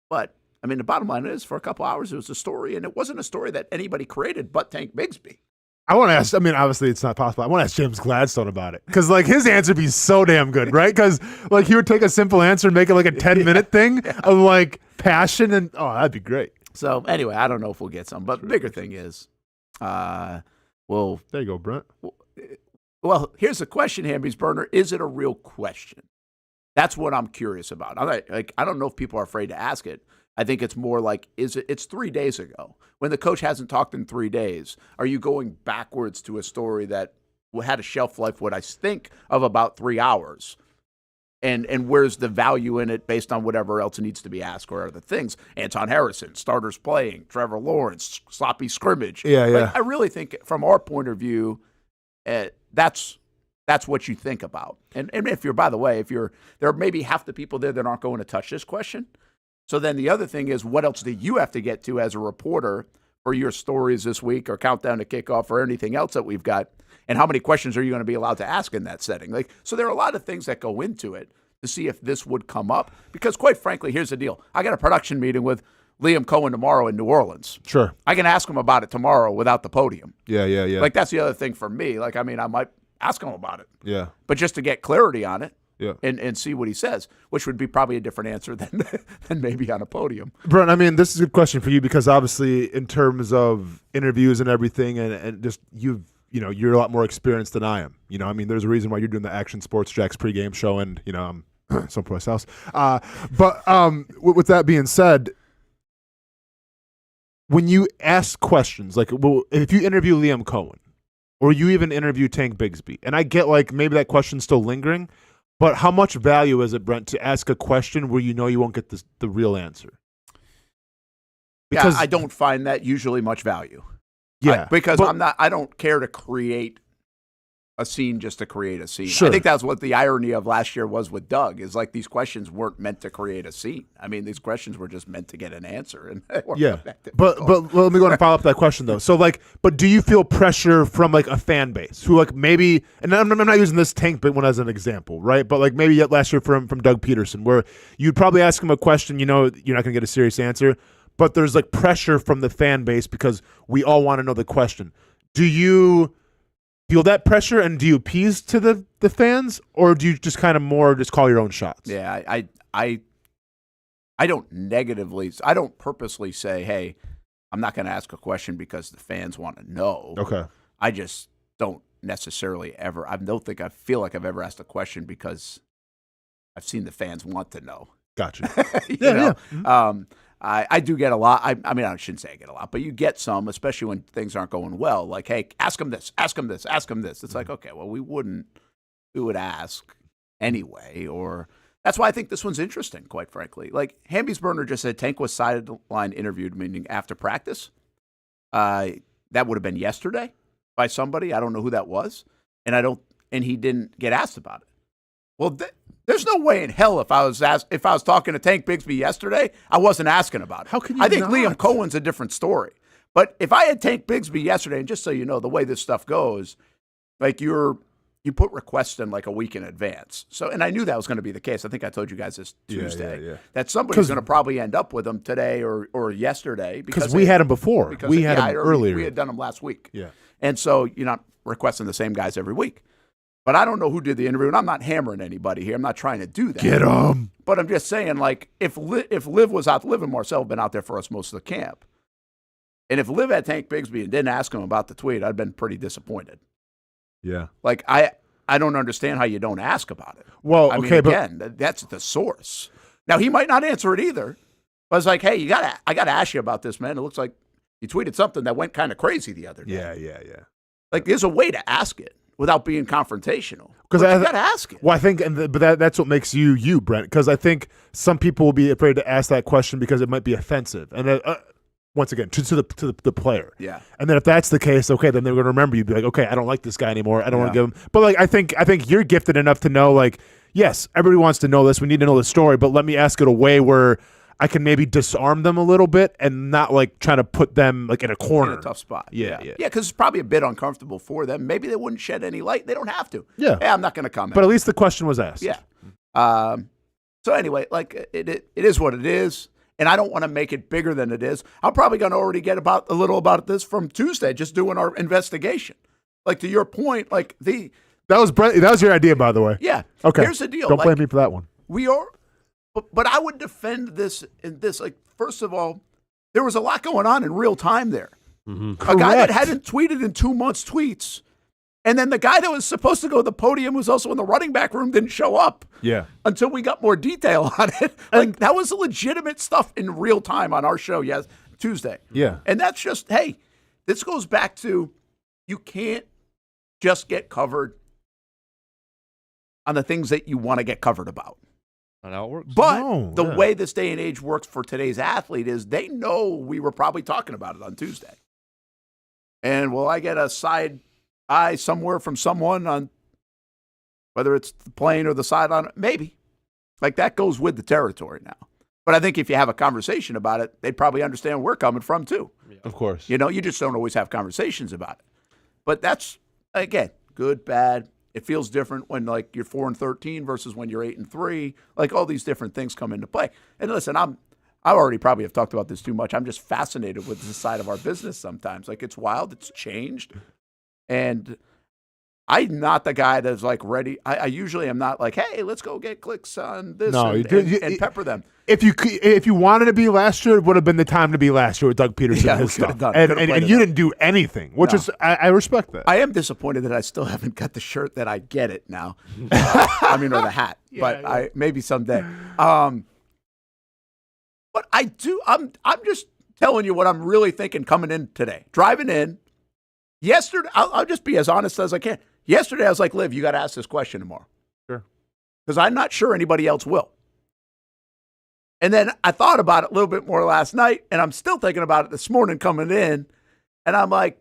But, I mean, the bottom line is, for a couple hours, it was a story, and it wasn't a story that anybody created but Tank Bigsby. I want to ask, I mean, obviously it's not possible. I want to ask James Gladstone about it. Because, like, his answer would be so damn good, right? Because, like, he would take a simple answer and make it like a 10-minute thing of, like, passion. And, oh, that'd be great. So, anyway, I don't know if we'll get some. But the bigger thing is, there you go, Brent. Well, here's the question, Hamby's Burner. Is it a real question? That's what I'm curious about. I don't know if people are afraid to ask it. I think it's more like, it's 3 days ago. When the coach hasn't talked in 3 days, are you going backwards to a story that had a shelf life, what I think, of about 3 hours? And where's the value in it based on whatever else needs to be asked or other things? Anton Harrison, starters playing, Trevor Lawrence, sloppy scrimmage. Yeah. Like, I really think from our point of view, that's what you think about. And if you're, by the way, there are maybe half the people there that aren't going to touch this question. So then the other thing is, what else do you have to get to as a reporter for your stories this week or countdown to kickoff or anything else that we've got? And how many questions are you going to be allowed to ask in that setting? So there are a lot of things that go into it to see if this would come up. Because quite frankly, here's the deal. I got a production meeting with Liam Cohen tomorrow in New Orleans. Sure. I can ask him about it tomorrow without the podium. Yeah. Like, that's the other thing for me. Like, I mean, I might ask him about it. Yeah. But just to get clarity on it. Yeah. And see what he says, which would be probably a different answer than maybe on a podium. Brent, I mean, this is a good question for you because obviously in terms of interviews and everything and just you're a lot more experienced than I am. I mean, there's a reason why you're doing the Action Sports Jacks pregame show and, I'm someplace else. But with that being said, when you ask questions, like if you interview Liam Cohen or you even interview Tank Bigsby, and I get like maybe that question's still lingering, but how much value is it, Brent, to ask a question where you know you won't get the real answer? Because I don't find that usually much value. Yeah. I don't care to create a scene just to create a scene. Sure. I think that's what the irony of last year was with Doug, is like these questions weren't meant to create a scene. I mean, these questions were just meant to get an answer. And yeah. But let me go and follow up that question though. So but do you feel pressure from like a fan base who like maybe, and I'm not using this Tank one as an example, right? But like maybe last year from Doug Peterson, where you'd probably ask him a question, you're not going to get a serious answer, but there's like pressure from the fan base because we all want to know the question. Do you feel that pressure and do you appease to the fans, or do you just kind of more just call your own shots? Yeah, I don't purposely say, hey, I'm not going to ask a question because the fans want to know. Okay. I just don't necessarily ever. I feel like I've ever asked a question because I've seen the fans want to know. Gotcha. Yeah. Mm-hmm. I do get a lot. I mean, I shouldn't say I get a lot, but you get some, especially when things aren't going well. Like, hey, ask him this, ask him this, ask him this. It's like, okay, well, we would ask anyway. Or that's why I think this one's interesting, quite frankly. Like, Hamby's Burner just said Tank was sideline interviewed, meaning after practice. That would have been yesterday by somebody. I don't know who that was, and he didn't get asked about it. Well, there's no way in hell if I was talking to Tank Bigsby yesterday, I wasn't asking about it. How can you I think not? Liam Cohen's a different story. But if I had Tank Bigsby yesterday, and just so you know, the way this stuff goes, like you put requests in like a week in advance. So, and I knew that was going to be the case. I think I told you guys this Tuesday. Yeah. That somebody's going to probably end up with them today or yesterday because we had them before. We had them earlier. We had done them last week. Yeah. And so you're not requesting the same guys every week. But I don't know who did the interview, and I'm not hammering anybody here. I'm not trying to do that. Get them. But I'm just saying, like, if Liv was out, Liv and Marcel have been out there for us most of the camp. And if Liv had Tank Bigsby and didn't ask him about the tweet, I'd been pretty disappointed. Yeah. Like, I don't understand how you don't ask about it. Well, I mean, okay, again, that's the source. Now, he might not answer it either. But it's like, hey, I got to ask you about this, man. It looks like you tweeted something that went kind of crazy the other day. Yeah. Like, there's a way to ask it without being confrontational. Because you got to ask it. Well, I think, but that's what makes you, Brent. Because I think some people will be afraid to ask that question because it might be offensive. And once again, to the player. Yeah. And then if that's the case, okay, then they're going to remember you. Be like, okay, I don't like this guy anymore. I don't want to give him. But like, I think you're gifted enough to know, like, yes, everybody wants to know this. We need to know the story, but let me ask it a way where I can maybe disarm them a little bit and not like trying to put them like in a corner. In a tough spot. Yeah. Yeah, because it's probably a bit uncomfortable for them. Maybe they wouldn't shed any light. They don't have to. Yeah. Hey, I'm not going to comment. But at least the question was asked. Yeah. So anyway, like it is what it is. And I don't want to make it bigger than it is. I'm probably going to already get a little about this from Tuesday, just doing our investigation. Like, to your point, like that was your idea, by the way. Yeah. Okay. Here's the deal. Don't blame me for that one. We are, but I would defend this in this. Like, first of all, there was a lot going on in real time there. Mm-hmm. A guy that hadn't tweeted in 2 months tweets. And then the guy that was supposed to go to the podium, who's also in the running back room, didn't show up. Yeah. Until we got more detail on it. Like, that was legitimate stuff in real time on our show, Tuesday. Yeah. And that's just, hey, this goes back to you can't just get covered on the things that you want to get covered about. Not how it works. But the way this day and age works for today's athlete is they know we were probably talking about it on Tuesday. And will I get a side eye somewhere from someone on whether it's the plane or the sideline? Maybe. Like, that goes with the territory now. But I think if you have a conversation about it, they'd probably understand where we're coming from too. Of course. You know, you just don't always have conversations about it. But that's, again, good, bad. It feels different when, like, you're 4-13 versus when you're 8-3. Like, all these different things come into play. And listen, I already probably have talked about this too much. I'm just fascinated with this side of our business sometimes. Like, it's wild. It's changed. And I'm not the guy that's, like, ready. I usually am not like, hey, let's go get clicks on this and pepper them. If you wanted to be last year, it would have been the time to be last year with Doug Peterson and his stuff. And you didn't do anything, which is I respect that. I am disappointed that I still haven't got the shirt that I get it now. Or the hat. But maybe someday. But I do. I'm just telling you what I'm really thinking coming in today. Driving in yesterday, I'll just be as honest as I can. Yesterday, I was like, Liv, you got to ask this question tomorrow. Sure. Because I'm not sure anybody else will. And then I thought about it a little bit more last night, and I'm still thinking about it this morning coming in. And I'm like,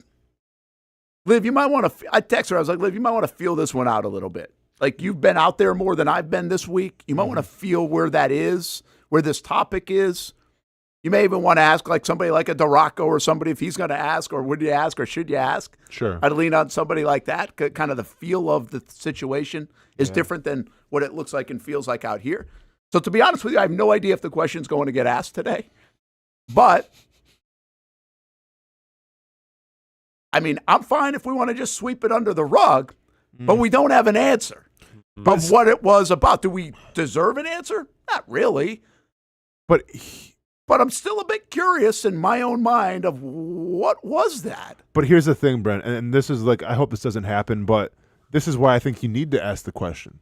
Liv, you might want to, I texted her, I was like, Liv, you might want to feel this one out a little bit. Like, you've been out there more than I've been this week. You might want to feel where that is, where this topic is. You may even want to ask, like, somebody like a Duraco or somebody if he's going to ask, or would you ask, or should you ask? Sure. I'd lean on somebody like that. Kind of the feel of the situation is different than what it looks like and feels like out here. So to be honest with you, I have no idea if the question's going to get asked today. But, I mean, I'm fine if we want to just sweep it under the rug, but we don't have an answer of what it was about. Do we deserve an answer? Not really. But I'm still a bit curious in my own mind of what was that? But here's the thing, Brent, and this is like, I hope this doesn't happen, but this is why I think you need to ask the question.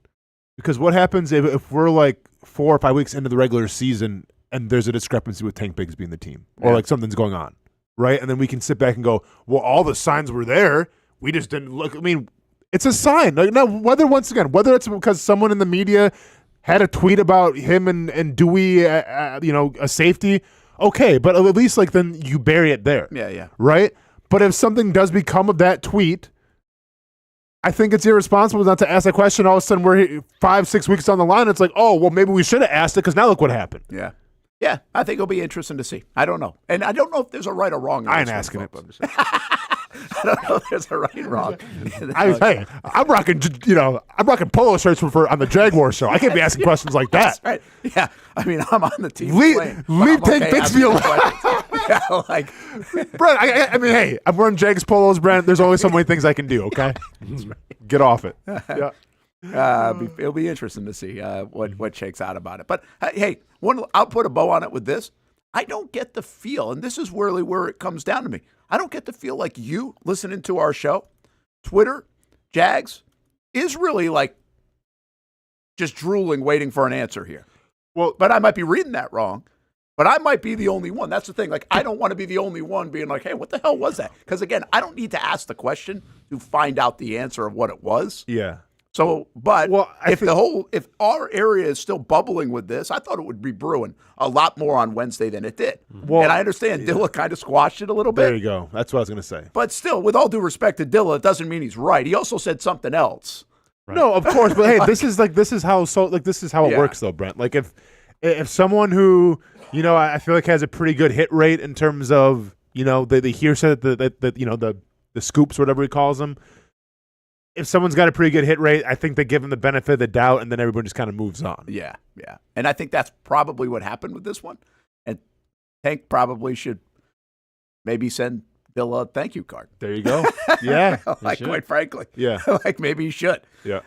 Because what happens if we're like 4 or 5 weeks into the regular season and there's a discrepancy with Tank Bigsby in the team, or like something's going on, right? And then we can sit back and go, well, all the signs were there. We just didn't look. I mean, it's a sign. Like, now, whether it's because someone in the media had a tweet about him and Dewey, a safety, okay, but at least like then you bury it there. Yeah. Right? But if something does become of that tweet, I think it's irresponsible not to ask that question. All of a sudden, we're 5-6 weeks down the line. It's like, oh, well, maybe we should have asked it because now look what happened. Yeah. Yeah, I think it'll be interesting to see. I don't know. And I don't know if there's a right or wrong. I ain't asking it. I don't know if there's a right or wrong. I'm rocking polo shirts on the Jaguars show. I can't be asking questions like that. That's right. Yeah. I mean, I'm on the team. Leave Tank Bigsby alone. Yeah, like, Brent, I mean, hey, I'm wearing Jags polos, Brent. There's only so many things I can do, okay? Get off it. Yeah. It'll be interesting to see what shakes out about it. But, hey, I'll put a bow on it with this. I don't get the feel, and this is really where it comes down to me. I don't get the feel like you listening to our show, Twitter, Jags, is really like just drooling, waiting for an answer here. Well, but I might be reading that wrong. But I might be the only one. That's the thing. Like, I don't want to be the only one being like, hey, what the hell was that? Because, again, I don't need to ask the question to find out the answer of what it was. Yeah. So, but if our area is still bubbling with this, I thought it would be brewing a lot more on Wednesday than it did. Well, and I understand Dilla kind of squashed it a little bit. There you go. That's what I was going to say. But still, with all due respect to Dilla, it doesn't mean he's right. He also said something else. Right. No, of course, but hey, this is how it works, though, Brent. Like if someone who I feel like has a pretty good hit rate in terms of the hearsay that the scoops, whatever he calls them. If someone's got a pretty good hit rate, I think they give them the benefit of the doubt, and then everyone just kind of moves on. Yeah. And I think that's probably what happened with this one. And Hank probably should maybe send Bill a thank you card. There you go. Yeah. Quite frankly. Yeah. Maybe he should. Yeah.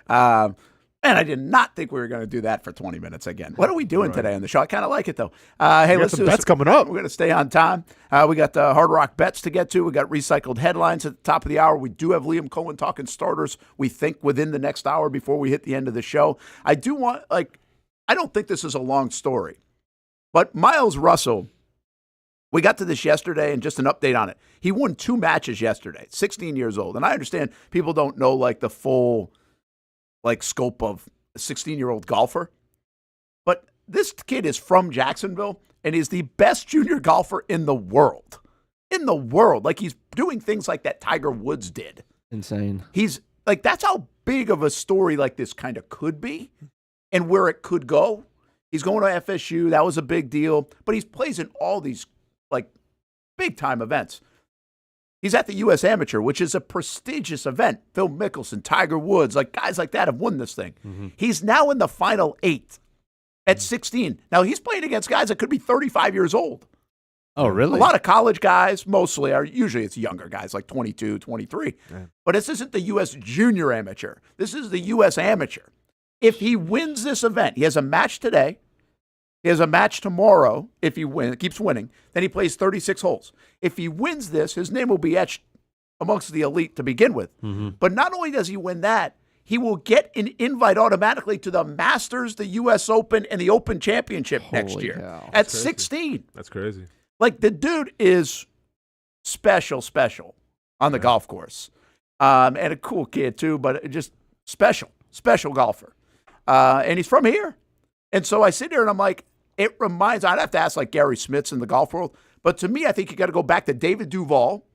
And I did not think we were going to do that for 20 minutes again. What are we doing today on the show? I kind of like it, though. Hey, let's do bets coming up. We're going to stay on time. We got Hard Rock bets to get to. We got recycled headlines at the top of the hour. We do have Liam Cohen talking starters, we think, within the next hour before we hit the end of the show. I don't think this is a long story, but Miles Russell, we got to this yesterday and just an update on it. He won 2 matches yesterday, 16 years old. And I understand people don't know the full scope of a 16-year-old golfer. But this kid is from Jacksonville and is the best junior golfer in the world. In the world. He's doing things like that Tiger Woods did. Insane. He's that's how big of a story like this kind of could be and where it could go. He's going to FSU. That was a big deal. But he plays in all these big-time events. He's at the U.S. Amateur, which is a prestigious event. Phil Mickelson, Tiger Woods, guys like that have won this thing. Mm-hmm. He's now in the final 8 at 16. Now, he's playing against guys that could be 35 years old. Oh, really? A lot of college guys, mostly, usually it's younger guys, 22, 23. Yeah. But this isn't the U.S. Junior Amateur. This is the U.S. Amateur. If he wins this event, he has a match today. He has a match tomorrow if he keeps winning. Then he plays 36 holes. If he wins this, his name will be etched amongst the elite to begin with. Mm-hmm. But not only does he win that, he will get an invite automatically to the Masters, the U.S. Open, and the Open Championship next year at 16. That's crazy. The dude is special on the golf course. And a cool kid, too, but just special golfer. And he's from here. And so I sit here and I'm like, it reminds, I'd have to ask Gary Smiths in the golf world, but to me, I think you got to go back to David Duval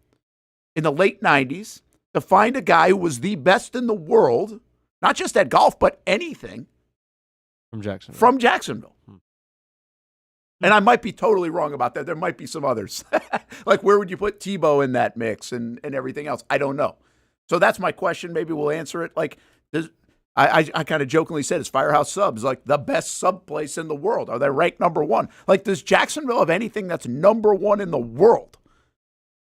in the late 90s to find a guy who was the best in the world, not just at golf, but anything. From Jacksonville. And I might be totally wrong about that. There might be some others. Where would you put Tebow in that mix and everything else? I don't know. So that's my question. Maybe we'll answer it. I kind of jokingly said, is Firehouse Subs the best sub place in the world? Are they ranked number 1? Does Jacksonville have anything that's number 1 in the world?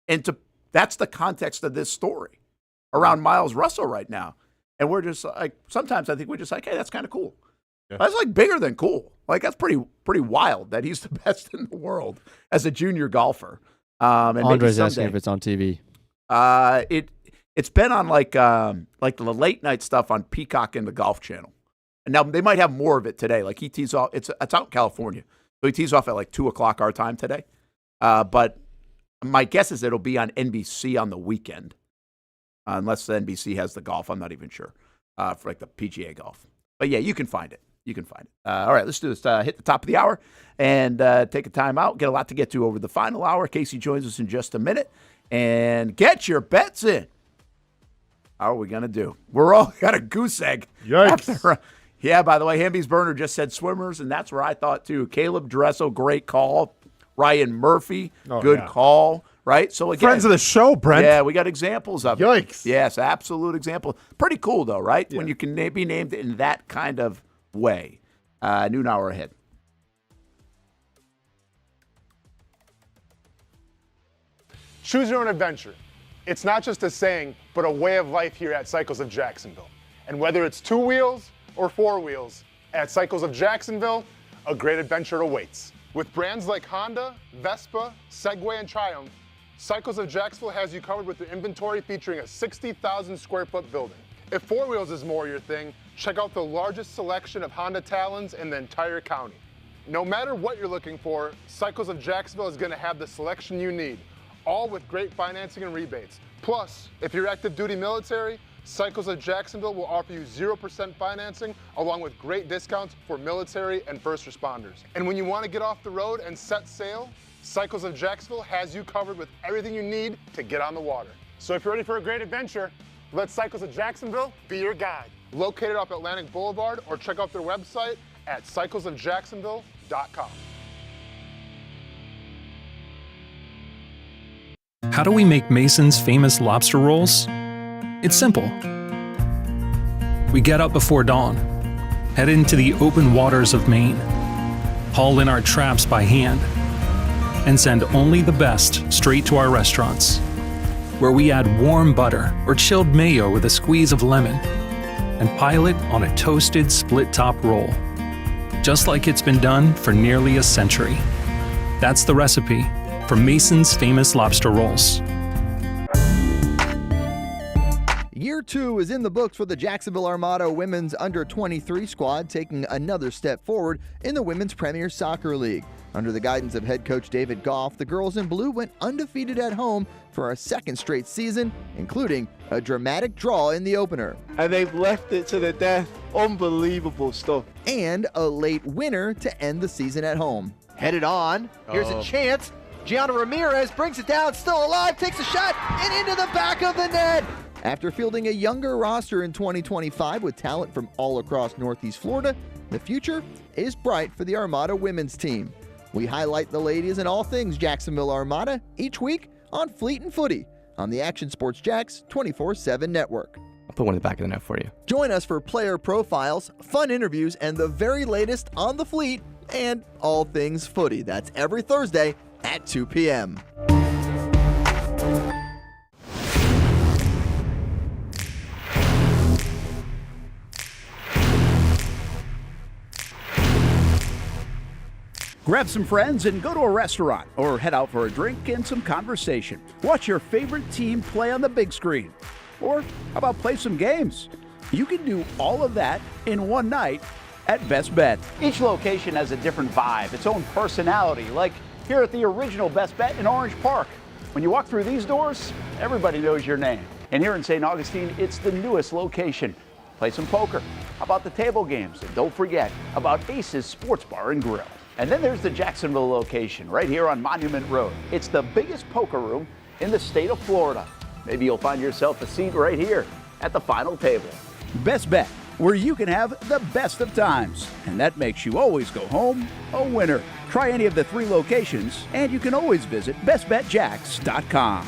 And that's the context of this story around Miles Russell right now. And we're just sometimes I think we're just hey, that's kind of cool. Yeah. That's bigger than cool. That's pretty wild that he's the best in the world as a junior golfer. And Andre's asking if it's on TV. It's been on the late night stuff on Peacock and the Golf Channel. And now they might have more of it today. He tees off, it's out in California. So he tees off at 2 o'clock our time today. But my guess is it'll be on NBC on the weekend. Unless the NBC has the golf. I'm not even sure. For the PGA golf. But yeah, you can find it. All right, let's do this. Hit the top of the hour and take a time out. Get a lot to get to over the final hour. Kasey joins us in just a minute. And get your bets in. How are we going to do? We're all got a goose egg. Yikes. Yeah, by the way, Hamby's Burner just said swimmers, and that's where I thought, too. Caleb Dressel, great call. Ryan Murphy, good call, right? So again, friends of the show, Brent. Yeah, we got examples of Yikes. it. Yes, absolute example. Pretty cool, though, right? Yeah. When you can be named in that kind of way. Noon hour ahead. Choose your own adventure. It's not just a saying, but a way of life here at Cycles of Jacksonville. And whether it's 2 wheels or 4 wheels, at Cycles of Jacksonville, a great adventure awaits. With brands like Honda, Vespa, Segway, and Triumph, Cycles of Jacksonville has you covered with their inventory featuring a 60,000 square foot building. If 4 wheels is more your thing, check out the largest selection of Honda Talons in the entire county. No matter what you're looking for, Cycles of Jacksonville is going to have the selection you need, all with great financing and rebates. Plus, if you're active duty military, Cycles of Jacksonville will offer you 0% financing along with great discounts for military and first responders. And when you want to get off the road and set sail, Cycles of Jacksonville has you covered with everything you need to get on the water. So if you're ready for a great adventure, let Cycles of Jacksonville be your guide. Located off Atlantic Boulevard, or check out their website at cyclesofjacksonville.com. How do we make Mason's famous lobster rolls? It's simple. We get up before dawn, head into the open waters of Maine, haul in our traps by hand, and send only the best straight to our restaurants, where we add warm butter or chilled mayo with a squeeze of lemon and pile it on a toasted split-top roll, just like it's been done for nearly a century. That's the recipe for Mason's famous lobster rolls. Year 2 is in the books for the Jacksonville Armada women's under-23 squad, taking another step forward in the Women's Premier Soccer League. Under the guidance of head coach David Goff, the girls in blue went undefeated at home for a second straight season, including a dramatic draw in the opener. And they've left it to the death. Unbelievable stuff. And a late winner to end the season at home. Headed on. Here's a chance. Gianna Ramirez brings it down, still alive, takes a shot, and into the back of the net. After fielding a younger roster in 2025 with talent from all across Northeast Florida, the future is bright for the Armada women's team. We highlight the ladies and all things Jacksonville Armada each week on Fleet and Footy on the Action Sports Jacks 24/7 network. I'll put one in the back of the net for you. Join us for player profiles, fun interviews, and the very latest on the Fleet and all things footy. That's every Thursday at 2 p.m. Grab some friends and go to a restaurant, or head out for a drink and some conversation. Watch your favorite team play on the big screen. Or how about play some games? You can do all of that in one night at Best Bet. Each location has a different vibe, its own personality, like here at the original Best Bet in Orange Park. When you walk through these doors, everybody knows your name. And here in St. Augustine, it's the newest location. Play some poker. How about the table games? And don't forget about Ace's Sports Bar and Grill. And then there's the Jacksonville location right here on Monument Road. It's the biggest poker room in the state of Florida. Maybe you'll find yourself a seat right here at the final table. Best Bet, where you can have the best of times. And that makes you always go home a winner. Try any of the 3 locations, and you can always visit bestbetjacks.com.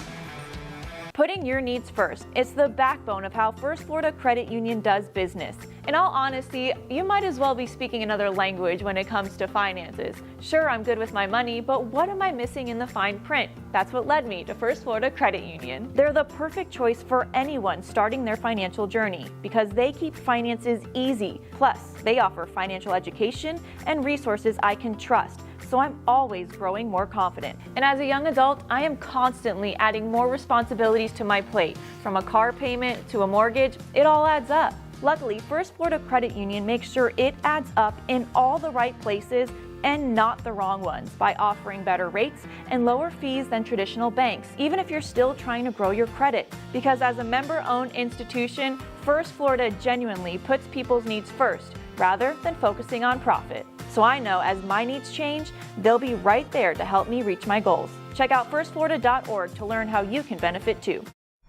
Putting your needs first. It's the backbone of how First Florida Credit Union does business. In all honesty, you might as well be speaking another language when it comes to finances. Sure, I'm good with my money, but what am I missing in the fine print? That's what led me to First Florida Credit Union. They're the perfect choice for anyone starting their financial journey because they keep finances easy. Plus, they offer financial education and resources I can trust. So I'm always growing more confident. And as a young adult, I am constantly adding more responsibilities to my plate. From a car payment to a mortgage, it all adds up. Luckily, First Florida Credit Union makes sure it adds up in all the right places and not the wrong ones by offering better rates and lower fees than traditional banks, even if you're still trying to grow your credit. Because as a member-owned institution, First Florida genuinely puts people's needs first rather than focusing on profit. So I know as my needs change, they'll be right there to help me reach my goals. Check out firstflorida.org to learn how you can benefit too.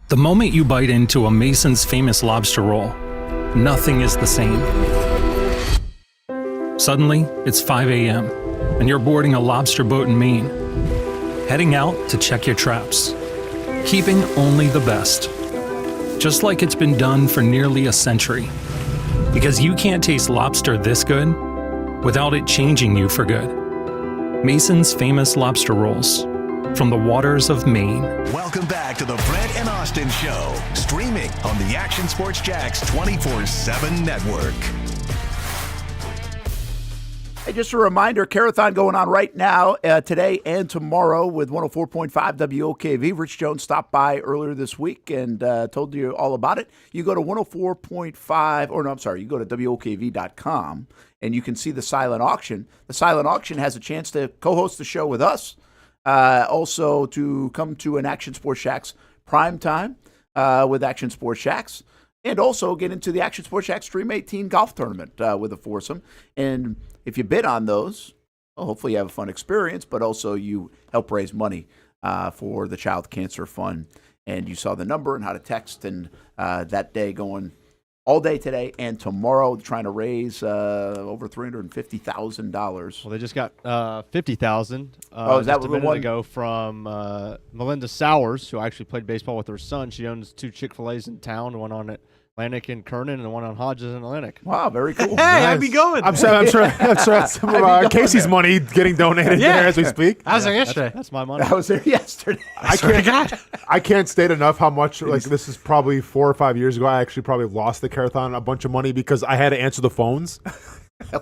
The moment you bite into a Mason's famous lobster roll, nothing is the same. Suddenly, it's 5 a.m., and you're boarding a lobster boat in Maine, heading out to check your traps, keeping only the best, just like it's been done for nearly a century. Because you can't taste lobster this good without it changing you for good. Mason's famous lobster rolls from the waters of Maine. Welcome back to the Brent and Austen Show, streaming on the Action Sports Jacks 24/7 network. Hey, just a reminder, Carathon going on right now, today and tomorrow with 104.5 WOKV. Rich Jones stopped by earlier this week and told you all about it. You go to 104.5, or no, I'm sorry, you go to WOKV.com and you can see the silent auction. The silent auction has a chance to co-host the show with us, also to come to an Action Sports Shacks prime time with Action Sports Shacks. And also get into the Action Sports Jax Stream 18 golf tournament with a foursome. And if you bid on those, well, hopefully you have a fun experience, but also you help raise money for the Child Cancer Fund. And you saw the number and how to text, and that day going all day today and tomorrow, trying to raise over $350,000. Well, they just got $50,000. Is that just a the minute one ago from Melinda Sowers, who actually played baseball with her son. She owns 2 Chick-fil-A's in town, one on Atlantic in Kernan and one on Hodges in Atlantic. Wow, very cool. Hey, how'd be going? I'm sure that's some of Casey's money getting donated there as we speak. I was there yesterday. That's my money. I was there yesterday. I can't state enough how much, like, this is probably 4 or 5 years ago. I actually probably lost the Carathon a bunch of money because I had to answer the phones.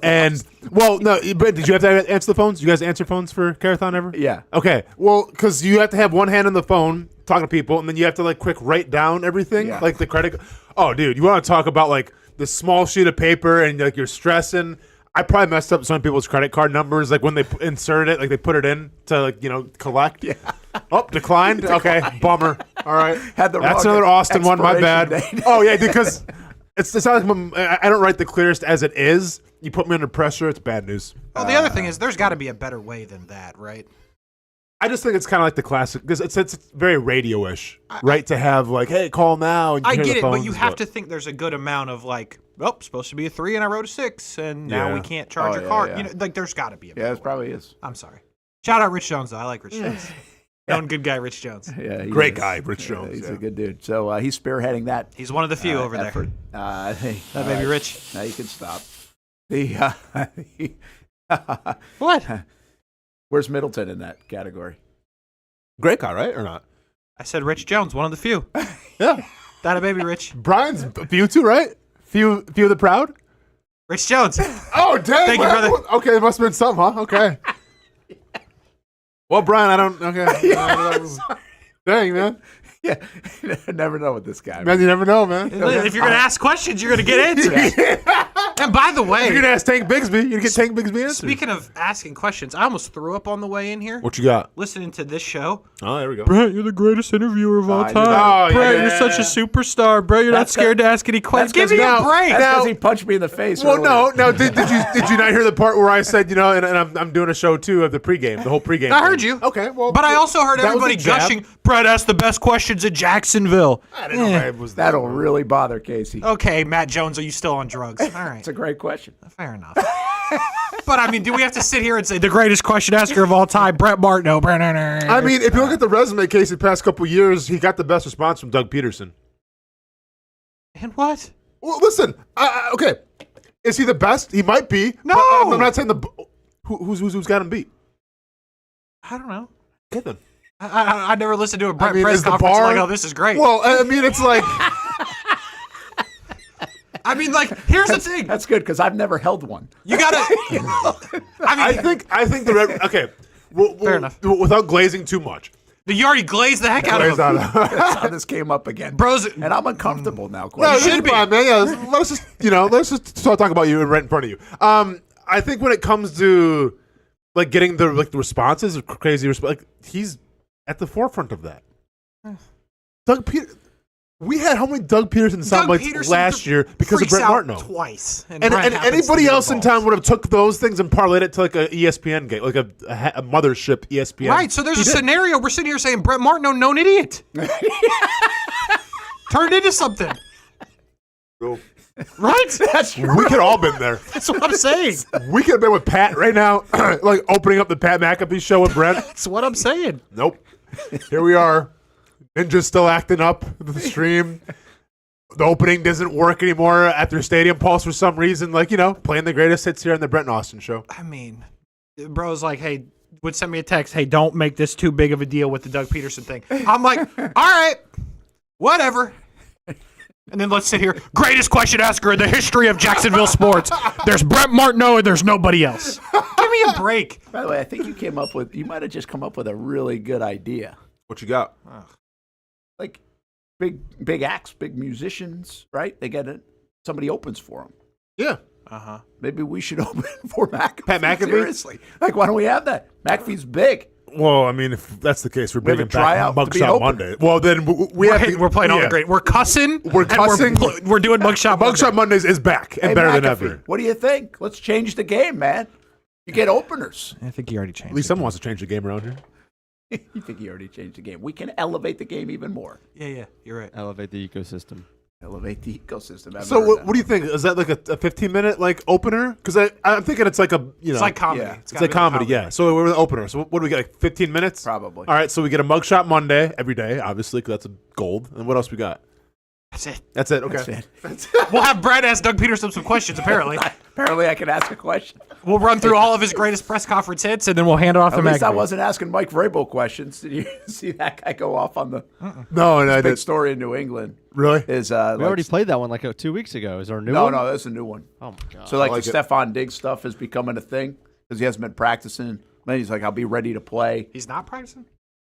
And, well, no, but did you have to answer the phones? You guys answer phones for Carathon ever? Yeah. Okay. Well, because you have to have one hand on the phone talking to people, and then you have to, like, quick write down everything, like the credit. Oh, dude, you want to talk about, like, the small sheet of paper and, like, you're stressing. I probably messed up some people's credit card numbers, like when they inserted it, like they put it in to, like, collect. Yeah. Oh, declined? Okay, bummer. All right. Had the That's wrong another Austin one, my bad. expiration date. Oh, yeah, because it's not like I don't write the clearest as it is. You put me under pressure, it's bad news. Well, the other thing is there's got to be a better way than that, right? I just think it's kind of like the classic, because it's very radio-ish, right? To have, like, hey, call now. And I hear get the it, but phones, you have to think there's a good amount of, like, supposed to be a 3 and I wrote a 6, and now we can't charge your card. Yeah. You know, like, there's got to be a better Yeah, it way. probably is. I'm sorry. Shout out Rich Jones, though. I like Rich Jones. Known good guy, Rich Jones. Yeah, Great guy, Rich Jones. He's a good dude. So he's spearheading that. He's one of the few over effort. there. Hey, That baby Rich. Now you can stop. What? Where's Middleton in that category? Great guy, right? Or not? I said Rich Jones, one of the few. Yeah. That a baby Rich. Brian's a few too, right? Few of the proud? Rich Jones. Oh, dang. Thank you, brother. Okay, it must have been something, huh? Okay. Well, Brian, I don't. Okay. Dang, man. Yeah, I never know with this guy. Man, you never know, man. If you're going to ask questions, you're going to get answers. And by the way, you're going to ask Tank Bigsby. You get Tank Bigsby answers. Speaking of asking questions, I almost threw up on the way in here. What you got? Listening to this show. Oh, there we go. Brent, you're the greatest interviewer of all time. Oh, Brent, yeah. you're such a superstar. Brent, you're not scared to ask any questions. Give me a break. That's because he punched me in the face. Well, earlier. no. Did you not hear the part where I said, and I'm doing a show too of the pregame, the whole pregame. I heard you. Okay, well, but I also heard that was everybody a jab. gushing. Brett asked the best questions at Jacksonville. I didn't know it was That'll really bother Casey. Okay, Matt Jones, are you still on drugs? All right. It's a great question. Fair enough. But, I mean, do we have to sit here and say the greatest question asker of all time, Brent Martineau? I mean, if you look at the resume, Casey, the past couple years, he got the best response from Doug Peterson. And what? Well, listen. Okay, is he the best? He might be. No, but I'm not saying who's got him beat. I don't know. Okay, then. I never listened to a Brent is press the conference bar, like, oh, this is great. Well, I mean, it's like. I mean, like, here's the thing. That's good because I've never held one. You gotta. I think the okay. Fair enough. Without glazing too much. You already glazed the heck out of him. That's how this came up again, Bros. And I'm uncomfortable now. No, Quite. should be, man. Yeah, let's just talk about you right in front of you. I think when it comes to like getting the responses, crazy response, he's at the forefront of that. Doug Peterson. We had how many Doug Peterson soundbites last year because of Brent Martineau? Twice. And anybody else in town would have took those things and parlayed it to like a ESPN game, like a mothership ESPN. Right, so there's a scenario. We're sitting here saying Brent Martineau, known idiot. Turned into something. Right? That's true. We could all been there. That's what I'm saying. We could have been with Pat right now, like opening up the Pat McAfee show with Brent. That's what I'm saying. Nope. Here we are. Ninja's still acting up the stream. The opening doesn't work anymore at their Stadium Pulse for some reason. Like, playing the greatest hits here on the Brent and Austin show. I mean, bro's like, hey, would send me a text, hey, don't make this too big of a deal with the Doug Peterson thing. I'm like, all right, whatever. And then let's sit here. Greatest question asker in the history of Jacksonville sports. There's Brent Martineau and there's nobody else. Give me a break. By the way, I think you might have just come up with a really good idea. What you got? Like big acts, big musicians, right? They get it. Somebody opens for them. Yeah. Maybe we should open for McAfee. Pat McAfee? Seriously. Like, why don't we have that? McAfee's big. Well, I mean, if that's the case, we're We have a bringing back tryout to be an Mugshot Monday. Well, then we're playing all the great. We're cussing. We're cussing. We're doing Mugshot Monday. Mugshot Mondays is back and Hey, better than McAfee, ever. What do you think? Let's change the game, man. You get openers. I think you already changed. At least someone wants to change the game around here. You think he already changed the game? We can elevate the game even more. Yeah, you're right. Elevate the ecosystem. Elevate the ecosystem. I've So heard what do you think? Is that like a 15-minute like opener? Because I'm thinking it's like a It's like comedy. Yeah. It's it's like comedy, yeah. So we're the opener. So what do we get? Like 15 minutes? Probably. All right. So we get a Mugshot Monday every day, obviously, because that's a gold. And what else we got? That's it. That's it. Okay. That's it. We'll have Brad ask Doug Peterson some questions. Apparently, Apparently, I can ask a question. we'll run through all of his greatest press conference hits, and then we'll hand it off to At least I McAfee. wasn't asking Mike Vrabel questions. Did you see that guy go off on the No, I big did. story in New England? Really? Is We already played that one like 2 weeks ago. Is there a new one? No, that's a new one. Oh, my God. So like, like the it. Stephon Diggs stuff is becoming a thing because he hasn't been practicing. Then he's like, I'll be ready to play. He's not practicing.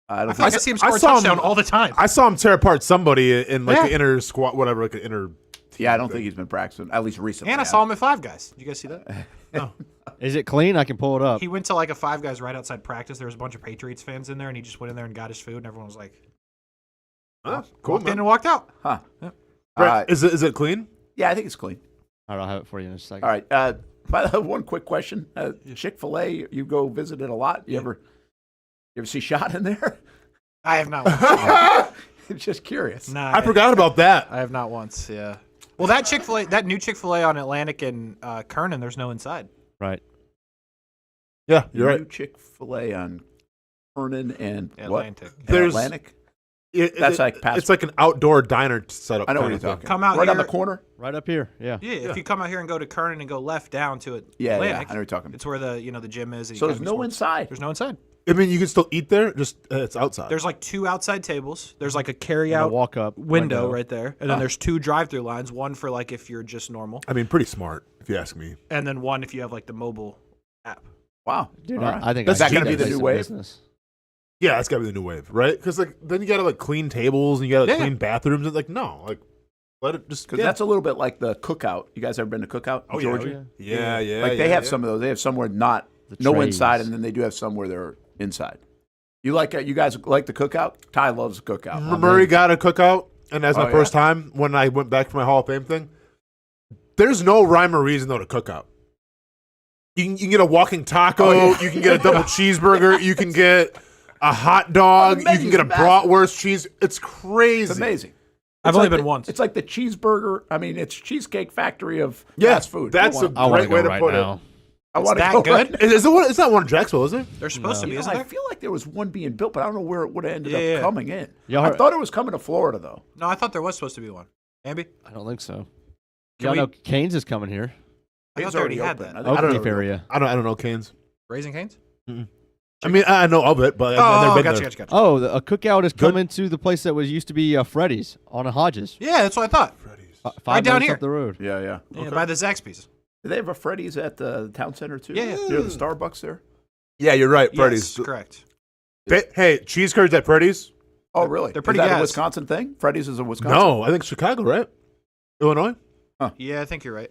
I don't I think. see him score a touchdown all the time. I saw him tear apart somebody in like Yeah. the inner squat, whatever, like an inner. Yeah, I don't think he's been practicing, at least recently. And I saw him at Five Guys. Did you guys see that? No. Is it clean? I can pull it up. He went to like a Five Guys right outside practice. There was a bunch of Patriots fans in there, and he just went in there and got his food, and everyone was like, Cool. walked in and walked out. Huh. Brett, is it clean? Yeah, I think it's clean. All right, I'll have it for you in a second. All right. By the way, one quick question: Chick-fil-A, you go visit it a lot. You ever see Shot in there? I have not. Just curious. Nah, I forgot about that. I have not once. Yeah. Well, that Chick-fil-A, that new Chick-fil-A on Atlantic and Kernan, there's no inside. Right. Yeah, you're New right. Chick-fil-A on Vernon and Atlantic. What? There's- Atlantic. That's like past- it's like an outdoor diner setup. I know what kind you're of thing. talking. Come out right on here- the corner. Right up here. Yeah. Yeah, if you come out here and go to Kernan and go left down to it, Yeah, Atlantic, I know what you're talking. it's where the the gym is. and So you there's gotta be no sports. inside. There's no inside. I mean, you can still eat there. Just it's outside. There's like 2 outside tables. There's like a And a carry-out walk-up window right there, and then there's 2 drive-through lines. One for like if you're just normal, I mean, pretty smart if you ask me. and then one if you have like the mobile app. Wow, Dude, All right. I think Is I that can gonna keep be the that new in wave? business. Yeah, that's gotta be the new wave, right? Because like then you gotta like clean tables and you gotta Yeah. clean bathrooms. And like no, like let it just. Because that's a little bit like the Cookout. You guys ever been to Cookout in Oh, yeah, Georgia? yeah. Like they have some of those. They have somewhere not The no trays. inside, and then they do have somewhere they're inside. You guys like the Cookout? Ty loves the Cookout. Murray got a cookout, and that's Oh, my first time when I went back for my Hall of Fame thing. There's no rhyme or reason though to Cookout. You can get a walking taco. Oh, yeah. You can get a double cheesburger. You can get a hot dog. Oh, the you can menu's get a massive. bratwurst cheese. It's crazy. It's amazing. I've It's only like been the- once. It's like the cheeseburger. I mean, it's Cheesecake Factory of Yeah, fast food. that's a I want to great way go to right put now. it. I want to that go good? right- Is it one? It's not one in Jacksonville, is it? They're supposed to be, isn't I there? feel like there was one being built, but I don't know where it would have ended Yeah. up coming in. Y'all I heard- thought it was coming to Florida, though. No, I thought there was supposed to be one. Amby? I don't think so. Can Y'all we- know Canes is coming here. I It's thought they already had open. that. I think Oak it's Leaf already area. I don't know Canes. Raising Cane's? I mean, I know of it, but I've never been there. Gotcha. Oh, a cookout is Good. coming to the place that used to be Freddy's on a Hodges. Yeah, that's what I thought. 5 Right down minutes here. up the road. Yeah, yeah. Yeah, by the Zaxby's. Do they have a Freddy's at the town center, too? Yeah. Near the Starbucks there? Yeah, you're right. Freddy's. Yes, correct. Hey, cheese curds at Freddy's? Oh, really? They're pretty Is that a gas. Wisconsin thing? Freddy's is a Wisconsin? No, I think Chicago, right? Illinois. Yeah, I think you're right.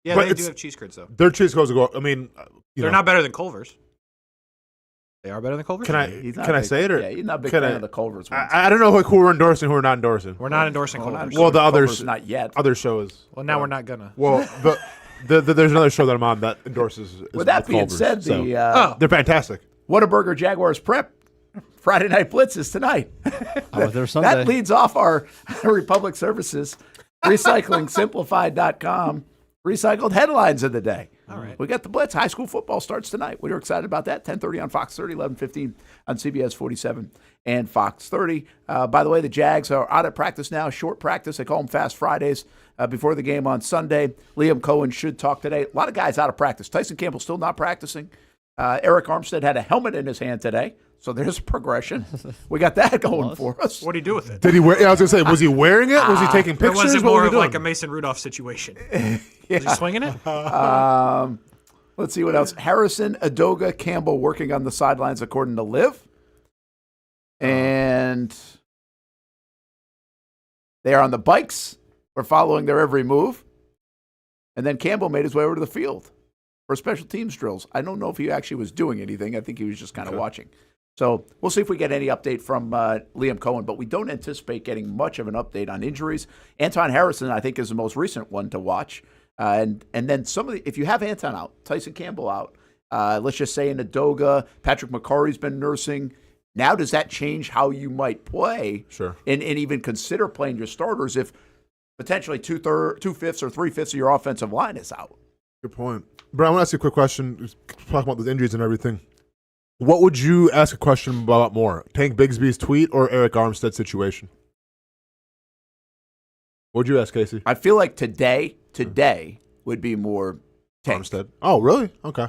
Yeah, But they do it's- have cheese curds, though. Their cheese curds go. I mean, They're not better than Culver's. They are better than Culver's? Can I He's not can a I big- say it or Yeah, he's not a big can fan I- of the Culver's ones. I don't know who we're endorsing, who we're not endorsing. We're not endorsing Well, Culver's. not Well, the Culver's others not yet. Other shows. Well, now we're not gonna. Well, there's another show that I'm on that endorses. With that being Culver's, said, so the they're fantastic. Whataburger Jaguars prep Friday Night Blitz is tonight. was there Sunday. That leads off our Republic Services, RecyclingSimplified.com, recycled headlines of the day. All right. We got the Blitz. High school football starts tonight. We were excited about that. 10:30 on Fox 30, 11:15 on CBS 47 and Fox 30. By the way, the Jags are out of practice now, short practice. They call them Fast Fridays before the game on Sunday. Liam Cohen should talk today. A lot of guys out of practice. Tyson Campbell still not practicing. Eric Armstead had a helmet in his hand today, so there's progression. We got that going for us. What do you do with it? Did he wear? I was gonna say, was he wearing it? Was he taking Or pictures? was it What more he of like a doing? Mason Rudolph situation? Was he swinging it? Let's see what else. Harrison Adoga Campbell working on the sidelines according to Liv. And they are on the bikes. We're following their every move. And then Campbell made his way over to the field for special teams drills. I don't know if he actually was doing anything. I think he was just kind of watching. So we'll see if we get any update from Liam Cohen, but we don't anticipate getting much of an update on injuries. Anton Harrison, I think, is the most recent one to watch. And then if you have Anton out, Tyson Campbell out, let's just say Ndoga, Patrick McCarry's been nursing. Now, does that change how you might play? Sure. And even consider playing your starters if potentially 2/5 or 3/5 of your offensive line is out? Good point. But I want to ask you a quick question. Talking about the injuries and everything. What would you ask a question about more? Tank Bigsby's tweet or Eric Armstead's situation? What would you ask, Kasey? I feel like today would be more Tank. Armstead. Oh, really? Okay.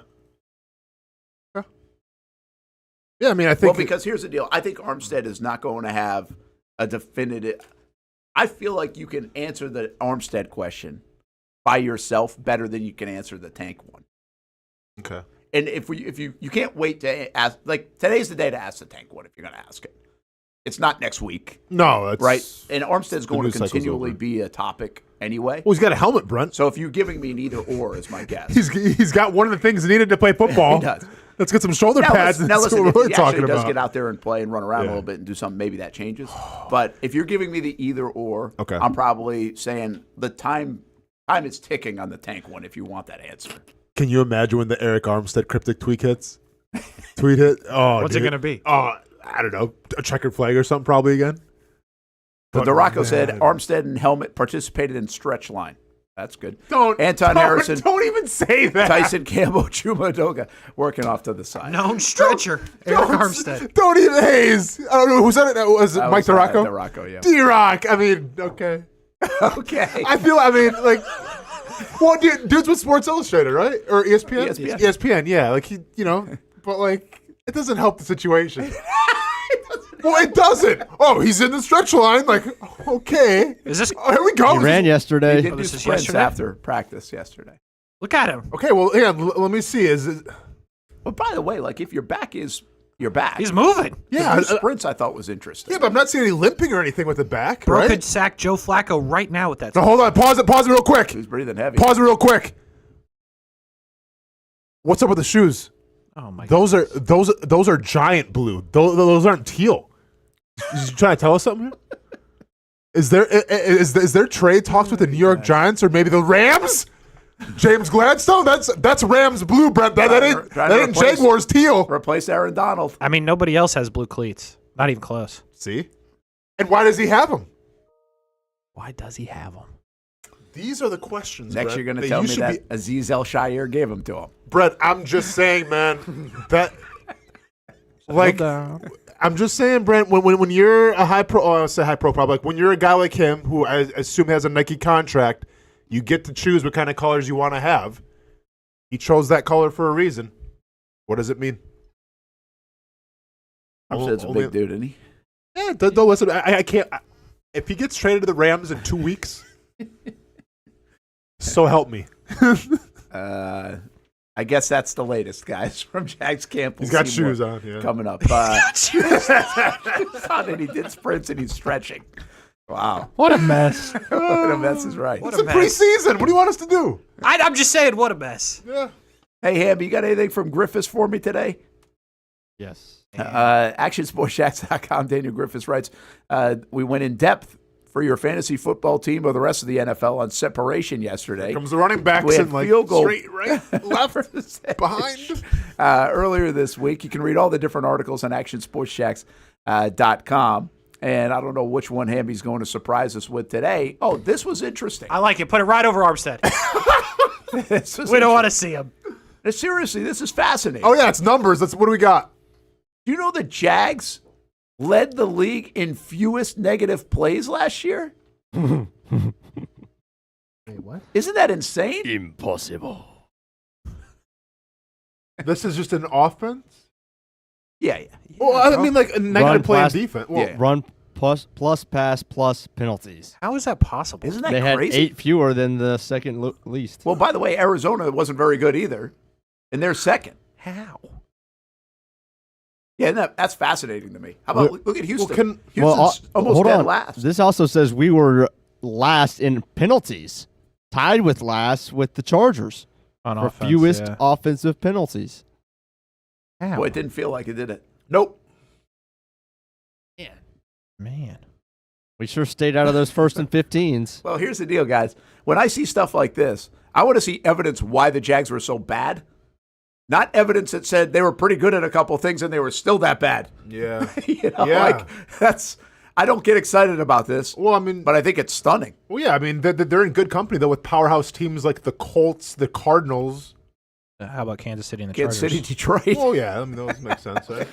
Yeah, I mean, I think... Well, because here's the deal. I think Armstead is not going to have a definitive... I feel like you can answer the Armstead question by yourself better than you can answer the Tank one. Okay. And if you can't wait to ask... Like, today's the day to ask the Tank one if you're going to ask it. It's not next week. No, it's... Right? And Armstead's going to continually be a topic anyway. Well, he's got a helmet, Brent. So if you're giving me an either or is my guess. He's got one of the things needed to play football. He does. Let's get some shoulder pads. Now listen, what if we're he really talking actually does about. get out there and play and run around a little bit and do something, maybe that changes. But if you're giving me the either or, okay. I'm probably saying the time is ticking on the Tank one if you want that answer. Can you imagine when the Eric Armstead cryptic tweet hit? Oh, what's it going to be? Oh, I don't know. A checkered flag or something probably again. But Duraco said Armstead and Helmet participated in stretch line. That's good. Anton Harrison. Don't even say that. Tyson Campbell, Chuma Ndoga working off to the side. Known stretcher. Eric Armstead. Don't even haze. I don't know. Who's that? Was it Mike Duraco? Duraco, yeah. D-Rock. I mean, okay. Okay. Well, dude's with Sports Illustrated, right? Or ESPN? ESPN. ESPN, yeah. Like, but it doesn't help the situation. Well, it doesn't. Oh, he's in the stretch line. Like, okay. Is this? Oh, here we go. He ran yesterday. He did do sprints after practice yesterday. Look at him. Okay, well, hang on. Let me see. Well, by the way, if your back is your back. He's moving. Yeah. The sprints I thought was interesting. Yeah, but I'm not seeing any limping or anything with the back. Bro right? could sack Joe Flacco right now with that. No, hold on. Pause it real quick. He's breathing heavy. Pause it real quick. What's up with the shoes? Oh my! Those are giant blue. Those aren't teal. You trying to tell us something here? Is there trade talks with the New York Giants or maybe the Rams? James Gladstone? That's Rams blue, Brent. That ain't Jaguars teal. Replace Aaron Donald. I mean, nobody else has blue cleats. Not even close. See? And why does he have them? Why does he have them? These are the questions, Next, Brett, you're going to tell me that Aziz El-Shaair gave them to him. Brett, I'm just saying, man, that I'm just saying, Brent, when you're a high profile, like when you're a guy like him who I assume has a Nike contract, you get to choose what kind of colors you want to have. He chose that color for a reason. What does it mean? Armstead's a big dude, isn't he? Yeah, don't listen. I can't. If he gets traded to the Rams in 2 weeks, so help me. I guess that's the latest, guys, from Jags camp. He's got shoes on, yeah. Coming up. And he did sprints and he's stretching. Wow. What a mess. What a mess is right. It's a preseason. What do you want us to do? I'm just saying, what a mess. Yeah. Hey, Hamby, you got anything from Griffiths for me today? Yes. ActionSportsJacks.com, Daniel Griffiths writes, we went in depth for your fantasy football team or the rest of the NFL on separation yesterday. Here comes the running backs we had and field goal straight, right, left, behind. Earlier this week, you can read all the different articles on ActionSportsJacks.com. And I don't know which one Hamby's going to surprise us with today. Oh, this was interesting. I like it. Put it right over Armstead. We don't want to see him. Seriously, this is fascinating. Oh, yeah, it's numbers. What do we got? Do you know the Jags led the league in fewest negative plays last year? Wait, what? Isn't that insane? Impossible. This is just an offense? Yeah. Well, I mean, like a negative play on defense. Well, Run plus pass plus penalties. How is that possible? Isn't that they crazy? had 8 fewer than the second least. Well, by the way, Arizona wasn't very good either, and they're second. How? Yeah, that's fascinating to me. How about look at Houston? Houston's almost dead last. This also says we were last in penalties, tied with last with the Chargers on for offense, fewest offensive penalties. Boy, it didn't feel like it, did it? Nope. Man. We sure stayed out of those 1st and 15s. Well, here's the deal, guys. When I see stuff like this, I want to see evidence why the Jags were so bad. Not evidence that said they were pretty good at a couple things and they were still that bad. Yeah. I don't get excited about this. Well, I mean, but I think it's stunning. Well, yeah, I mean, they're in good company, though, with powerhouse teams like the Colts, the Cardinals. How about Kansas City and the Kansas Chargers? City, Detroit. Oh, yeah, I mean, those make sense, right?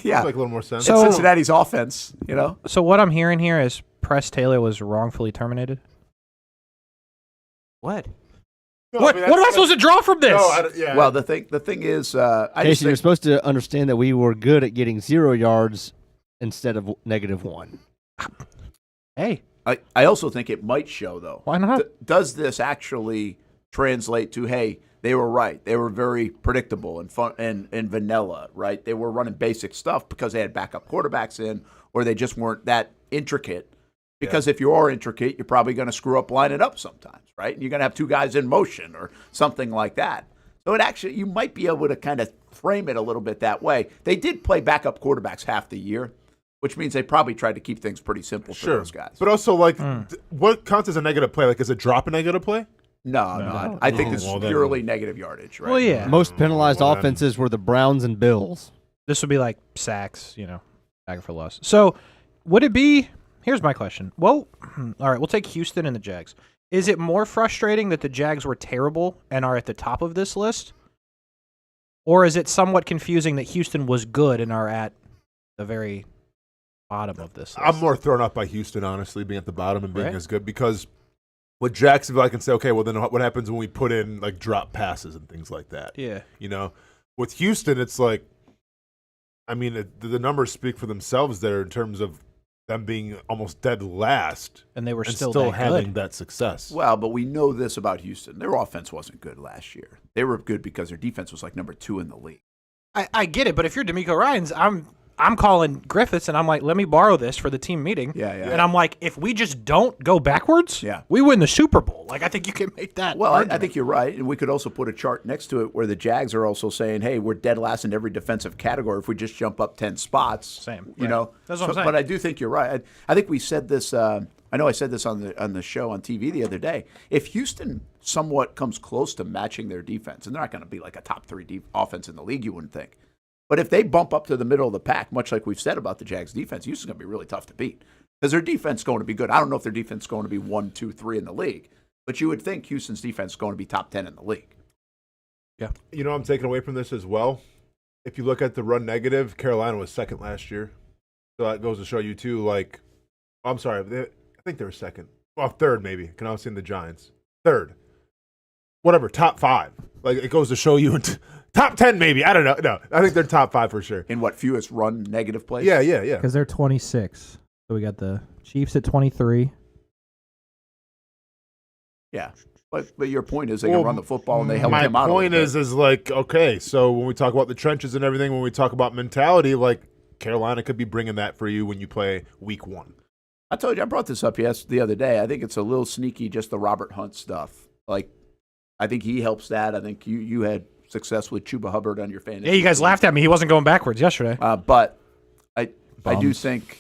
Yeah. Those make a little more sense. So, Cincinnati's offense, you know? So what I'm hearing here is Press Taylor was wrongfully terminated? What? No, What am I supposed to draw from this? Well, the thing is, Casey, you're supposed to understand that we were good at getting 0 yards instead of -1. Hey. I also think it might show, though. Why not? Does this actually translate to, hey, they were right. They were very predictable and fun and vanilla, right? They were running basic stuff because they had backup quarterbacks in, or they just weren't that intricate. Because if you are intricate, you're probably going to screw up lining up sometimes, right? And you're going to have 2 guys in motion or something like that. So it actually, you might be able to kind of frame it a little bit that way. They did play backup quarterbacks half the year, which means they probably tried to keep things pretty simple for those guys. But also, what counts as a negative play? Like, is a drop a negative play? No. I think this is purely negative yardage, right? Well, yeah. Most penalized offenses were the Browns and Bills. This would be like sacks, back for loss. So would it be – here's my question. Well, all right, we'll take Houston and the Jags. Is it more frustrating that the Jags were terrible and are at the top of this list? Or is it somewhat confusing that Houston was good and are at the very bottom of this list? I'm more thrown off by Houston, honestly, being at the bottom and being as good, because with Jacksonville, I can say, okay, well, then what happens when we put in, like, drop passes and things like that? Yeah. With Houston, it's like, I mean, the numbers speak for themselves there in terms of them being almost dead last. And they were still having that success. Well, but we know this about Houston. Their offense wasn't good last year. They were good because their defense was like number 2 in the league. I get it, but if you're DeMeco Ryans, I'm calling Griffiths, and I'm like, let me borrow this for the team meeting. Yeah. And I'm like, if we just don't go backwards, we win the Super Bowl. Like, I think you can make that argument. I think you're right. And we could also put a chart next to it where the Jags are also saying, hey, we're dead last in every defensive category if we just jump up 10 spots. Same. You know? That's what I'm saying. But I do think you're right. I think we said this I know I said this on the show on TV the other day. If Houston somewhat comes close to matching their defense, and they're not going to be like a top 3 offense in the league, you wouldn't think. But if they bump up to the middle of the pack, much like we've said about the Jags defense, Houston's going to be really tough to beat because their defense is going to be good. I don't know if their defense is going to be 1, 2, 3 in the league, but you would think Houston's defense is going to be top 10 in the league. Yeah. I'm taking away from this as well. If you look at the run negative, Carolina was second last year. So that goes to show you, too, like, I'm sorry, I think they were second. Well, third maybe. Can I see the Giants? Third. Whatever, top 5. Like, it goes to show you top 10 maybe. I don't know. No, I think they're top 5 for sure. In what, fewest run negative plays? Yeah. Because they're 26. So we got the Chiefs at 23. Yeah. But your point is they can run the football and they help him out. My point is like, okay, so when we talk about the trenches and everything, when we talk about mentality, like Carolina could be bringing that for you when you play week 1. I told you, I brought this up the other day. I think it's a little sneaky, just the Robert Hunt stuff. Like, I think he helps that. I think you had success with Chuba Hubbard on your fantasy. Yeah, you guys laughed at me. He wasn't going backwards yesterday. But I do think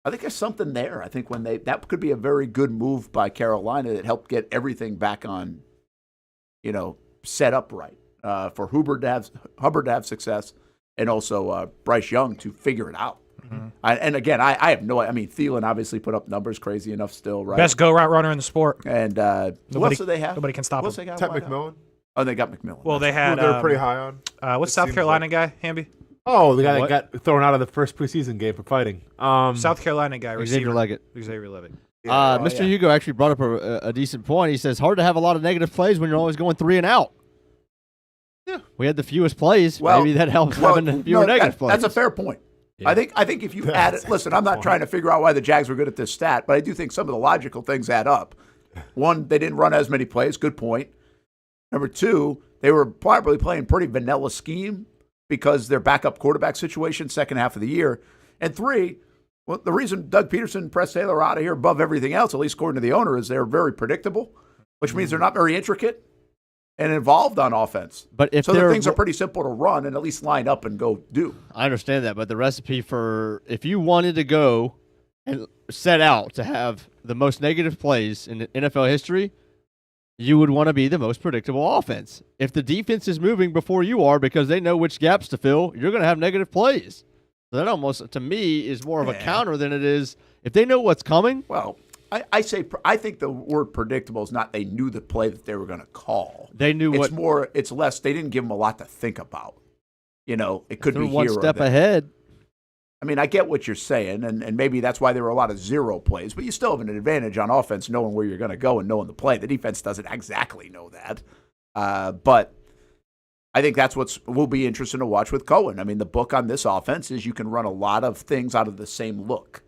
there's something there. I think that could be a very good move by Carolina that helped get everything back on, set up right for Hubbard to have success, and also Bryce Young to figure it out. Mm-hmm. And again, I have no. I mean, Thielen obviously put up numbers crazy enough still, right? Best go route runner in the sport. And what else do they have? Nobody can stop him. Ted McMillan. Oh, they got McMillan. Well, they had. They're pretty high on. What's South Carolina guy, Hamby? Oh, the guy that got thrown out of the first preseason game for fighting. South Carolina guy, Xavier Leggett. Xavier Leggett. Mr. Hugo actually brought up a decent point. He says, hard to have a lot of negative plays when you're always going 3 and out. Yeah. We had the fewest plays. Maybe that helps having fewer negative plays. That's a fair point. Yeah. I think if you add it, listen, I'm not trying to figure out why the Jags were good at this stat, but I do think some of the logical things add up. 1, they didn't run as many plays. Good point. Number 2, they were probably playing pretty vanilla scheme because their backup quarterback situation second half of the year. And 3, well, the reason Doug Peterson and Press Taylor are out of here above everything else, at least according to the owner, is they're very predictable, which means they're not very intricate. and involved on offense. But if so the things are pretty simple to run and at least line up and go do. I understand that, but the recipe for if you wanted to go and set out to have the most negative plays in NFL history, you would want to be the most predictable offense. If the defense is moving before you are because they know which gaps to fill, you're going to have negative plays. So that almost, to me, is more of a counter than it is if they know what's coming. Well, I think the word predictable is not they knew the play that they were going to call. They knew it's less they didn't give them a lot to think about. It could be one here step or there. ahead. I mean, I get what you're saying, and maybe that's why there were a lot of zero plays, but you still have an advantage on offense knowing where you're going to go and knowing the play. The defense doesn't exactly know that. But I think that's will be interesting to watch with Cohen. I mean, the book on this offense is you can run a lot of things out of the same look.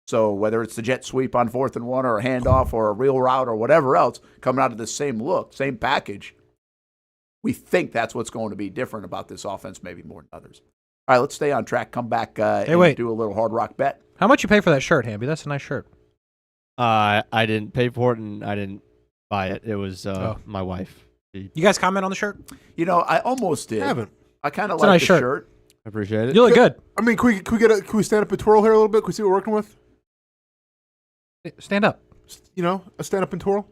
So whether it's the jet sweep on 4th and 1 or a handoff or a real route or whatever else coming out of the same look, same package, we think that's what's going to be different about this offense maybe more than others. All right, let's stay on track. Come back and do a little Hard Rock bet. How much you pay for that shirt, Hamby? That's a nice shirt. I didn't pay for it, and I didn't buy it. It was my wife. You guys comment on the shirt? I almost did. I haven't. I kind of It's a like nice the shirt. shirt. I appreciate it. You look good. I mean, can we stand up and twirl here a little bit? Can we see what we're working with? Stand up. A stand up and twirl.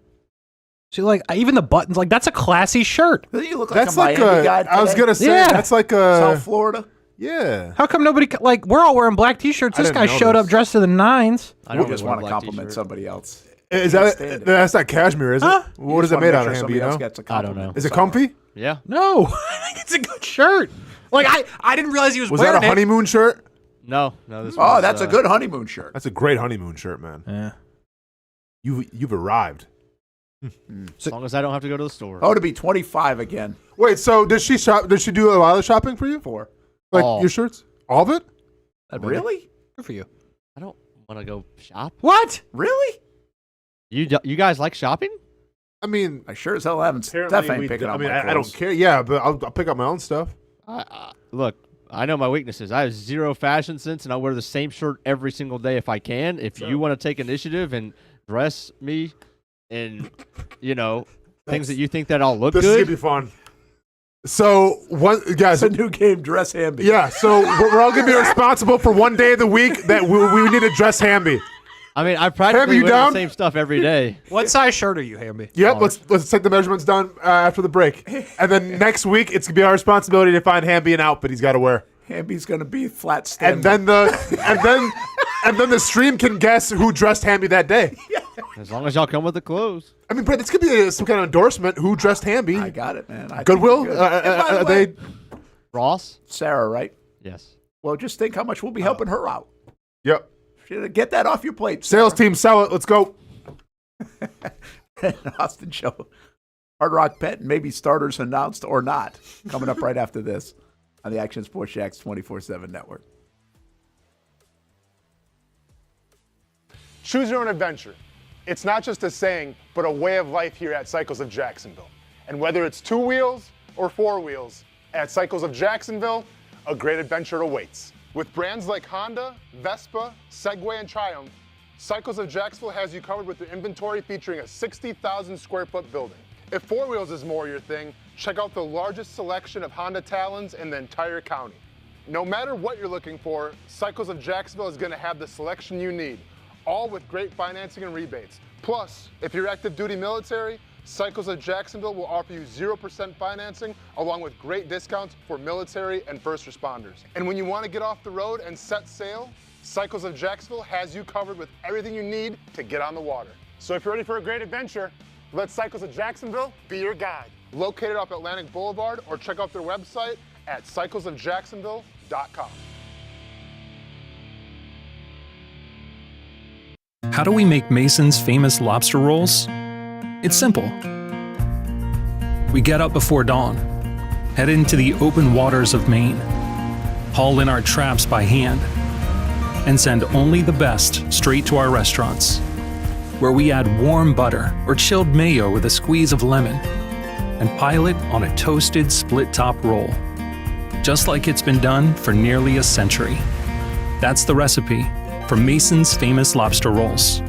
See, even the buttons, that's a classy shirt. You look That's like a Miami guy today. I was gonna say that's like a South Florida. Yeah. How come nobody we're all wearing black T-shirts? This guy showed up dressed to the nines. I don't just want to compliment somebody else. Is that's not cashmere, is it? Huh? What is it made out of, Hamby? I don't know. Is it comfy? Yeah. No, I think it's a good shirt. I didn't realize he was Was wearing that a honeymoon shirt? No. This Oh, that's a good honeymoon shirt. That's a great honeymoon shirt, man. Yeah. You've arrived. As long as I don't have to go to the store. Oh, to be 25 again. Wait, so does she shop? Does she do a lot of shopping for you? Your shirts, all of it? Really? Good for you. I don't want to go shop. What? Really? You guys like shopping? I mean, I sure as hell haven't. Steph ain't picking up my I don't clothes. care. Yeah, but I'll pick up my own stuff. Look, I know my weaknesses. I have zero fashion sense, and I wear the same shirt every single day if I can. If you want to take initiative and dress me in, things that you think that I'll look This good. is gonna be fun. So, guys, it's a new game, dress Hamby. Yeah, so we're all gonna be responsible for one day of the week that we need to dress Hamby. I mean, I practically wear the same stuff every day. What size shirt are you, Hamby? Yep, let's take the measurements down after the break, and then next week it's gonna be our responsibility to find Hamby an outfit he's got to wear. Hamby's gonna be flat Stanley. And then the stream can guess who dressed Hamby that day. As long as y'all come with the clothes. I mean, Brent, this could be some kind of endorsement. Who dressed Hamby? I got it, man. Goodwill? By the way, Ross? Sarah, right? Yes. Well, just think how much we'll be helping her out. Yep. Get that off your plate, Sales Sarah. team, sell it. Let's go. Austen Show. Hard Rock Bet, maybe starters announced or not. Coming up right after this on the Action Sports Jacks 24/7 network. Choose your own adventure. It's not just a saying, but a way of life here at Cycles of Jacksonville. And whether it's 2 wheels or 4 wheels, at Cycles of Jacksonville, a great adventure awaits. With brands like Honda, Vespa, Segway, and Triumph, Cycles of Jacksonville has you covered with their inventory featuring a 60,000 square foot building. If 4 wheels is more your thing, check out the largest selection of Honda Talons in the entire county. No matter what you're looking for, Cycles of Jacksonville is going to have the selection you need, all with great financing and rebates. Plus, if you're active duty military, Cycles of Jacksonville will offer you 0% financing along with great discounts for military and first responders. And when you want to get off the road and set sail, Cycles of Jacksonville has you covered with everything you need to get on the water. So if you're ready for a great adventure, let Cycles of Jacksonville be your guide. Located off Atlantic Boulevard, or check out their website at cyclesofjacksonville.com. How do we make Mason's famous lobster rolls? It's simple. We get up before dawn, head into the open waters of Maine, haul in our traps by hand, and send only the best straight to our restaurants, where we add warm butter or chilled mayo with a squeeze of lemon and pile it on a toasted split-top roll, just like it's been done for nearly a century. That's the recipe for Mason's famous lobster rolls.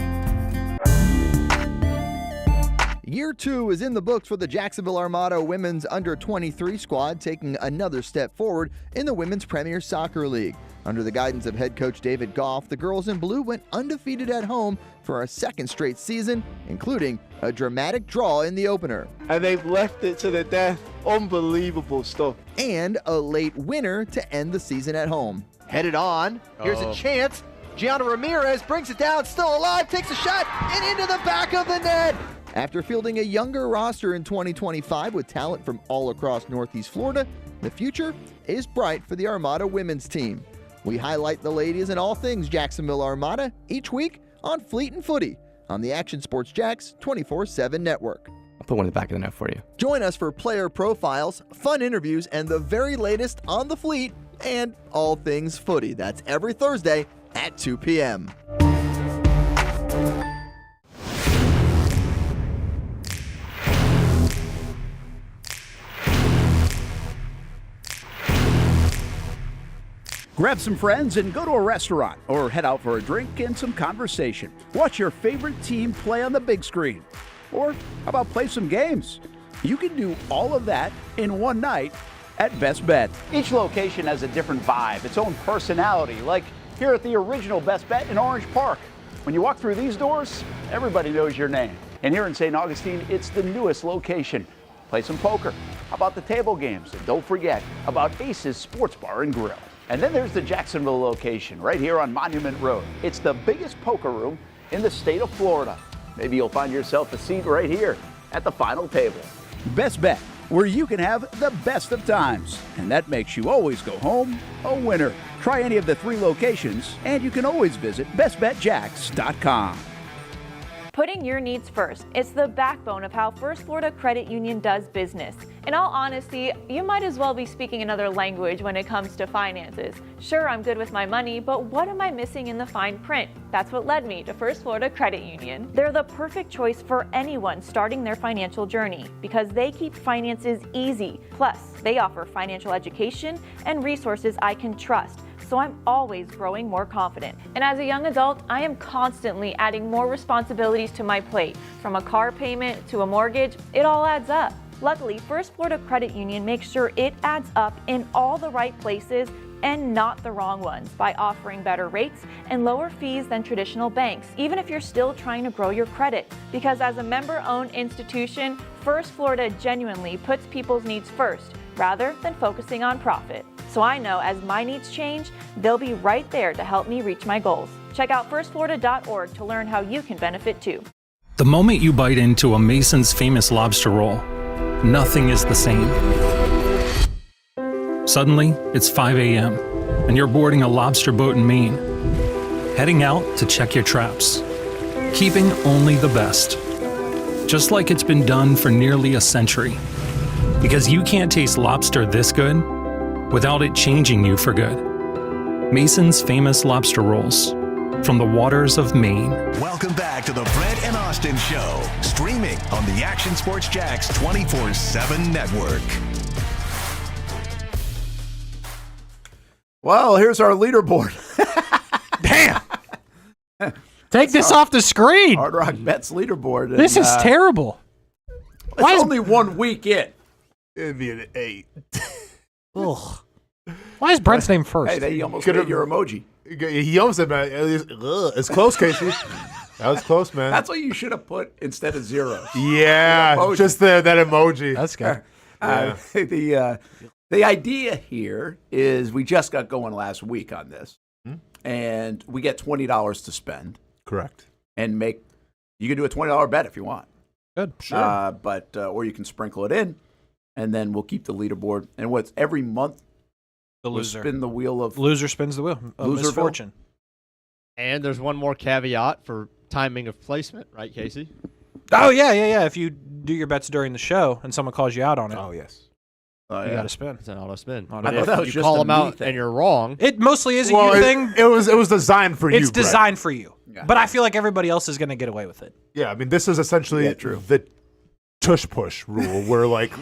Year 2 is in the books for the Jacksonville Armada women's under-23 squad, taking another step forward in the Women's Premier Soccer League. Under the guidance of head coach David Goff, the girls in blue went undefeated at home for a second straight season, including a dramatic draw in the opener. And they've left it to the death. Unbelievable stuff. And a late winner to end the season at home. Headed on. Here's a chance. Gianna Ramirez brings it down, still alive, takes a shot, and into the back of the net. After fielding a younger roster in 2025 with talent from all across Northeast Florida, the future is bright for the Armada women's team. We highlight the ladies and all things Jacksonville Armada each week on Fleet and Footy on the Action Sports Jacks 24/7 network. I'll put one in the back of the net for you. Join us for player profiles, fun interviews, and the very latest on the Fleet and all things footy. That's every Thursday at 2 p.m. Grab some friends and go to a restaurant or head out for a drink and some conversation. Watch your favorite team play on the big screen. Or how about play some games? You can do all of that in one night at Best Bet. Each location has a different vibe, its own personality, like here at the original Best Bet in Orange Park. When you walk through these doors, everybody knows your name. And here in St. Augustine, it's the newest location. Play some poker. How about the table games? And don't forget about Ace's Sports Bar and Grill. And then there's the Jacksonville location right here on Monument Road. It's the biggest poker room in the state of Florida. Maybe you'll find yourself a seat right here at the final table. Best Bet, where you can have the best of times. And that makes you always go home a winner. Try any of the 3 locations, and you can always visit bestbetjacks.com. Putting your needs first. It's the backbone of how First Florida Credit Union does business. In all honesty, you might as well be speaking another language when it comes to finances. Sure, I'm good with my money, but what am I missing in the fine print? That's what led me to First Florida Credit Union. They're the perfect choice for anyone starting their financial journey because they keep finances easy. Plus, they offer financial education and resources I can trust. So I'm always growing more confident. And as a young adult, I am constantly adding more responsibilities to my plate. From a car payment to a mortgage, it all adds up. Luckily, First Florida Credit Union makes sure it adds up in all the right places and not the wrong ones by offering better rates and lower fees than traditional banks, even if you're still trying to grow your credit. Because as a member-owned institution, First Florida genuinely puts people's needs first rather than focusing on profit. So I know as my needs change, they'll be right there to help me reach my goals. Check out firstflorida.org to learn how you can benefit too. The moment you bite into a Mason's famous lobster roll, nothing is the same. Suddenly, it's 5 a.m., and you're boarding a lobster boat in Maine, heading out to check your traps, keeping only the best, just like it's been done for nearly a century. Because you can't taste lobster this good without it changing you for good. Mason's famous lobster rolls from the waters of Maine. Welcome back to the Brent and Austen Show, streaming on the Action Sports Jacks 24/7 network. Well, here's our leaderboard. Damn! Take this off the screen. Hard Rock Bets leaderboard. This is terrible. It's only 1 week in. It'd be an 8. Ugh. Why is Brent's name first? Hey, they almost made your emoji. He almost said, man, it's close, Casey. That was close, man. That's what you should have put instead of zeros. Yeah, just that emoji. That's good. The idea here is we just got going last week on this, and we get $20 to spend. Correct. And you can do a $20 bet if you want. Good, sure. Or you can sprinkle it in, and then we'll keep the leaderboard. And what's every month? The loser. We'll spin the wheel of loser spins the wheel of misfortune. And there's one more caveat for timing of placement, right, Casey? Oh yeah. If you do your bets during the show and someone calls you out on it, oh yes, you got to spin. It's an auto spin. If you call them out and you're wrong, it mostly is a you thing. It was designed for you. It's designed for you, but I feel like everybody else is going to get away with it. Yeah, I mean this is essentially the tush push rule, where like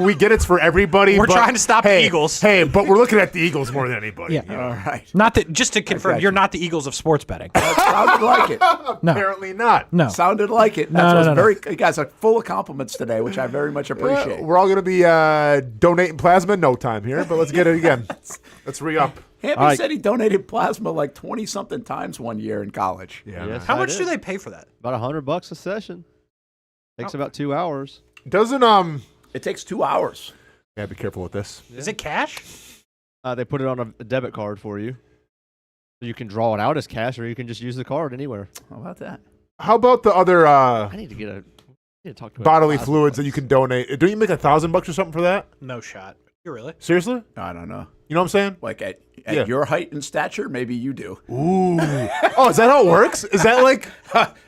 we get it's for everybody. We're but, trying to stop the Eagles. Hey, but we're looking at the Eagles more than anybody. Yeah. You know? All right. Not that. Just to confirm, you're not the Eagles of sports betting. Sounded like it. No. Apparently not. No. Sounded like it. You guys are full of compliments today, which I very much appreciate. We're all going to be donating plasma in no time here, but let's get it again. Let's re-up. Hamby said he donated plasma like 20-something times one year in college. Yeah. Yes, How I much did. do they pay for that? About $100 a session. Takes about 2 hours. Doesn't It takes 2 hours. Yeah, be careful with this. Is it cash? They put it on a debit card for you. So you can draw it out as cash, or you can just use the card anywhere. How about that? How about the other I need to talk to bodily a fluids that you can donate? Don't you make $1,000 or something for that? No shot. You really? Seriously? I don't know. You know what I'm saying? Like at Yeah. your height and stature, maybe you do. Ooh. Oh, is that how it works? Is that like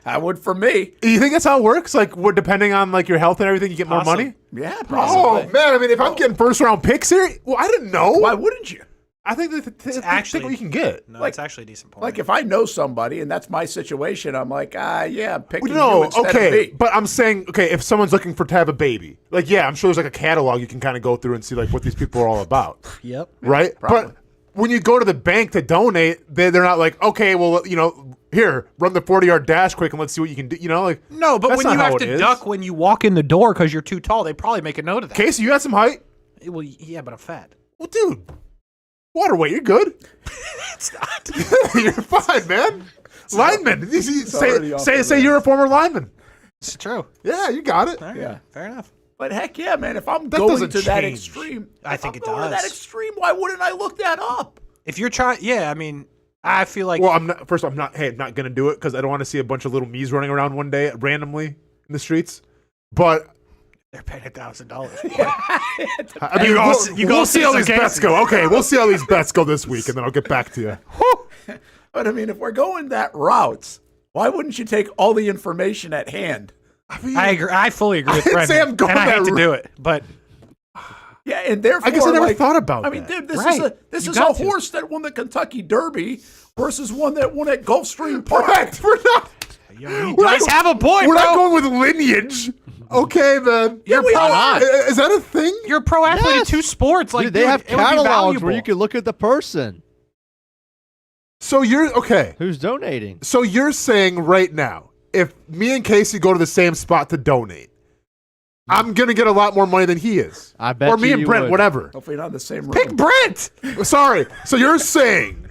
I would for me? You think that's how it works? Like, depending on like your health and everything, you get more money? Yeah, Oh probably. man, I mean, if I'm getting first round picks here, well, I didn't know. Why wouldn't you? I think that's actually what you can get. No, it's actually a decent point. Like if I know somebody and that's my situation, I'm like, yeah, I'm picking you No, instead of okay, me. but I'm saying, okay, if someone's looking to have a baby, like, yeah, I'm sure there's like a catalog you can kind of go through and see like what these people are all about. Yep. Right? But when you go to the bank to donate, they're not like, okay, well, here, run the 40-yard dash quick and let's see what you can do. Like, No, but that's when not you how have it to is. duck when you walk in the door because you're too tall, they probably make a note of that. Casey, you got some height? Well, yeah, but I'm fat. Well, dude, water weight, you're good. It's not. You're fine, man. Lineman. already off the Say you're a former lineman. It's true. Yeah, you got it. Yeah. Fair enough. But heck yeah, man, if I'm That going doesn't to that change. extreme, I if think I'm it going to does. that extreme, why wouldn't I look that up? If you're trying, yeah, I mean, I feel like. Well, I'm not. First, I'm not going to do it because I don't want to see a bunch of little me's running around one day randomly in the streets. But they're paying $1,000. I mean, we'll see how these bets go. Okay, we'll see how these bets go this week, and then I'll get back to you. But I mean, if we're going that route, why wouldn't you take all the information at hand? I agree. I fully agree with I didn't Brent. say I'm going and I hate that to route. do it, but Yeah, and therefore, I guess I never like, thought about I mean, that. dude, this Right. is You a got to. horse that won the Kentucky Derby versus one that won at Gulfstream Park. Correct. We're not. you guys have a point, We're bro. not going with lineage. Okay, then. You're we pro. are. Is that a thing? You're a pro athlete in Yes. two sports. Like Dude, they have it would be catalogs valuable. where you can look at the person So you're okay. who's donating. So you're saying right now, if me and Casey go to the same spot to donate, I'm gonna get a lot more money than he is. I bet or me you and you Brent, would. whatever. Hopefully not in the same room. Pick Brent. Sorry. So you're saying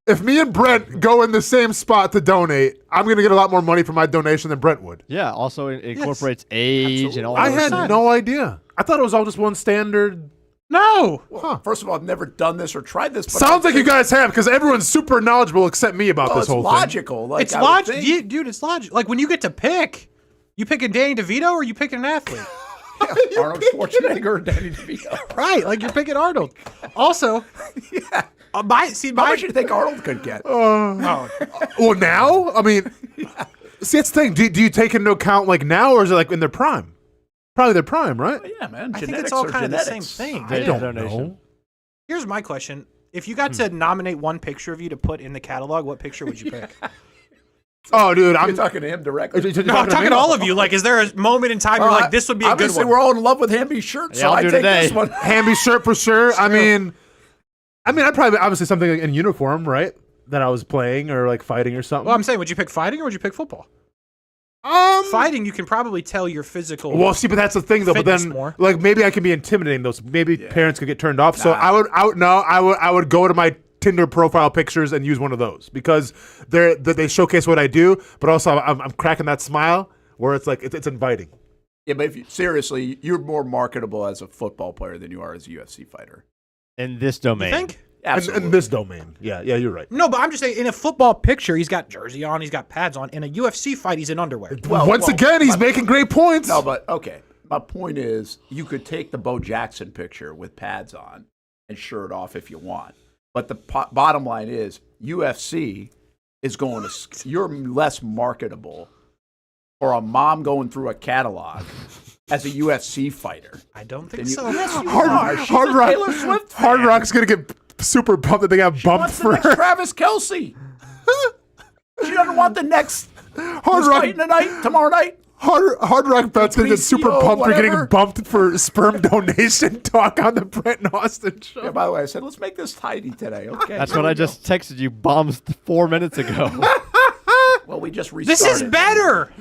if me and Brent go in the same spot to donate, I'm gonna get a lot more money for my donation than Brent would. Yeah, also it incorporates age and all I that. had no idea. I thought it was all just one standard. No. Well, first of all, I've never done this or tried this. But Sounds I like you think- guys have because everyone's super knowledgeable except me about Well, this it's whole logical. Like, It's I would logic, think. dude. It's logic. Like when you get to pick, you picking Danny DeVito or you picking an athlete? Arnold Schwarzenegger or Danny DeVito. Right, like you're picking Arnold. Also, Yeah. my How much do you think Arnold could get? thing. Well, now I mean, see that's the thing. Do you take into account like now or is it like in their prime? Probably their prime, right? Yeah, man. I think Genetics it's all are kind of the same genetics. thing. I dude. don't know. Here's my question: if you got to nominate one picture of you to put in the catalog, what picture would you pick? Oh, dude, You're I'm talking to him directly. No, I'm talking to all of you. Like, is there a moment in time you're like, this would be a good Obviously, one? we're all in love with Hamby's shirt, Yeah, so I'll I do take today. this one. Hamby shirt for sure. I mean, I'd probably obviously something like in uniform, right? That I was playing or like fighting or something. Well, I'm saying, would you pick fighting or would you pick football? Fighting, you can probably tell your physical. Well, see, but that's the thing though. But fitness then, more. like, maybe I can be intimidating those. Maybe parents could get turned off. So I would go to my Tinder profile pictures and use one of those because they showcase what I do, but also I'm cracking that smile where it's like it's inviting. Yeah, but seriously, you're more marketable as a football player than you are as a UFC fighter. In this domain. You think? In this domain, yeah, you're right. No, but I'm just saying, in a football picture, he's got jersey on, he's got pads on. In a UFC fight, he's in underwear. Once again, he's making great points. No, but okay. My point is, you could take the Bo Jackson picture with pads on and shirt off if you want. But the bottom line is, UFC is going to. You're less marketable for a mom going through a catalog as a UFC fighter. I don't think Then so. Yes, you Hard are. She's Hard a Rock, Taylor Swift fan. Hard Rock's gonna get super pumped that they got bumped Wants the for next Travis Kelce. She doesn't want the next. Hard Who's Rock. fighting tonight, tomorrow night. Hard Rock Bet's going to get super PCO, pumped for getting whatever. bumped for sperm donation talk on the Brent and Austen show. Yeah, by the way, I said, let's make this tidy today, okay? That's what I just texted you bombs 4 minutes ago. Well, we just restarted. This is better.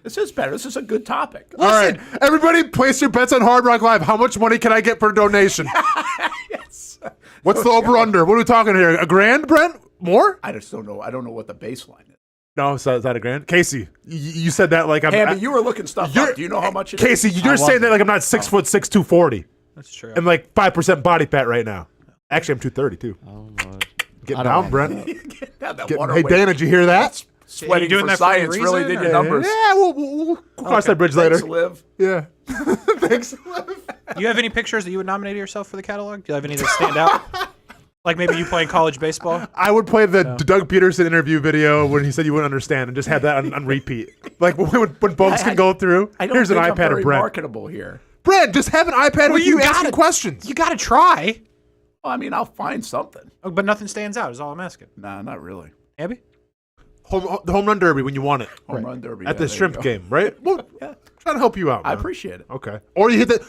This is better. This is a good topic. All right, everybody, place your bets on Hard Rock Live. How much money can I get per donation? Yes. What's the over-under? What are we talking here? $1,000, Brent? More? I just don't know. I don't know what the baseline is. No, is that $1,000? Casey, you said that like I'm. Hamby, you were looking stuff up. Do you know how much it is? Casey, you're saying that like I'm not 6'6", 240. That's true. And like 5% body fat right now. Actually, I'm 230 too. Oh my. Getting down, Brent. Water Hey, weight. Dan, did you hear that? Sweating doing for that for any science really reason, did your or- numbers. Yeah, we'll cross that bridge later. Thanks, Liv. Yeah. Thanks, Liv. Do you have any pictures that you would nominate yourself for the catalog? Do you have any that stand out? Like maybe you playing college baseball? I would play the Doug Peterson interview video when he said you wouldn't understand and just have that on repeat. Like when folks can go through, I don't here's an think I'm iPad very of Brent. marketable here. Brent, just have an iPad with you asking questions. You got to try. Well, I mean, I'll find something. Oh, but nothing stands out is all I'm asking. Nah, not really. Abby? The home run derby when you want it. Home run derby. At yeah, the there you shrimp go. game, right? Well, trying to help you out, I man. appreciate it. Okay. Or you hit the...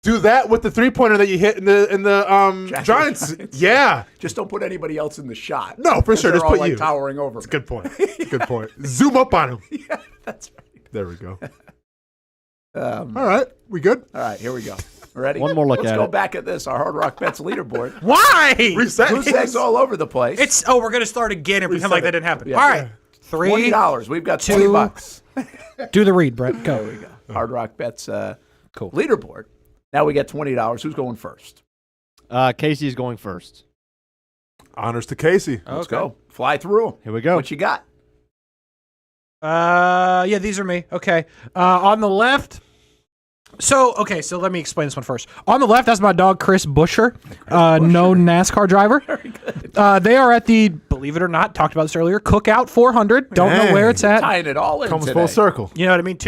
Do that with the 3-pointer that you hit in the Giants. Yeah. Just don't put anybody else in the shot. No, for sure. They're Just all put like you. towering over. That's a good point. Good point. Zoom up on him. Yeah, that's right. There we go. All right. We good? All right, here we go. Ready? One more look Let's at go it. back at this. Our Hard Rock Bets leaderboard. Why? Reset. Who's eggs all over the place? We're going to start again and pretend like that didn't happen. Yeah. All right. $20. We've got two, $20. Do the read, Brent. Go. There we go. Hard Rock Bets Cool. leaderboard. Now we get $20. Who's going first? Casey's going first. Honors to Casey. Let's go. Fly through. Here we go. What you got? Yeah, these are me. Okay. On the left. So let me explain this one first. On the left, that's my dog, Chris Buescher, known NASCAR driver. Very good. They are at the, believe it or not, talked about this earlier, Cookout 400. Don't know where it's at. Tying it all in Comes today. full circle. You know what I mean?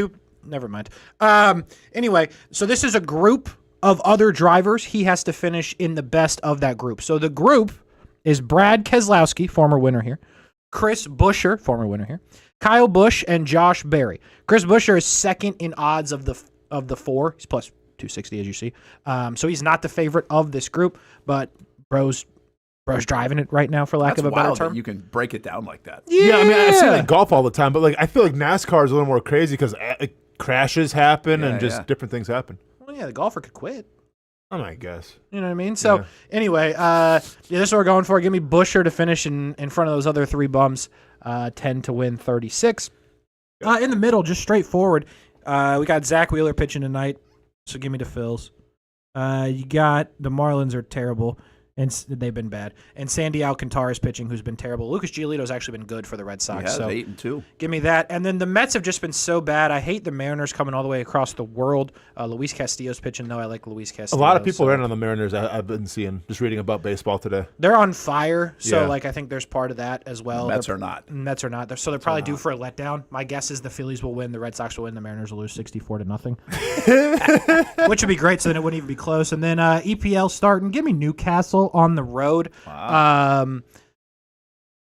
Never mind. Anyway, so this is a group of other drivers. He has to finish in the best of that group. So the group is Brad Keselowski, former winner here, Chris Buescher, former winner here, Kyle Busch, and Josh Berry. Chris Buescher is second in odds of the four. He's plus 260, as you see. So he's not the favorite of this group, but bro's driving it right now, for lack That's of a better wild term. that you can break it down like that. Yeah, I mean, I see like golf all the time, but like I feel like NASCAR is a little more crazy because crashes happen and just different things happen. Well, yeah, the golfer could quit. I guess. You know what I mean? So anyway, this is what we're going for. Give me Buescher to finish in front of those other three bums. 10 to win 36. In the middle, just straightforward. We got Zach Wheeler pitching tonight, so give me the Phils. You got the Marlins are terrible, and they've been bad. And Sandy Alcantara is pitching, who's been terrible. Lucas Giolito's actually been good for the Red Sox. He has, so 8-2. Give me that. And then the Mets have just been so bad. I hate the Mariners coming all the way across the world. Luis Castillo's pitching, though. I like Luis Castillo. A lot of people are in on the Mariners. I've been seeing, just reading about baseball today. They're on fire, so Yeah. I think there's part of that as well. Mets are not. Mets are not. So they're probably due for a letdown. My guess is the Phillies will win, the Red Sox will win, the Mariners will lose 64-0, which would be great. So then it wouldn't even be close. And then EPL starting. Give me Newcastle on the road. Wow.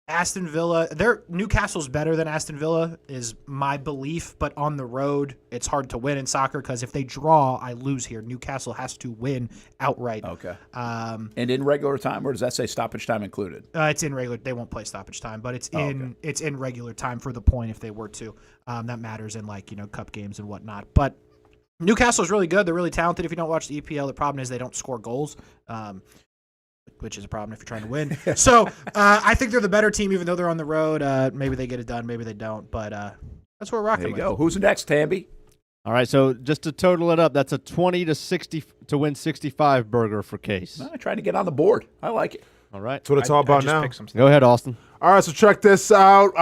Aston Villa. Newcastle's better than Aston Villa is my belief, but on the road it's hard to win in soccer because if they draw, I lose here. Newcastle has to win outright. Okay. And in regular time, or does that say stoppage time included? It's in regular. They won't play stoppage time, but it's in regular time for the point if they were to. That matters in cup games and whatnot. But Newcastle's really good. They're really talented. If you don't watch the EPL, the problem is they don't score goals. Which is a problem if you're trying to win. So I think they're the better team, even though they're on the road. Maybe they get it done, maybe they don't. But that's what we're rocking There you with. go. Who's next, Hamby? All right, so just to total it up, that's a 20 to 60 to win 65 burger for Case. I tried to get on the board. I like it. All right. That's what it's all about now. Go ahead, Austin. All right, so check this out.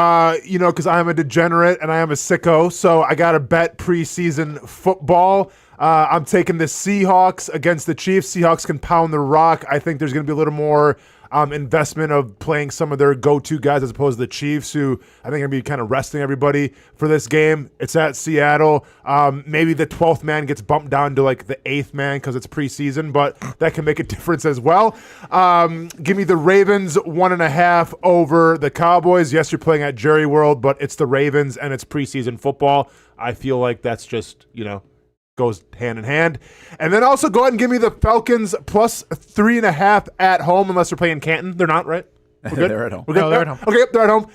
Because I'm a degenerate and I am a sicko, so I got to bet preseason football. I'm taking the Seahawks against the Chiefs. Seahawks can pound the rock. I think there's going to be a little more investment of playing some of their go-to guys as opposed to the Chiefs, who I think are going to be kind of resting everybody for this game. It's at Seattle. Maybe the 12th man gets bumped down to like the 8th man because it's preseason, but that can make a difference as well. Give me the Ravens 1.5 over the Cowboys. Yes, you're playing at Jerry World, but it's the Ravens and it's preseason football. I feel like that's just, goes hand in hand. And then also go ahead and give me the Falcons plus 3.5 at home, unless they're playing Canton. They're not, right? We're good? They're at home. We're good? No, they're at home. Okay, they're at home.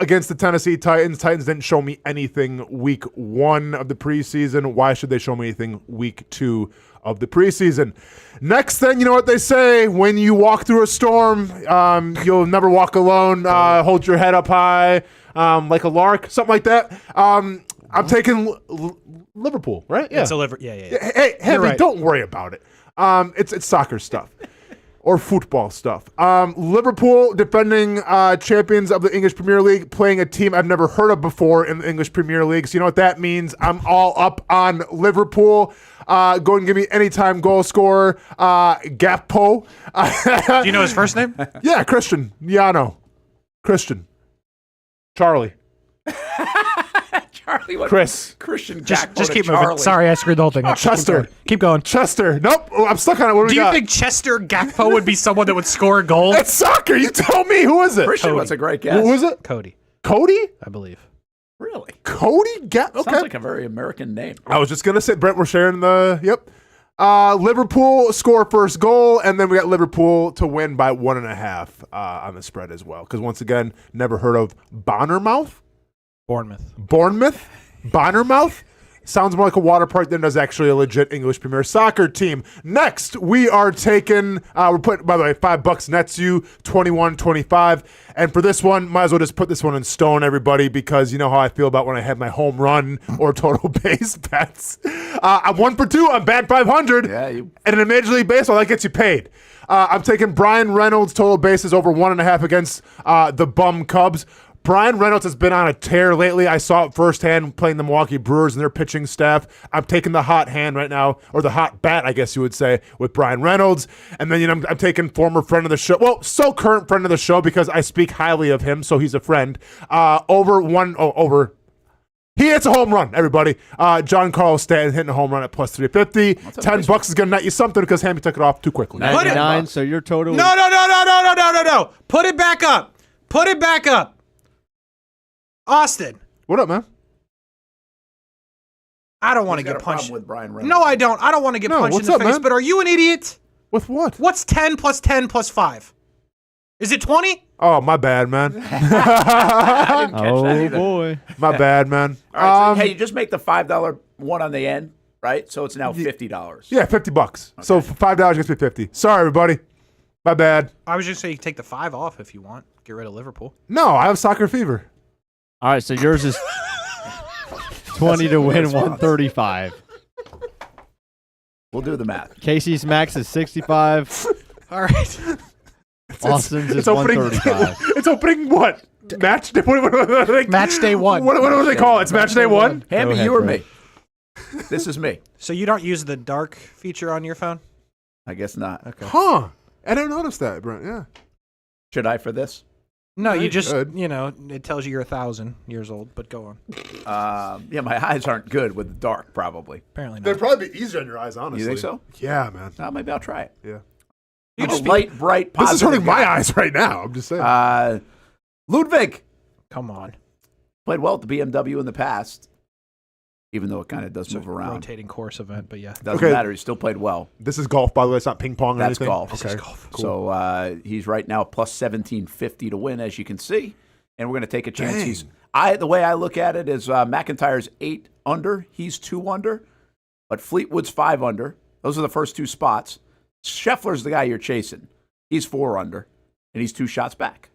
Against the Tennessee Titans. Titans didn't show me anything week 1 of the preseason. Why should they show me anything week 2 of the preseason? Next thing, you know what they say, when you walk through a storm, you'll never walk alone. Hold your head up high like a lark, something like that. I'm taking Liverpool, right? Yeah. It's a liver. Yeah. Hey, right. Don't worry about it. It's soccer stuff or football stuff. Liverpool, defending champions of the English Premier League, playing a team I've never heard of before in the English Premier League. So you know what that means? I'm all up on Liverpool. Go and give me anytime goal scorer, Gakpo. Do you know his first name? Yeah, Christian. Christian. Charlie. Charlie, what? Chris. Christian Just Gakpo keep to moving. Charlie. Sorry, I screwed the whole thing up. Chester. Keep going. Chester. Nope. I'm stuck on it. What do Do we you got? think Chester Gakpo would be someone that would score a goal? It's soccer. You tell me. Who is it? Christian was a great guess. Who is it? Cody, Cody? I believe. Really? Cody? Okay. Sounds like a very American name. I was just going to say, Brent, we're sharing the, yep. Liverpool score first goal, and then we got Liverpool to win by 1.5 on the spread as well. Because once again, never heard of Bournemouth? Bournemouth? Bournemouth? Sounds more like a water park than does actually a legit English Premier Soccer team. Next, we are taking, we're putting, by the way, $5 nets you, 21-25. And for this one, might as well just put this one in stone, everybody, because you know how I feel about when I have my home run or total base bets. I'm 1 for 2. I'm bat 500. Yeah, and in Major League Baseball, that gets you paid. I'm taking Brian Reynolds total bases over 1.5 against the bum Cubs. Brian Reynolds has been on a tear lately. I saw it firsthand playing the Milwaukee Brewers and their pitching staff. I'm taking the hot hand right now, or the hot bat, I guess you would say, with Brian Reynolds. And then I'm taking former friend of the show, well, so current friend of the show because I speak highly of him, so he's a friend. He hits a home run, everybody. John Carlos Stanton hitting a home run at plus 350. $10 is going to net you something because Hamby took it off too quickly. 99, so you're totally... No. Put it back up. Austin. What up, man? I don't want to He's got get a problem punched. with Brian Reynolds. No, I don't. I don't want to get punched in the face, man? but are you an idiot? With what? What's 10 plus 10 plus 5? Is it 20? Oh, my bad, man. I didn't catch that either. boy. My bad, man. All right, so, hey, you just make the $5 one on the end, right? So it's now $50. Yeah, $50. Okay. So $5 gets me 50. Sorry, everybody. My bad. I was just saying you can take the 5 off if you want. Get rid of Liverpool. No, I have soccer fever. All right, so yours is 20 to win 135. We'll do the math. Casey's max is 65. All right. Austin's is 135. It's opening what? Match day? Match day 1. What do they call it? It's match day 1? Hamby, you or me? This is me. So you don't use the dark feature on your phone? I guess not. Okay. Huh. I didn't notice that, Brent. Yeah. Should I for this? No, you just, it tells you you're 1,000 years old, but go on. Yeah, my eyes aren't good with the dark, probably. Apparently not. They'd probably be easier on your eyes, honestly. You think so? Yeah, man. Maybe I'll try it. Yeah. I'm a light, bright, positive This is hurting guy. my eyes right now. I'm just saying. Ludwig. Come on. Played well at the BMW in the past, even though it kind of does move around. Rotating course event, but yeah. Doesn't matter. He still played well. This is golf, by the way. It's not ping pong or That's anything. golf. Okay. This is golf. Cool. So he's right now plus 1750 to win, as you can see. And we're going to take a chance. Dang. The way I look at it is McIntyre's 8 under. He's 2 under. But Fleetwood's 5 under. Those are the first 2 spots. Scheffler's the guy you're chasing. He's 4 under. And he's 2 shots back.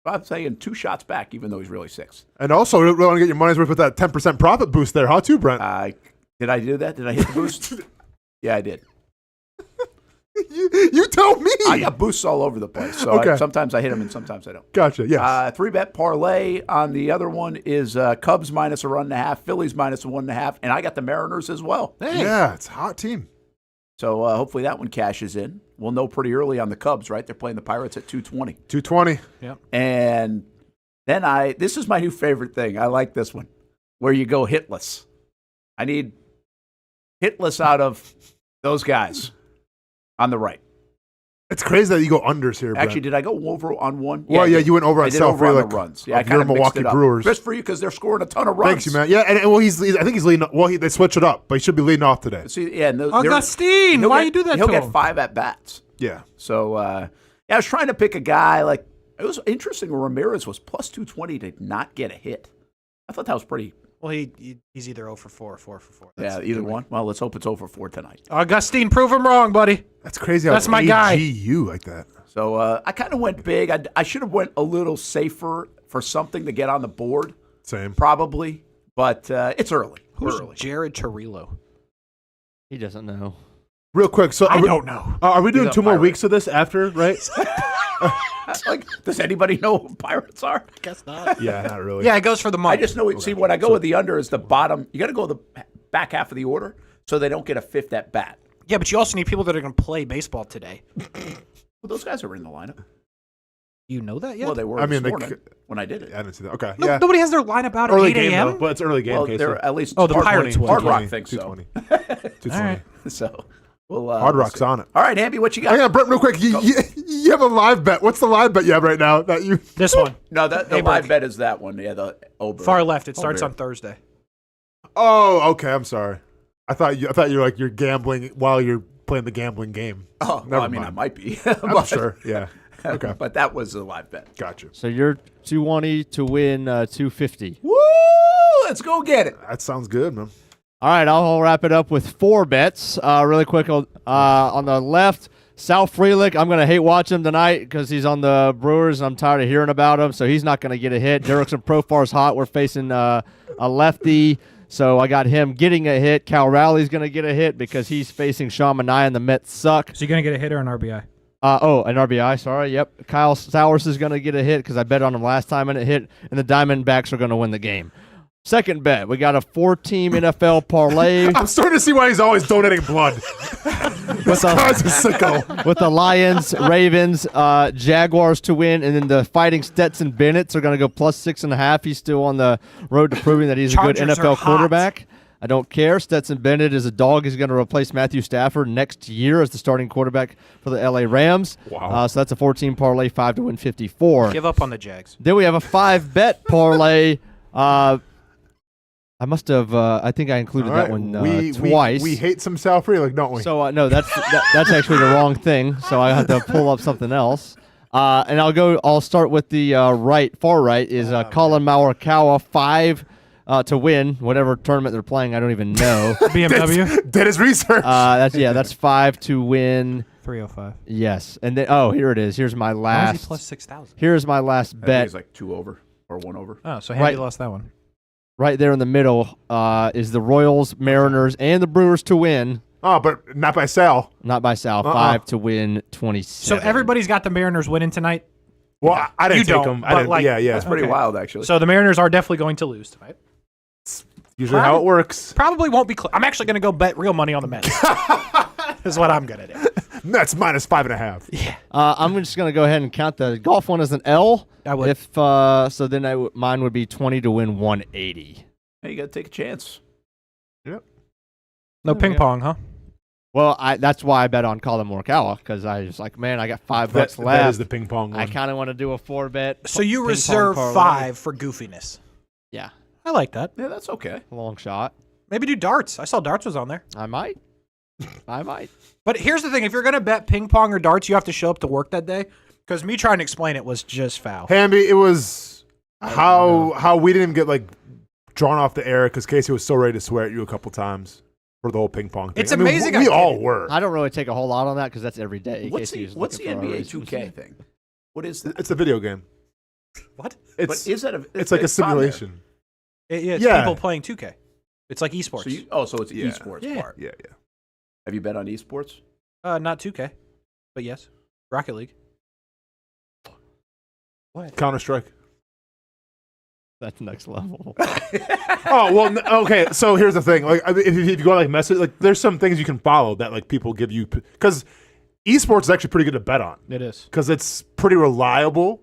I'm saying 2 shots back, even though he's really 6. And also, you really want to get your money's worth with that 10% profit boost there. How too, Brent? Did I do that? Did I hit the boost? Yeah, I did. You tell me. I got boosts all over the place. So Okay. sometimes I hit them and sometimes I don't. Gotcha, yes. 3-bet parlay on the other one is Cubs minus a 1.5, Phillies minus a 1.5, and I got the Mariners as well. Yeah, it's a hot team. So hopefully that one cashes in. We'll know pretty early on the Cubs, right? They're playing the Pirates at 2:20. 2:20. Yep. And then this is my new favorite thing. I like this one, where you go hitless. I need hitless out of those guys on the right. It's crazy that you go unders here, Brent. Actually, did I go over on one? Well, yeah, you went over on I did over on the runs. Yeah, I kind your of mixed Milwaukee it up. Brewers. Just for you because they're scoring a ton of runs. Thanks, you, man. Yeah, and well, I think he's leading. Well, they switch it up, but he should be leading off today. See, yeah, no, Augustine, why you do that He'll to get him? 5 at bats. Yeah. So, I was trying to pick a guy like it was interesting. Ramirez was plus 220 to not get a hit. I thought that was pretty. Well, he's either 0 for 4 or 4 for 4. Yeah, either one. Well, let's hope it's 0 for 4 tonight. Augustine, prove him wrong, buddy. That's crazy. That's my guy. You like that. So I kind of went big. I should have went a little safer for something to get on the board. Same. Probably, but it's early. Who's early. Jared Torillo? He doesn't know. Real quick, so I don't know. Are we doing He's a 2 more Pirate. weeks of this after, right? Like, does anybody know who Pirates are? I guess not. Yeah, not really. Yeah, it goes for the money. I just know. See, when I go with the under, is the bottom. You got to go the back half of the order, so they don't get a 5th at bat. Yeah, but you also need people that are going to play baseball today. Well, those guys are in the lineup. You know that yet? Well, they were. I mean, this morning when I did it. I didn't see that. Okay. No, yeah. Nobody has their lineup out Early at 8 game, a.m. though, but it's early game. Well, Casey. they're at least. Oh, the Hard Pirates Hard won. Rock thinks so. 220. All right. So, well, Hard we'll Rock's see. on it. All right, Hamby, what you got? I got Brent real quick. You have a live bet. What's the live bet you have right now? That you This one. No, the Hey, live Brent. bet is that one. Yeah, the Ober. Far left. It starts Ober. on Thursday. Oh, okay. I'm sorry. I thought you were like you're gambling while you're playing the gambling game. Oh, Never well, I mean, mind. I might be. I'm sure. Yeah. Okay. But that was a live bet. Gotcha. So you're 220 to win 250. Woo! Let's go get it. That sounds good, man. All right, I'll wrap it up with 4 bets. Really quick, on the left, Sal Frelick. I'm going to hate watch him tonight because he's on the Brewers, and I'm tired of hearing about him, so he's not going to get a hit. Derrickson Profar's hot. We're facing a lefty, so I got him getting a hit. Cal Rowley's going to get a hit because he's facing Sean Manaea, and the Mets suck. So you're going to get a hit or an RBI? An RBI, sorry. Yep. Kyle Sowers is going to get a hit because I bet on him last time and it hit, and the Diamondbacks are going to win the game. Second bet, we got a 4-team NFL parlay. I'm starting to see why he's always donating blood. This guy's a sicko. With the Lions, Ravens, Jaguars to win, and then the Fighting Stetson Bennett's are going to go plus 6.5. He's still on the road to proving that he's a good Chargers are NFL hot. quarterback. I don't care. Stetson Bennett is a dog. He's going to replace Matthew Stafford next year as the starting quarterback for the LA Rams. Wow. So that's a 14 parlay, 5 to win 54. Give up on the Jags. Then we have a 5-bet parlay. I must have. I think I included All that right. one twice. We hate some Sal Frelick, don't we? So no, that's actually the wrong thing. So I have to pull up something else. And I'll start with the far right is Colin Morikawa 5 to win whatever tournament they're playing. I don't even know. BMW. Did his research. That's 5 to win. 305. Yes, and then here it is. Here's my Why is he last. plus 6,000? Here's my last I think bet. it's like 2 over or 1 over. Oh, so Hamby Right. lost that one. Right there in the middle is the Royals, Mariners, and the Brewers to win. Oh, but not by Sal. Not by Sal. 5 to win 27. So everybody's got the Mariners winning tonight? Well, I didn't You take don't, him. but Yeah. That's pretty Okay. wild, actually. So the Mariners are definitely going to lose tonight. Usually how it works. Probably won't be I'm actually going to go bet real money on the Mets. Is what I'm going to do. That's minus 5.5. Yeah. I'm just going to go ahead and count the golf one as an L. I would. If so, then mine would be 20 to win 180. Hey, you got to take a chance. Yep. No ping pong, huh? Well, that's why I bet on Colin Morikawa because I was like, man, I got $5 left. That is the ping pong one. I kind of want to do a 4-bet. So you ping-pong reserve parlay. 5 for goofiness. Yeah, I like that. Yeah, that's okay. long shot. Maybe do darts. I saw darts was on there. I might. But here's the thing. If you're going to bet ping pong or darts, you have to show up to work that day. Because me trying to explain it was just foul. Hamby, it was how we didn't even get drawn off the air because Casey was so ready to swear at you a couple times for the whole ping pong thing. It's amazing We I did all it. were. I don't really take a whole lot on that because that's every day. What's Casey the, is what's the looking for NBA always. 2K thing? What is that? It's a video game. What? It's But is that it's like a it's on there. simulation. It's Yeah. people playing 2K. It's like esports. So it's Yeah. esports Yeah. part. Yeah. Have you bet on esports? Not 2K, but yes. Rocket League. Counter-Strike. That's next level. Oh well, okay. So here's the thing: like, if you go like message, like, there's some things you can follow that like people give you because esports is actually pretty good to bet on. It is because it's pretty reliable,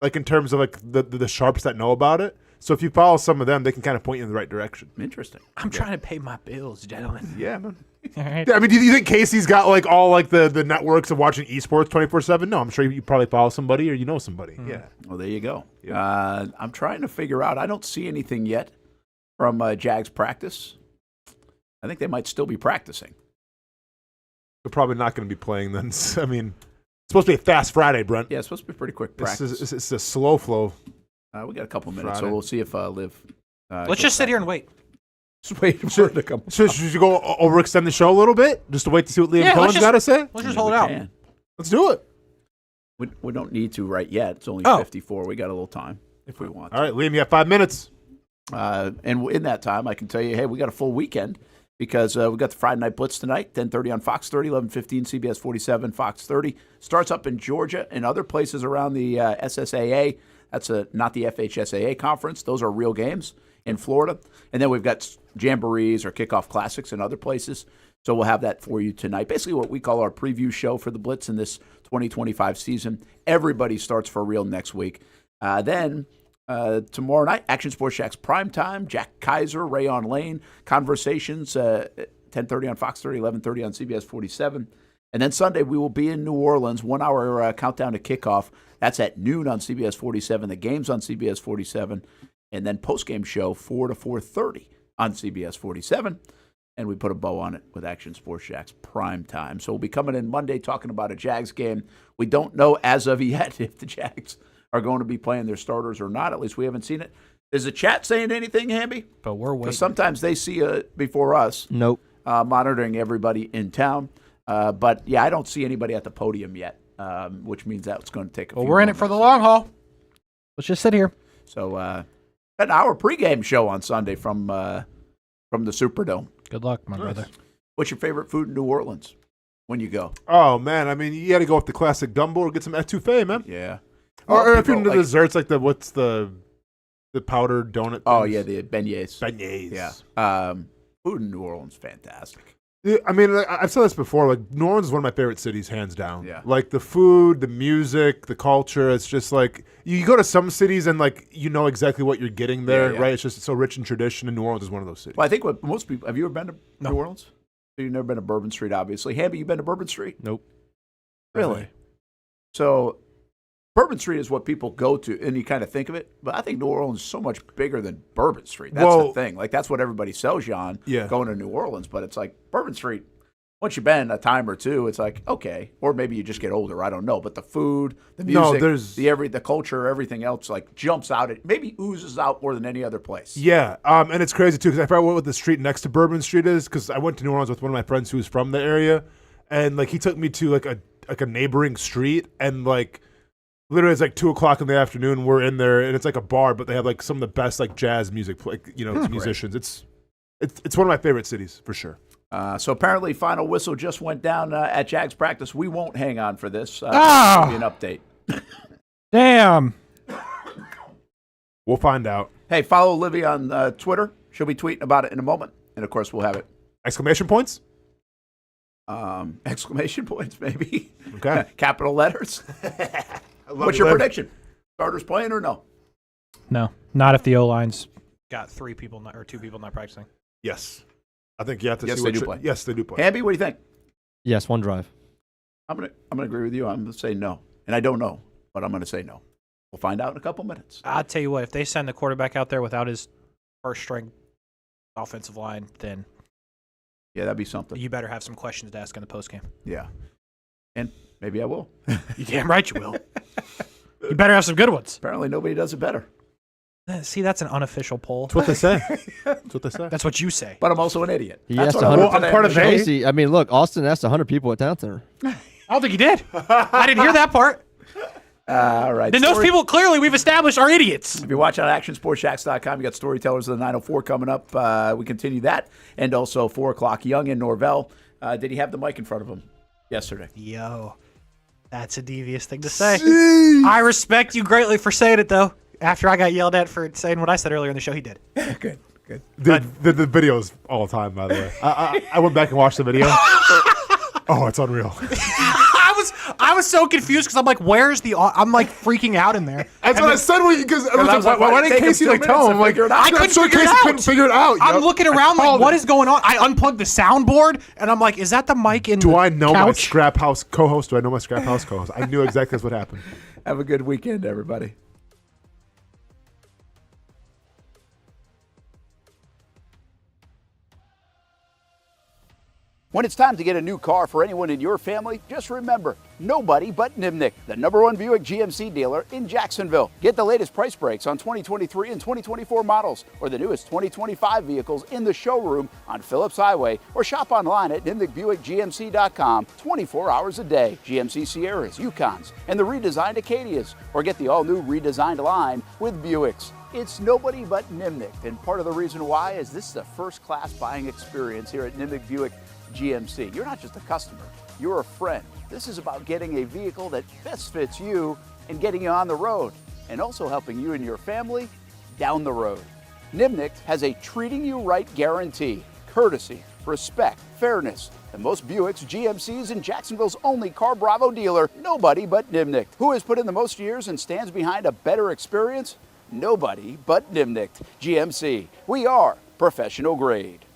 like in terms of like the sharps that know about it. So if you follow some of them, they can kind of point you in the right direction. Interesting. I'm trying to pay my bills, gentlemen. Yeah, man. All right. I mean, do you think Kasey's got like all like the networks of watching esports 24/7? No, I'm sure you probably follow somebody or you know somebody. Yeah. Well, there you go. I'm trying to figure out. I don't see anything yet from Jags practice. I think they might still be practicing. They're probably not going to be playing then. I mean, it's supposed to be a fast Friday, Brent. Yeah, it's supposed to be pretty quick practice. It's a slow flow. We got a couple minutes, Friday. so we'll see if Liv. Let's just sit here and wait. Just wait for it to come. So should you go overextend the show a little bit just to wait to see what Liam Cohen's got to say? Let's just hold it out. Can. Let's do it. We don't need to right yet. It's only 54. We got a little time if we want. All right, Liam, you got 5 minutes. And in that time, I can tell you, hey, we got a full weekend because we got the Friday Night Blitz tonight, 10:30 on Fox 30, 11:15 CBS 47, Fox 30. Starts up in Georgia and other places around the SSAA. That's not the FHSAA conference. Those are real games in Florida. And then we've got jamborees or kickoff classics in other places. So we'll have that for you tonight. Basically what we call our preview show for the Blitz in this 2025 season. Everybody starts for real next week. Then tomorrow night, Action Sports Jack's Primetime, Jack Kaiser, Austen Lane, Conversations, 10:30 on Fox 30, 11:30 on CBS 47. And then Sunday, we will be in New Orleans, 1 hour countdown to kickoff. That's at noon on CBS 47. The game's on CBS 47. And then postgame show, 4 to 4:30 on CBS 47. And we put a bow on it with Action Sports Jack's Prime Time. So we'll be coming in Monday talking about a Jags game. We don't know as of yet if the Jags are going to be playing their starters or not. At least we haven't seen it. Is the chat saying anything, Hamby? But we're waiting. Because sometimes they see it before us. Nope. Monitoring everybody in town. But, yeah, I don't see anybody at the podium yet, which means that's going to take a few we're in it for the long haul. Let's just sit here. So, an hour pregame show on Sunday from the Superdome. Good luck, my brother. What's your favorite food in New Orleans when you go? Oh, man. I mean, you got to go with the classic gumbo or get some etouffee, man. Yeah. Or if you're into desserts, like what's the powdered donut things? Oh, yeah, the beignets. Beignets. Yeah. Food in New Orleans, fantastic. Yeah, I mean, I've said this before. Like, New Orleans is one of my favorite cities, hands down. Yeah. Like, the food, the music, the culture. It's just like, you go to some cities and, like, you know exactly what you're getting there, Yeah. right? It's just so rich in tradition, and New Orleans is one of those cities. Well, I think what most people, have you ever been to New Orleans? You've never been to Bourbon Street, obviously. Hamby, you been to Bourbon Street? Nope. Really? So, Bourbon Street is what people go to, and you kind of think of it, but I think New Orleans is so much bigger than Bourbon Street. That's the thing. Like, that's what everybody sells you on, going to New Orleans, but it's like Bourbon Street, once you've been a time or two, it's like, okay. Or maybe you just get older, I don't know. But the food, the music, the culture, everything else, like, jumps out. It maybe oozes out more than any other place. Yeah, and it's crazy, too, because I forgot what the street next to Bourbon Street is, because I went to New Orleans with one of my friends who was from the area, and, like, he took me to, like a neighboring street, and, like, literally, it's like 2 o'clock in the afternoon. We're in there, and it's like a bar, but they have like some of the best like jazz music, like musicians. It's one of my favorite cities for sure. So apparently, final whistle just went down at Jags practice. We won't hang on for this. Give you an update. Damn. We'll find out. Hey, follow Olivia on Twitter. She'll be tweeting about it in a moment, and of course, we'll have it. Exclamation points. Exclamation points, maybe. Okay. Capital letters. What's your prediction? Starters playing or no? No, not if the O-line's got 2 people not practicing. Yes. I think you have to yes, see they do play. Yes, they do play. Hamby, what do you think? Yes, one drive. I'm gonna agree with you. I'm gonna say no. And I don't know, but I'm gonna say no. We'll find out in a couple minutes. I'll tell you what, if they send the quarterback out there without his first-string offensive line, then yeah, that'd be something. You better have some questions to ask in the postgame. Yeah. And maybe I will. You damn right you will. You better have some good ones. Apparently nobody does it better. See, that's an unofficial poll. That's what they say. That's what they say. That's what you say. But I'm also an idiot. That's what I'm part of Kasey, I mean, look, Austen asked 100 people at Town Center. I don't think he did. I didn't hear that part. All right. Then those people, clearly, we've established, are idiots. If you watch on ActionSportsJacks.com, you got Storytellers of the 904 coming up. We continue that. And also 4 o'clock, Young in Norvell. Did he have the mic in front of him yesterday? Yo, that's a devious thing to say. I respect you greatly for saying it, though. after I got yelled at for saying what I said earlier in the show, he did. Good. The videos all the time, by the way. I went back and watched the video. Oh, it's unreal. I was so confused because I'm like, where's the? I'm like freaking out in there. That's what I said because why didn't Kasey like tell him? Like, I couldn't figure it out. I'm looking around like, what is going on? I unplugged the soundboard and I'm like, is that the mic in? Do I know couch? my Scrap House co-host? Do I know my Scrap House co-host? I knew exactly what happened. Have a good weekend, everybody. When it's time to get a new car for anyone in your family, just remember, nobody but Nimnick, the #1 Buick GMC dealer in Jacksonville. Get the latest price breaks on 2023 and 2024 models or the newest 2025 vehicles in the showroom on Phillips Highway or shop online at nimnickbuickgmc.com 24 hours a day. GMC Sierras, Yukons, and the redesigned Acadias, or get the all-new redesigned line with Buicks. It's nobody but Nimnick, and part of the reason why is this is a first-class buying experience here at Nimnick Buick GMC. You're not just a customer, you're a friend. This is about getting a vehicle that best fits you and getting you on the road, and also helping you and your family down the road. Nimnick has a treating you right guarantee, courtesy, respect, fairness. And most Buicks, GMCs, and Jacksonville's only Car Bravo dealer, nobody but Nimnick. Who has put in the most years and stands behind a better experience? Nobody but Nimnick. GMC. We are professional grade.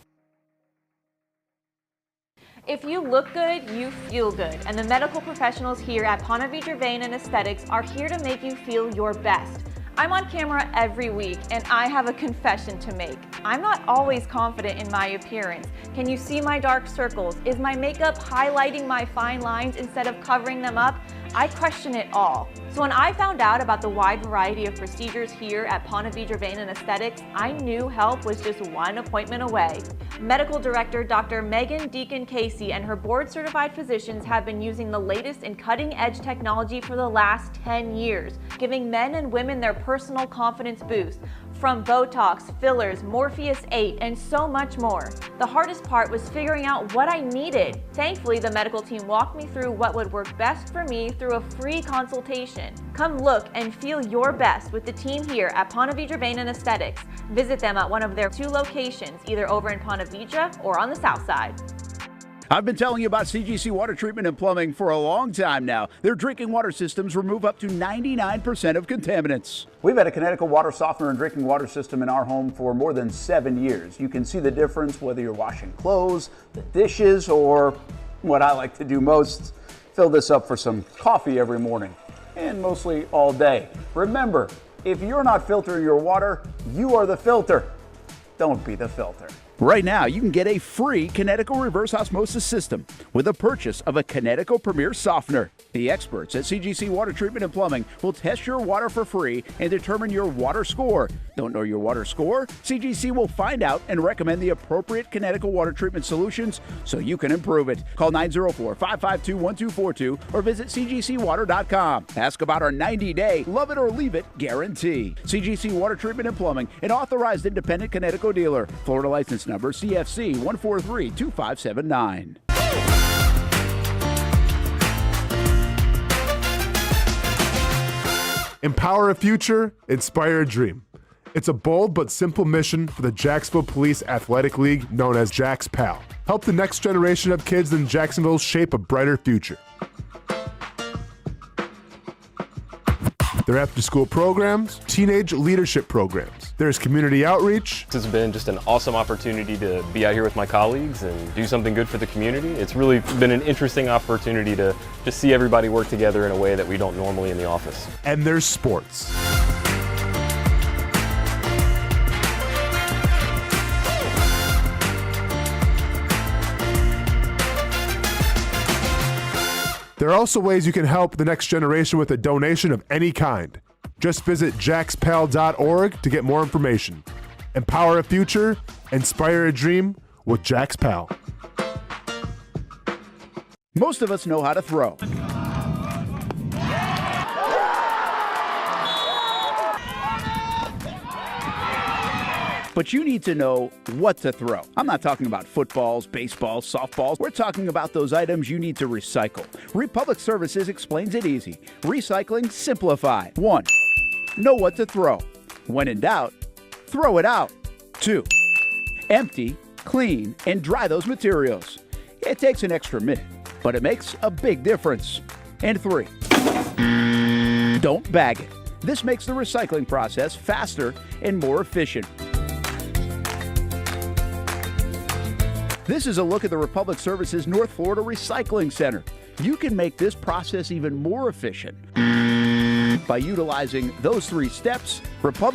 If you look good, you feel good. And the medical professionals here at Ponte Vedra Vein and Aesthetics are here to make you feel your best. I'm on camera every week, and I have a confession to make. I'm not always confident in my appearance. Can you see my dark circles? Is my makeup highlighting my fine lines instead of covering them up? I question it all. So when I found out about the wide variety of procedures here at Ponte Vedra Vein and Aesthetics, I knew help was just one appointment away. Medical Director Dr. Megan Deacon Casey and her board-certified physicians have been using the latest in cutting-edge technology for the last 10 years, giving men and women their personal confidence boost. From Botox, fillers, Morpheus 8, and so much more. The hardest part was figuring out what I needed. Thankfully, the medical team walked me through what would work best for me through a free consultation. Come look and feel your best with the team here at Ponte Vedra Vein and Aesthetics. Visit them at one of their 2 locations, either over in Ponte Vedra or on the south side. I've been telling you about CGC Water Treatment and Plumbing for a long time now. Their drinking water systems remove up to 99% of contaminants. We've had a Connecticut water softener and drinking water system in our home for more than 7 years. You can see the difference whether you're washing clothes, the dishes, or what I like to do most, fill this up for some coffee every morning, and mostly all day. Remember, if you're not filtering your water, you are the filter. Don't be the filter. Right now, you can get a free Connecticut reverse osmosis system with the purchase of a Connecticut Premier Softener. The experts at CGC Water Treatment and Plumbing will test your water for free and determine your water score. Don't know your water score? CGC will find out and recommend the appropriate Connecticut water treatment solutions so you can improve it. Call 904-552-1242 or visit cgcwater.com. Ask about our 90-day love it or leave it guarantee. CGC Water Treatment and Plumbing, an authorized independent Connecticut dealer. Florida license number CFC 1432579. Empower a future, inspire a dream. It's a bold but simple mission for the Jacksonville Police Athletic League known as Jax PAL. Help the next generation of kids in Jacksonville shape a brighter future. Their after-school programs, teenage leadership programs. There's community outreach. It's been just an awesome opportunity to be out here with my colleagues and do something good for the community. It's really been an interesting opportunity to just see everybody work together in a way that we don't normally in the office. And there's sports. There are also ways you can help the next generation with a donation of any kind. Just visit jaxpal.org to get more information. Empower a future, inspire a dream with Jax PAL. Most of us know how to throw. But you need to know what to throw. I'm not talking about footballs, baseballs, softballs. We're talking about those items you need to recycle. Republic Services explains it easy. Recycling simplified. 1. know what to throw. When in doubt, throw it out. 2. Empty, clean, and dry those materials. It takes an extra minute, but it makes a big difference. And 3. Don't bag it. This makes the recycling process faster and more efficient. This is a look at the Republic Services North Florida Recycling Center. You can make this process even more efficient by utilizing those 3 steps. Republic